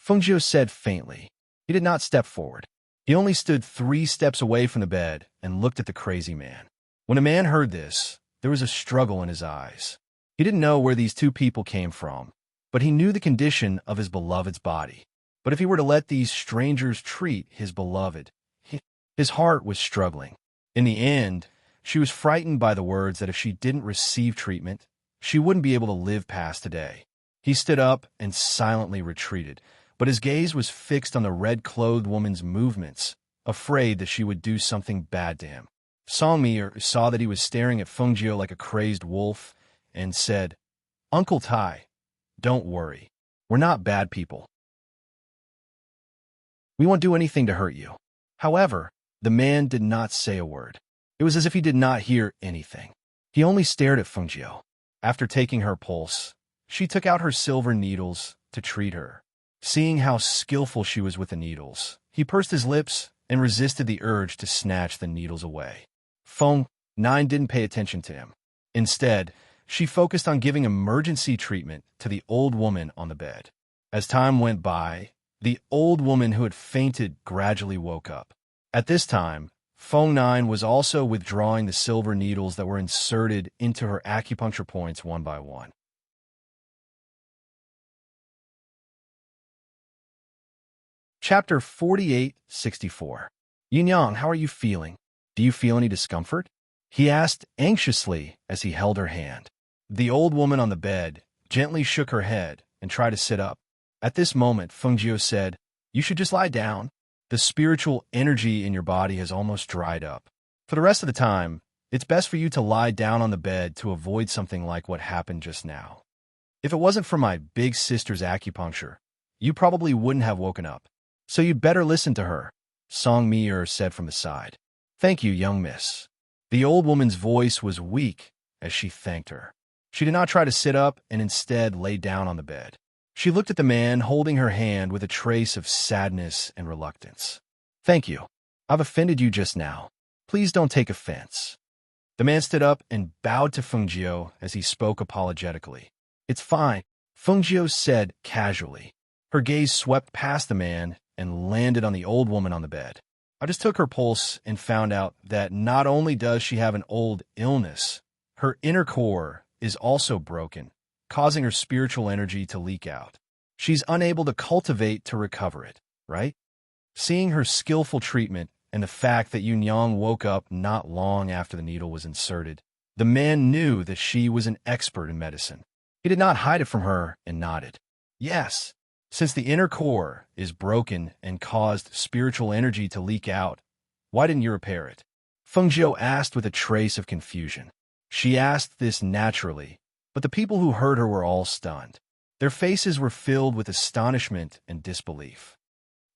A: Fengjiu said faintly. He did not step forward. He only stood 3 steps away from the bed and looked at the crazy man. When the man heard this, there was a struggle in his eyes. He didn't know where these two people came from, but he knew the condition of his beloved's body. But if he were to let these strangers treat his beloved, his heart was struggling. In the end, she was frightened by the words that if she didn't receive treatment, she wouldn't be able to live past today. He stood up and silently retreated, but his gaze was fixed on the red-clothed woman's movements, afraid that she would do something bad to him. Songmi saw that he was staring at Fengjiu like a crazed wolf and said, Uncle Tai, don't worry. We're not bad people. We won't do anything to hurt you. However, the man did not say a word. It was as if he did not hear anything. He only stared at Fengjiu. After taking her pulse, she took out her silver needles to treat her. Seeing how skillful she was with the needles, he pursed his lips and resisted the urge to snatch the needles away. Feng Nine didn't pay attention to him. Instead, she focused on giving emergency treatment to the old woman on the bed. As time went by, the old woman who had fainted gradually woke up. At this time, Feng Nine was also withdrawing the silver needles that were inserted into her acupuncture points one by one. Chapter 48-64. Yunyang, how are you feeling? Do you feel any discomfort? He asked anxiously as he held her hand. The old woman on the bed gently shook her head and tried to sit up. At this moment, Fengjiu said, You should just lie down. The spiritual energy in your body has almost dried up. For the rest of the time, it's best for you to lie down on the bed to avoid something like what happened just now. If it wasn't for my big sister's acupuncture, you probably wouldn't have woken up. So you'd better listen to her, Song Mi said from the side. Thank you, young miss. The old woman's voice was weak as she thanked her. She did not try to sit up and instead lay down on the bed. She looked at the man holding her hand with a trace of sadness and reluctance. Thank you. I've offended you just now. Please don't take offense. The man stood up and bowed to Fengjiu as he spoke apologetically. It's fine, Fengjiu said casually. Her gaze swept past the man and landed on the old woman on the bed. I just took her pulse and found out that not only does she have an old illness, her inner core is also broken, causing her spiritual energy to leak out. She's unable to cultivate to recover it, right? Seeing her skillful treatment and the fact that Yunyang woke up not long after the needle was inserted, the man knew that she was an expert in medicine. He did not hide it from her and nodded. Yes. Since the inner core is broken and caused spiritual energy to leak out, why didn't you repair it? Fengjiu asked with a trace of confusion. She asked this naturally, but the people who heard her were all stunned. Their faces were filled with astonishment and disbelief.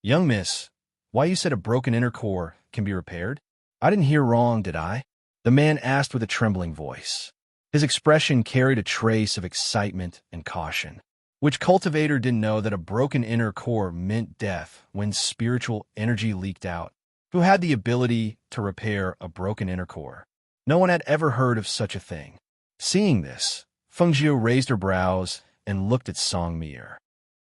A: Young miss, why you said a broken inner core can be repaired? I didn't hear wrong, did I? The man asked with a trembling voice. His expression carried a trace of excitement and caution. Which cultivator didn't know that a broken inner core meant death when spiritual energy leaked out? Who had the ability to repair a broken inner core? No one had ever heard of such a thing. Seeing this, Fengjiu raised her brows and looked at Song Mir.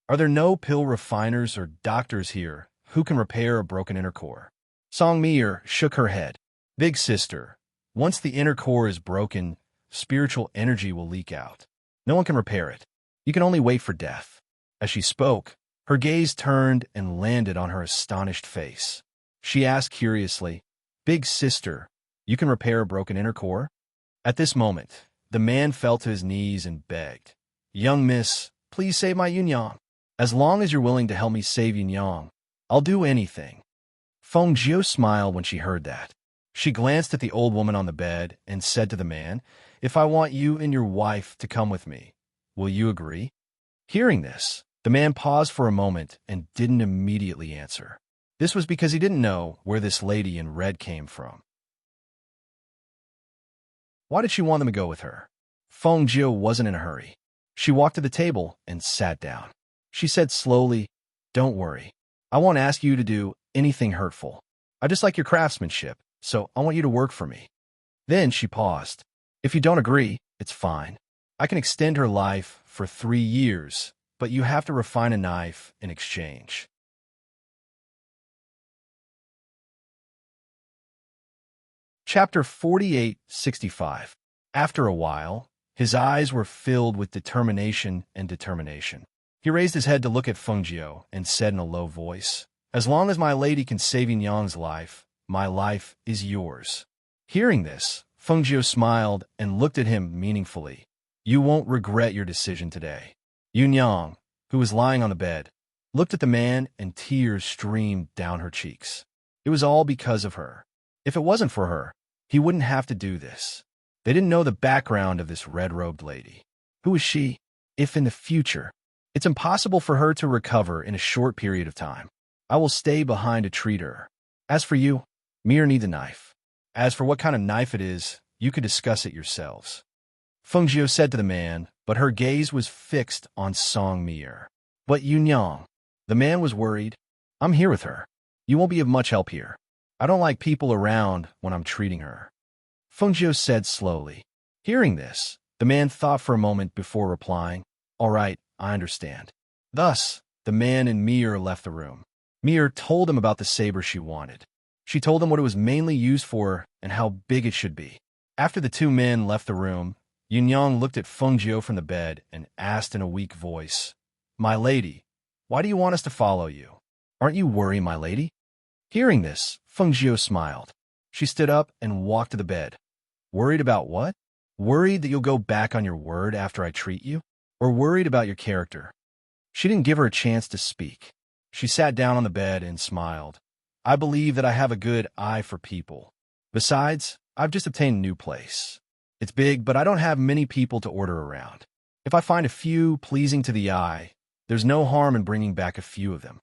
A: Are there no pill refiners or doctors here who can repair a broken inner core? Song Mir shook her head. Big sister, once the inner core is broken, spiritual energy will leak out. No one can repair it. You can only wait for death. As she spoke, her gaze turned and landed on her astonished face. She asked curiously, Big sister, you can repair a broken inner core? At this moment, the man fell to his knees and begged, Young miss, please save my Yunyang. As long as you're willing to help me save Yunyang, I'll do anything. Feng Jiu smiled when she heard that. She glanced at the old woman on the bed and said to the man, If I want you and your wife to come with me, will you agree? Hearing this, the man paused for a moment and didn't immediately answer. This was because he didn't know where this lady in red came from. Why did she want them to go with her? Feng Jiu wasn't in a hurry. She walked to the table and sat down. She said slowly, Don't worry. I won't ask you to do anything hurtful. I just like your craftsmanship, so I want you to work for me. Then she paused. If you don't agree, it's fine. I can extend her life for 3 years, but you have to refine a knife in exchange. Chapter 48-65. After a while, his eyes were filled with determination. He raised his head to look at Fengjiu and said in a low voice, As long as my lady can save Yunyang's life, my life is yours. Hearing this, Fengjiu smiled and looked at him meaningfully. You won't regret your decision today. Yunyang, who was lying on the bed, looked at the man and tears streamed down her cheeks. It was all because of her. If it wasn't for her, he wouldn't have to do this. They didn't know the background of this red-robed lady. Who is she? If in the future, it's impossible for her to recover in a short period of time, I will stay behind to treat her. As for you, Mir needs a knife. As for what kind of knife it is, you could discuss it yourselves. Fengjiu said to the man, but her gaze was fixed on Song Mir. But Yunyang, the man was worried. I'm here with her. You won't be of much help here. I don't like people around when I'm treating her. Fengjiu said slowly. Hearing this, the man thought for a moment before replying, All right, I understand. Thus, the man and Mir left the room. Mir told him about the saber she wanted. She told him what it was mainly used for and how big it should be. After the two men left the room, Yunyang looked at Fengjiu from the bed and asked in a weak voice, My lady, why do you want us to follow you? Aren't you worried, my lady? Hearing this, Fengjiu smiled. She stood up and walked to the bed. Worried about what? Worried that you'll go back on your word after I treat you? Or worried about your character? She didn't give her a chance to speak. She sat down on the bed and smiled. I believe that I have a good eye for people. Besides, I've just obtained a new place. It's big, but I don't have many people to order around. If I find a few pleasing to the eye, there's no harm in bringing back a few of them.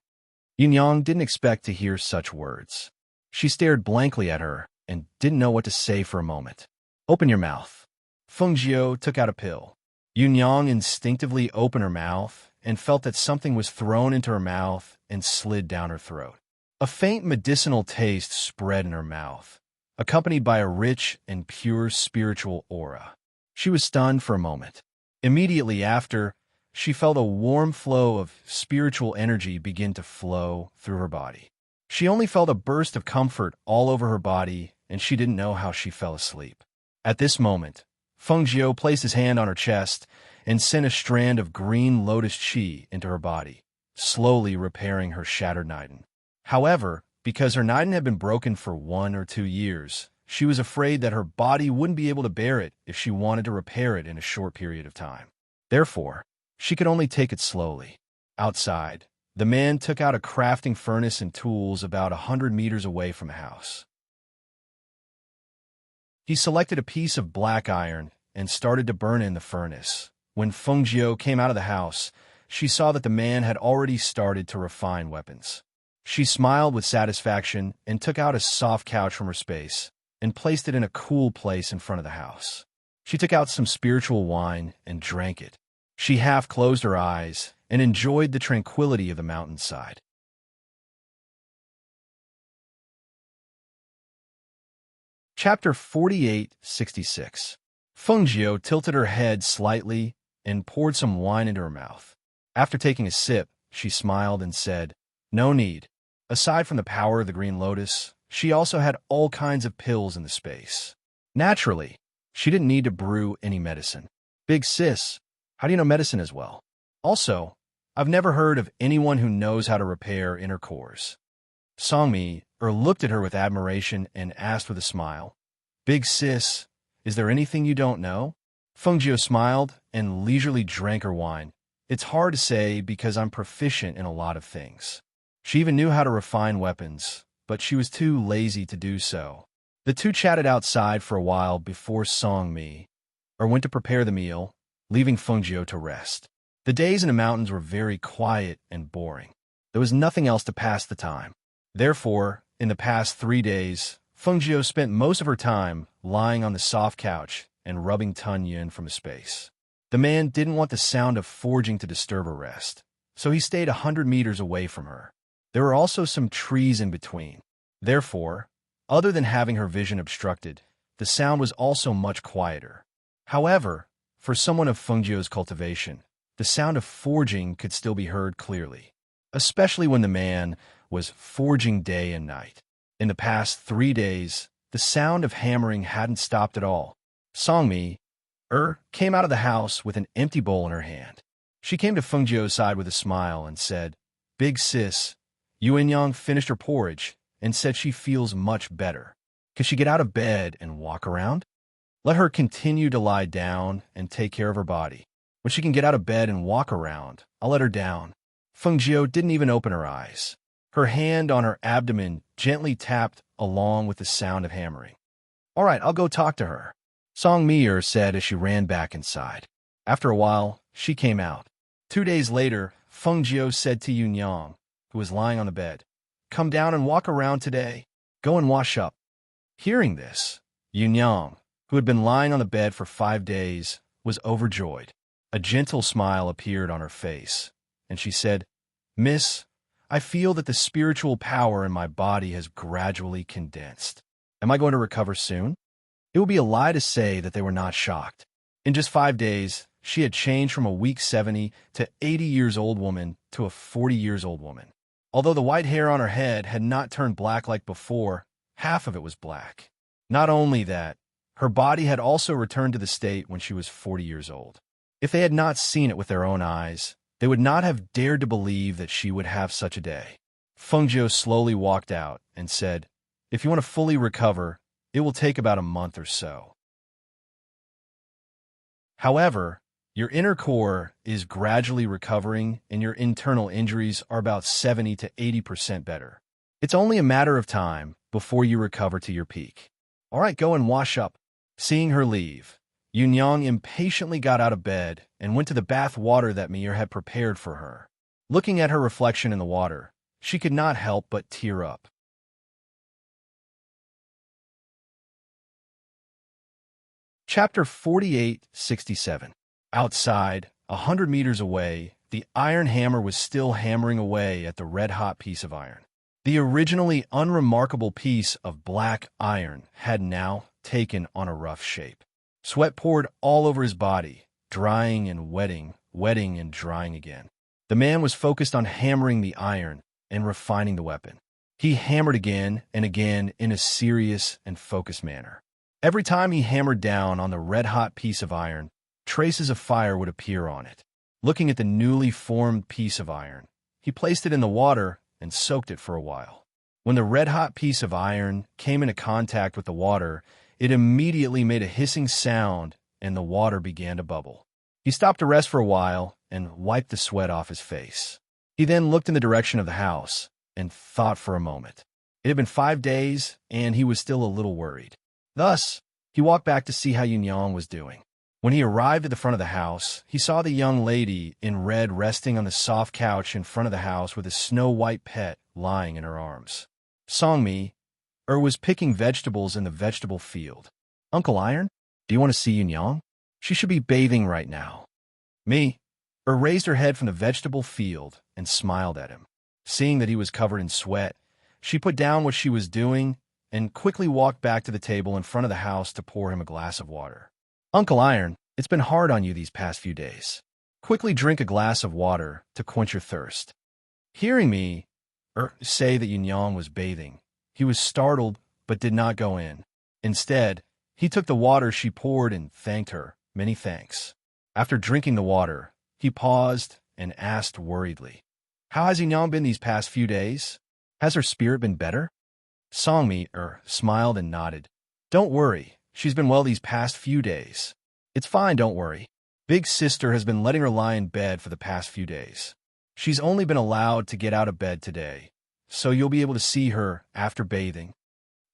A: Yunyang didn't expect to hear such words. She stared blankly at her and didn't know what to say for a moment. Open your mouth. Fengjiu took out a pill. Yunyang instinctively opened her mouth and felt that something was thrown into her mouth and slid down her throat. A faint medicinal taste spread in her mouth, accompanied by a rich and pure spiritual aura. She was stunned for a moment. Immediately after, she felt a warm flow of spiritual energy begin to flow through her body. She only felt a burst of comfort all over her body, and she didn't know how she fell asleep. At this moment, Fengjiu placed his hand on her chest and sent a strand of green lotus chi into her body, slowly repairing her shattered Niden. However, because her Niden had been broken for 1 or 2 years, she was afraid that her body wouldn't be able to bear it if she wanted to repair it in a short period of time. Therefore, she could only take it slowly. Outside, the man took out a crafting furnace and tools about 100 meters away from the house. He selected a piece of black iron and started to burn in the furnace. When Fengjiu came out of the house, she saw that the man had already started to refine weapons. She smiled with satisfaction and took out a soft couch from her space and placed it in a cool place in front of the house. She took out some spiritual wine and drank it. She half closed her eyes and enjoyed the tranquility of the mountainside. Chapter 48:66. Fengjiu tilted her head slightly and poured some wine into her mouth. After taking a sip, she smiled and said, "No need." Aside from the power of the green lotus, she also had all kinds of pills in the space. Naturally, she didn't need to brew any medicine. Big sis, how do you know medicine as well? Also, I've never heard of anyone who knows how to repair inner cores. Songmi looked at her with admiration and asked with a smile, "Big sis, is there anything you don't know?" Fengjiu smiled and leisurely drank her wine. "It's hard to say because I'm proficient in a lot of things." She even knew how to refine weapons, but she was too lazy to do so. The two chatted outside for a while before Songmi went to prepare the meal, leaving Fengjiu to rest. The days in the mountains were very quiet and boring. There was nothing else to pass the time. Therefore, in the past 3 days, Fengjiu spent most of her time lying on the soft couch and rubbing Tun Yin from a space. The man didn't want the sound of forging to disturb her rest, so he stayed 100 meters away from her. There were also some trees in between. Therefore, other than having her vision obstructed, the sound was also much quieter. However, for someone of Fengjiu's cultivation, the sound of forging could still be heard clearly, especially when the man was forging day and night. In the past 3 days, the sound of hammering hadn't stopped at all. Songmi came out of the house with an empty bowl in her hand. She came to Fengjiu's side with a smile and said, "Big sis, Yuan Yang finished her porridge and said she feels much better. Can she get out of bed and walk around? Let her continue to lie down and take care of her body. When she can get out of bed and walk around, I'll let her down." Fengjiu didn't even open her eyes. Her hand on her abdomen gently tapped along with the sound of hammering. "All right, I'll go talk to her," Songmi said as she ran back inside. After a while, she came out. 2 days later, Fengjiu said to Yun Yang, who was lying on the bed, "Come down and walk around today. Go and wash up." Hearing this, Yun Yang, who had been lying on the bed for 5 days, was overjoyed. A gentle smile appeared on her face, and she said, "Miss, I feel that the spiritual power in my body has gradually condensed. Am I going to recover soon?" It would be a lie to say that they were not shocked. In just 5 days, she had changed from a weak 70 to 80 years old woman to a 40 years old woman. Although the white hair on her head had not turned black like before, half of it was black. Not only that, her body had also returned to the state when she was 40 years old. If they had not seen it with their own eyes, they would not have dared to believe that she would have such a day. Fengjiu slowly walked out and said, "If you want to fully recover, it will take about a month or so. However, your inner core is gradually recovering and your internal injuries are about 70 to 80% better. It's only a matter of time before you recover to your peak. All right, go and wash up." Seeing her leave, Yun Yang impatiently got out of bed and went to the bath water that Mir had prepared for her. Looking at her reflection in the water, she could not help but tear up. Chapter 48:67. Outside, 100 meters away, the iron hammer was still hammering away at the red-hot piece of iron. The originally unremarkable piece of black iron had now taken on a rough shape. Sweat poured all over his body, drying and wetting, wetting and drying again. The man was focused on hammering the iron and refining the weapon. He hammered again and again in a serious and focused manner. Every time he hammered down on the red-hot piece of iron, traces of fire would appear on it. Looking at the newly formed piece of iron, he placed it in the water and soaked it for a while. When the red-hot piece of iron came into contact with the water, it immediately made a hissing sound and the water began to bubble. He stopped to rest for a while and wiped the sweat off his face. He then looked in the direction of the house and thought for a moment. It had been 5 days, and he was still a little worried. Thus, he walked back to see how Yun Yang was doing. When he arrived at the front of the house, he saw the young lady in red resting on the soft couch in front of the house with a snow-white pet lying in her arms. Songmi was picking vegetables in the vegetable field. "Uncle Iron, Do you want to see Yunyang? She should be bathing right now. Me? Raised her head from the vegetable field and smiled at him. Seeing that he was covered in sweat, she put down what she was doing and quickly walked back to the table in front of the house to pour him a glass of water. Uncle Iron, it's been hard on you these past few days. Quickly drink a glass of water to quench your thirst. Hearing me say that Yunyang was bathing, he was startled but did not go in. Instead, he took the water she poured and thanked her. Many thanks. After drinking the water, he paused and asked worriedly, "How has Yunyang been these past few days? Has her spirit been better?" Songmi smiled and nodded. "Don't worry, she's been well these past few days. It's fine, don't worry. Big sister has been letting her lie in bed for the past few days. She's only been allowed to get out of bed today, so you'll be able to see her after bathing."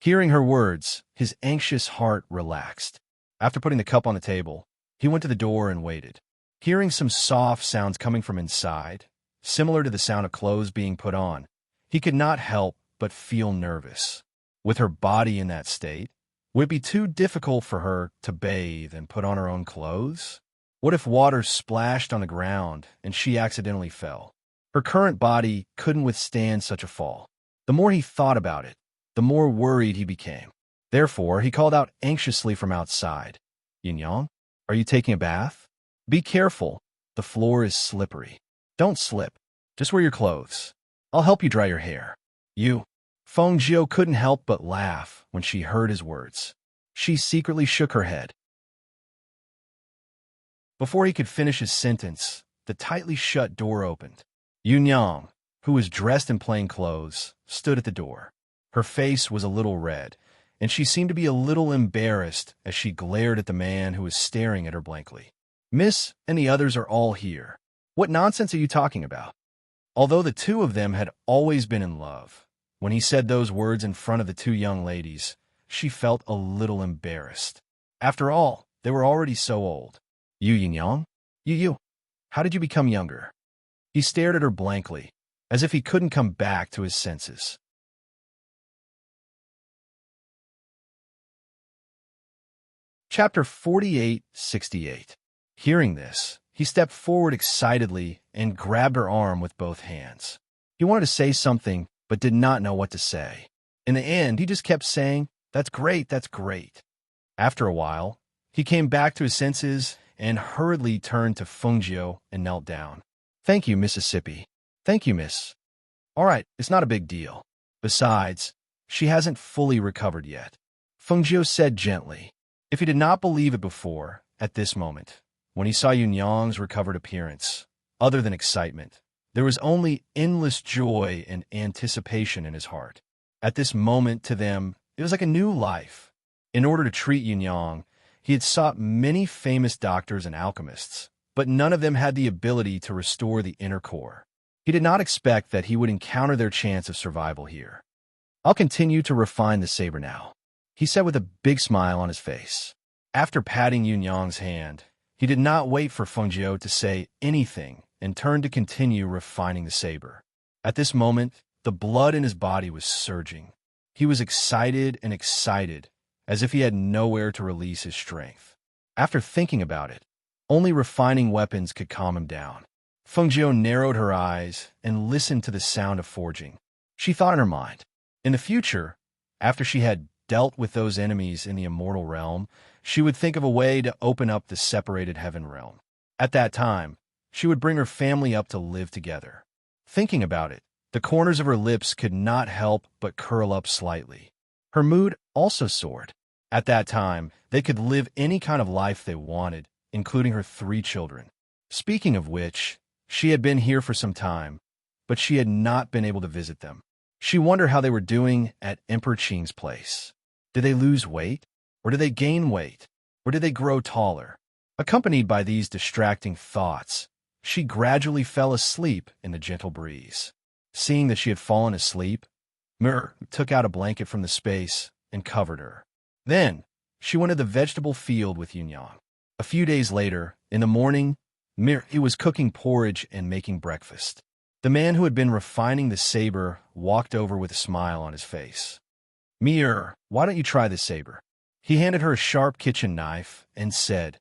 A: Hearing her words, his anxious heart relaxed. After putting the cup on the table, he went to the door and waited. Hearing some soft sounds coming from inside, similar to the sound of clothes being put on, he could not help but feel nervous. With her body in that state, would it be too difficult for her to bathe and put on her own clothes? What if water splashed on the ground and she accidentally fell? Her current body couldn't withstand such a fall. The more he thought about it, the more worried he became. Therefore, he called out anxiously from outside, "Yunyang, are you taking a bath? Be careful, the floor is slippery. Don't slip. Just wear your clothes. I'll help you dry your hair." Feng Jiu couldn't help but laugh when she heard his words. She secretly shook her head. Before he could finish his sentence, the tightly shut door opened. Yunyang, who was dressed in plain clothes, stood at the door. Her face was a little red, and she seemed to be a little embarrassed as she glared at the man who was staring at her blankly. "Miss and the others are all here. What nonsense are you talking about?" Although the two of them had always been in love, when he said those words in front of the two young ladies, she felt a little embarrassed. After all, they were already so old. Yunyang? How did you become younger?" He stared at her blankly, as if he couldn't come back to his senses. Chapter 48-68. Hearing this, he stepped forward excitedly and grabbed her arm with both hands. He wanted to say something, but did not know what to say. In the end, he just kept saying, "That's great, that's great." After a while, he came back to his senses and hurriedly turned to Feng Jiu and knelt down. "Thank you, Mississippi. Thank you, miss. All right, it's not a big deal. Besides, she hasn't fully recovered yet," Feng Jiu said gently. If he did not believe it before, at this moment, when he saw Yunyang's recovered appearance, other than excitement, there was only endless joy and anticipation in his heart. At this moment, to them, it was like a new life. In order to treat Yunyang, he had sought many famous doctors and alchemists, but none of them had the ability to restore the inner core. He did not expect that he would encounter their chance of survival here. "I'll continue to refine the saber now," he said with a big smile on his face. After patting Yunyang's hand, he did not wait for Feng Jiu to say anything and turned to continue refining the saber. At this moment, the blood in his body was surging. He was excited, as if he had nowhere to release his strength. After thinking about it, only refining weapons could calm him down. Feng Jiu narrowed her eyes and listened to the sound of forging. She thought in her mind, in the future, after she had dealt with those enemies in the immortal realm, she would think of a way to open up the separated heaven realm. At that time, she would bring her family up to live together. Thinking about it, the corners of her lips could not help but curl up slightly. Her mood also soared. At that time, they could live any kind of life they wanted, including her 3 children. Speaking of which, she had been here for some time, but she had not been able to visit them. She wondered how they were doing at Emperor Qing's place. Did they lose weight? Or did they gain weight? Or did they grow taller? Accompanied by these distracting thoughts, she gradually fell asleep in the gentle breeze. Seeing that she had fallen asleep, Mir took out a blanket from the space and covered her. Then, she went to the vegetable field with Yunyang. A few days later, in the morning, Mir was cooking porridge and making breakfast. The man who had been refining the saber walked over with a smile on his face. "Mir, why don't you try this saber?" He handed her a sharp kitchen knife and said,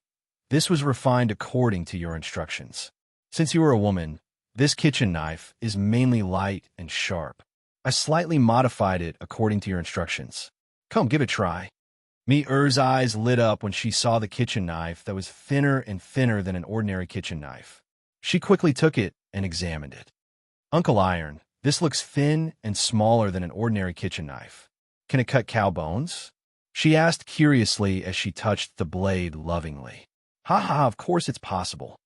A: "This was refined according to your instructions. Since you are a woman, this kitchen knife is mainly light and sharp. I slightly modified it according to your instructions. Come, give it a try." Er's eyes lit up when she saw the kitchen knife that was thinner and thinner than an ordinary kitchen knife. She quickly took it and examined it. "Uncle Iron, this looks thin and smaller than an ordinary kitchen knife. Can it cut cow bones?" she asked curiously as she touched the blade lovingly. "Ha ha, of course it's possible.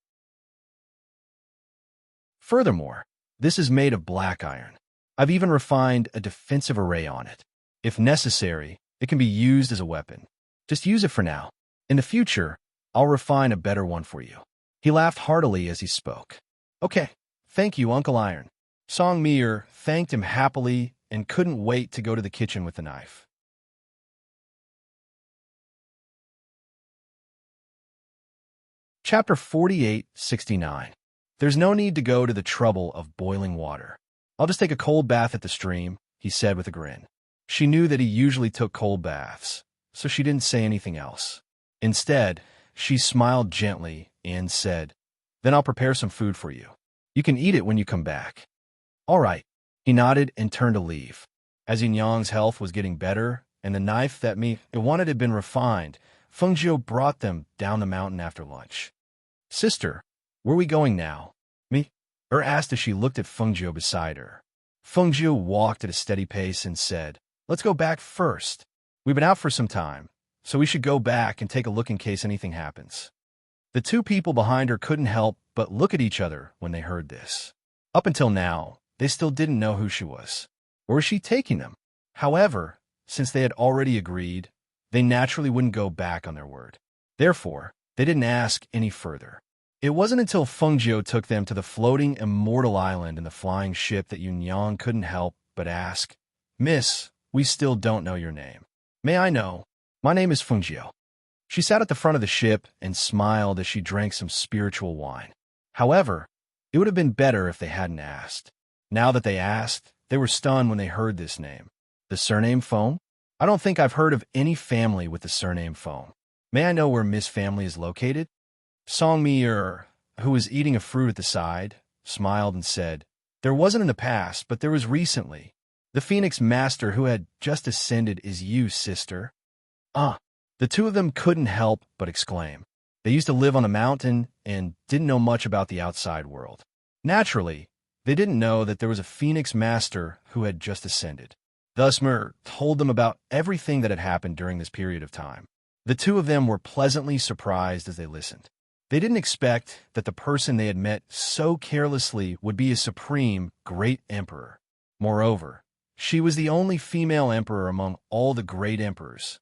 A: Furthermore, this is made of black iron. I've even refined a defensive array on it. If necessary, it can be used as a weapon. Just use it for now. In the future, I'll refine a better one for you." He laughed heartily as he spoke. "Okay, thank you, Uncle Iron." Song Mir thanked him happily and couldn't wait to go to the kitchen with the knife. Chapter 4869. There's no need to go to the trouble of boiling water. "I'll just take a cold bath at the stream," he said with a grin. She knew that he usually took cold baths, so she didn't say anything else. Instead, she smiled gently and said, "Then I'll prepare some food for you. You can eat it when you come back." "All right." He nodded and turned to leave. As Yang's health was getting better, and the knife that it wanted had been refined, Fengjiu brought them down the mountain after lunch. "Sister, where are we going now?" Asked as she looked at Fengjiu beside her. Fengjiu walked at a steady pace and said, "Let's go back first. We've been out for some time, so we should go back and take a look in case anything happens." The two people behind her couldn't help but look at each other when they heard this. Up until now, they still didn't know who she was. Where was she taking them? However, since they had already agreed, they naturally wouldn't go back on their word. Therefore, they didn't ask any further. It wasn't until Fengjiu took them to the floating immortal island in the flying ship that Yang couldn't help but ask, "Miss, we still don't know your name." "May I know?" "My name is Fengjiu." She sat at the front of the ship and smiled as she drank some spiritual wine. However, it would have been better if they hadn't asked. Now that they asked, they were stunned when they heard this name. The surname Foam? I don't think I've heard of any family with the surname Foam. May I know where Miss family is located? Song Mir, who was eating a fruit at the side, smiled and said, "There wasn't in the past, but there was recently. The Phoenix Master who had just ascended is you, sister." "Ah." The two of them couldn't help but exclaim. They used to live on a mountain and didn't know much about the outside world. Naturally, they didn't know that there was a Phoenix Master who had just ascended. Thus Mir told them about everything that had happened during this period of time. The two of them were pleasantly surprised as they listened. They didn't expect that the person they had met so carelessly would be a supreme, great emperor. Moreover, she was the only female emperor among all the great emperors.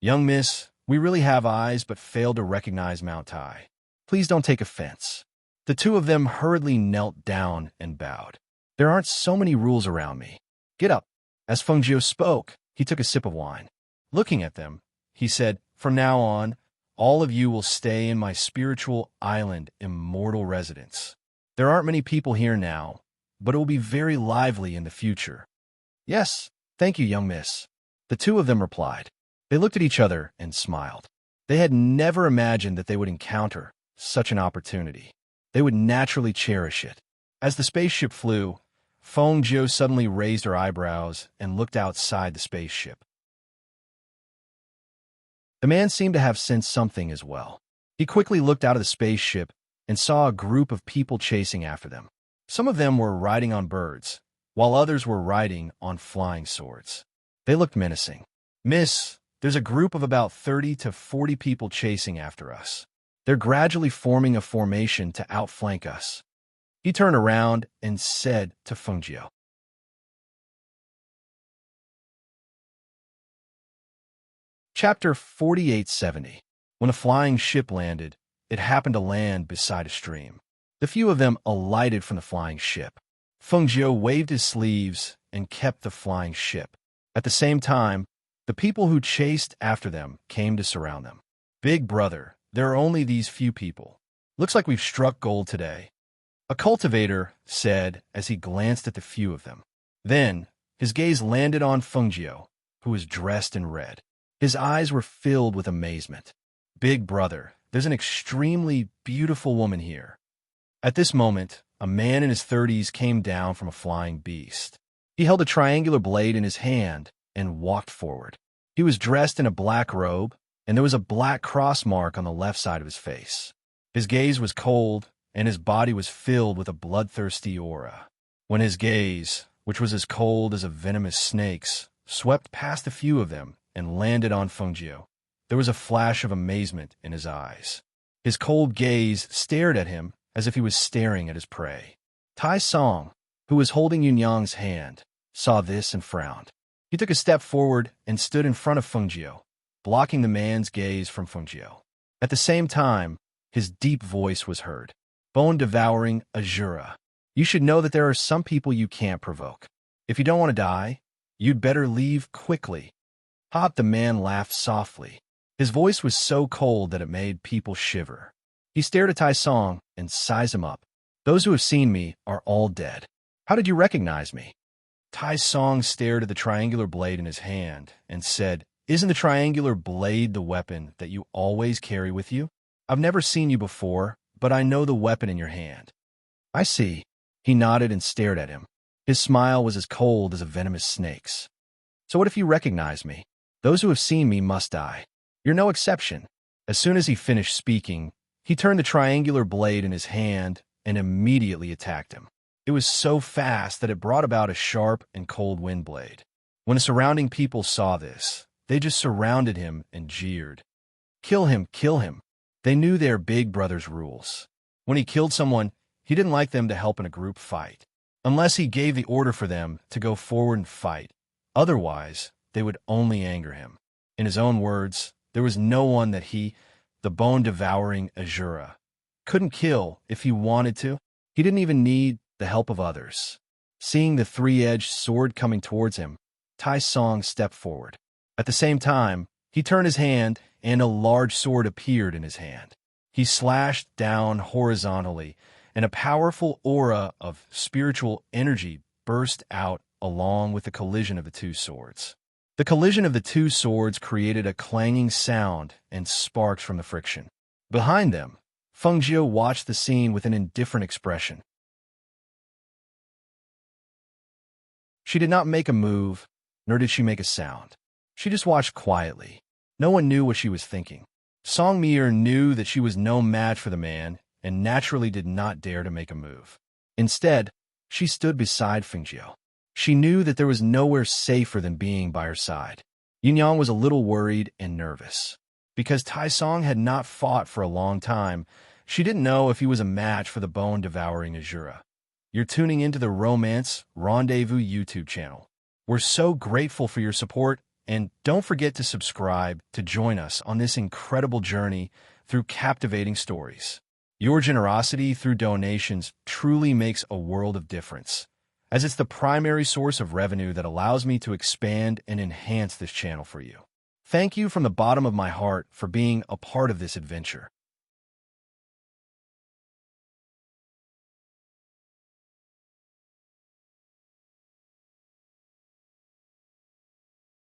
A: "Young miss, we really have eyes but fail to recognize Mount Tai. Please don't take offense." The two of them hurriedly knelt down and bowed. "There aren't so many rules around me. Get up." As Fengjiu spoke, he took a sip of wine. Looking at them, he said, "From now on, all of you will stay in my spiritual island immortal residence. There aren't many people here now, but it will be very lively in the future." "Yes, thank you, young miss." The two of them replied. They looked at each other and smiled. They had never imagined that they would encounter such an opportunity. They would naturally cherish it. As the spaceship flew, Fengjiu suddenly raised her eyebrows and looked outside the spaceship. The man seemed to have sensed something as well. He quickly looked out of the spaceship and saw a group of people chasing after them. Some of them were riding on birds, while others were riding on flying swords. They looked menacing. "Miss, there's a group of about 30 to 40 people chasing after us. They're gradually forming a formation to outflank us." He turned around and said to Fengjiu. Chapter 4870. When a flying ship landed, it happened to land beside a stream. The few of them alighted from the flying ship. Fengjiu waved his sleeves and kept the flying ship. At the same time, the people who chased after them came to surround them. "Big brother, there are only these few people. Looks like we've struck gold today," a cultivator said as he glanced at the few of them. Then, his gaze landed on Fengjiu, who was dressed in red. His eyes were filled with amazement. Big brother, there's an extremely beautiful woman here. At this moment, a man in his 30s came down from a flying beast. He held a triangular blade in his hand and walked forward. He was dressed in a black robe, and there was a black cross mark on the left side of his face. His gaze was cold, and his body was filled with a bloodthirsty aura. When his gaze, which was as cold as a venomous snake's, swept past a few of them and landed on Fengjiu, there was a flash of amazement in his eyes. His cold gaze stared at him as if he was staring at his prey. Tai Song, who was holding Yunyang's hand, saw this and frowned. He took a step forward and stood in front of Fengjiu, blocking the man's gaze from Fengjiu. At the same time, his deep voice was heard. Bone-devouring Azura, you should know that there are some people you can't provoke. If you don't want to die, you'd better leave quickly. Hop, the man laughed softly. His voice was so cold that it made people shiver. He stared at Tai Song and sized him up. Those who have seen me are all dead. How did you recognize me? Tai Song stared at the triangular blade in his hand and said, Isn't the triangular blade the weapon that you always carry with you? I've never seen you before, but I know the weapon in your hand. I see. He nodded and stared at him. His smile was as cold as a venomous snake's. So what if you recognize me? Those who have seen me must die. You're no exception. As soon as he finished speaking, he turned the triangular blade in his hand and immediately attacked him. It was so fast that it brought about a sharp and cold wind blade. When the surrounding people saw this, they just surrounded him and jeered. Kill him, kill him. They knew their big brother's rules. When he killed someone, he didn't like them to help in a group fight, unless he gave the order for them to go forward and fight. Otherwise, they would only anger him. In his own words, there was no one that he, the bone-devouring Azura, couldn't kill if he wanted to. He didn't even need the help of others. Seeing the three-edged sword coming towards him, Tai Song stepped forward. At the same time, he turned his hand and a large sword appeared in his hand. He slashed down horizontally, and a powerful aura of spiritual energy burst out along with the collision of the two swords. The collision of the two swords created a clanging sound and sparks from the friction. Behind them, Fengjiu watched the scene with an indifferent expression. She did not make a move, nor did she make a sound. She just watched quietly. No one knew what she was thinking. Song Mir knew that she was no match for the man and naturally did not dare to make a move. Instead, she stood beside Fengjiu. She knew that there was nowhere safer than being by her side. Yunyang was a little worried and nervous. Because Tai Song had not fought for a long time, she didn't know if he was a match for the bone-devouring Azura. You're tuning into the Romance Rendezvous YouTube channel. We're so grateful for your support, and don't forget to subscribe to join us on this incredible journey through captivating stories. Your generosity through donations truly makes a world of difference, as it's the primary source of revenue that allows me to expand and enhance this channel for you. Thank you from the bottom of my heart for being a part of this adventure.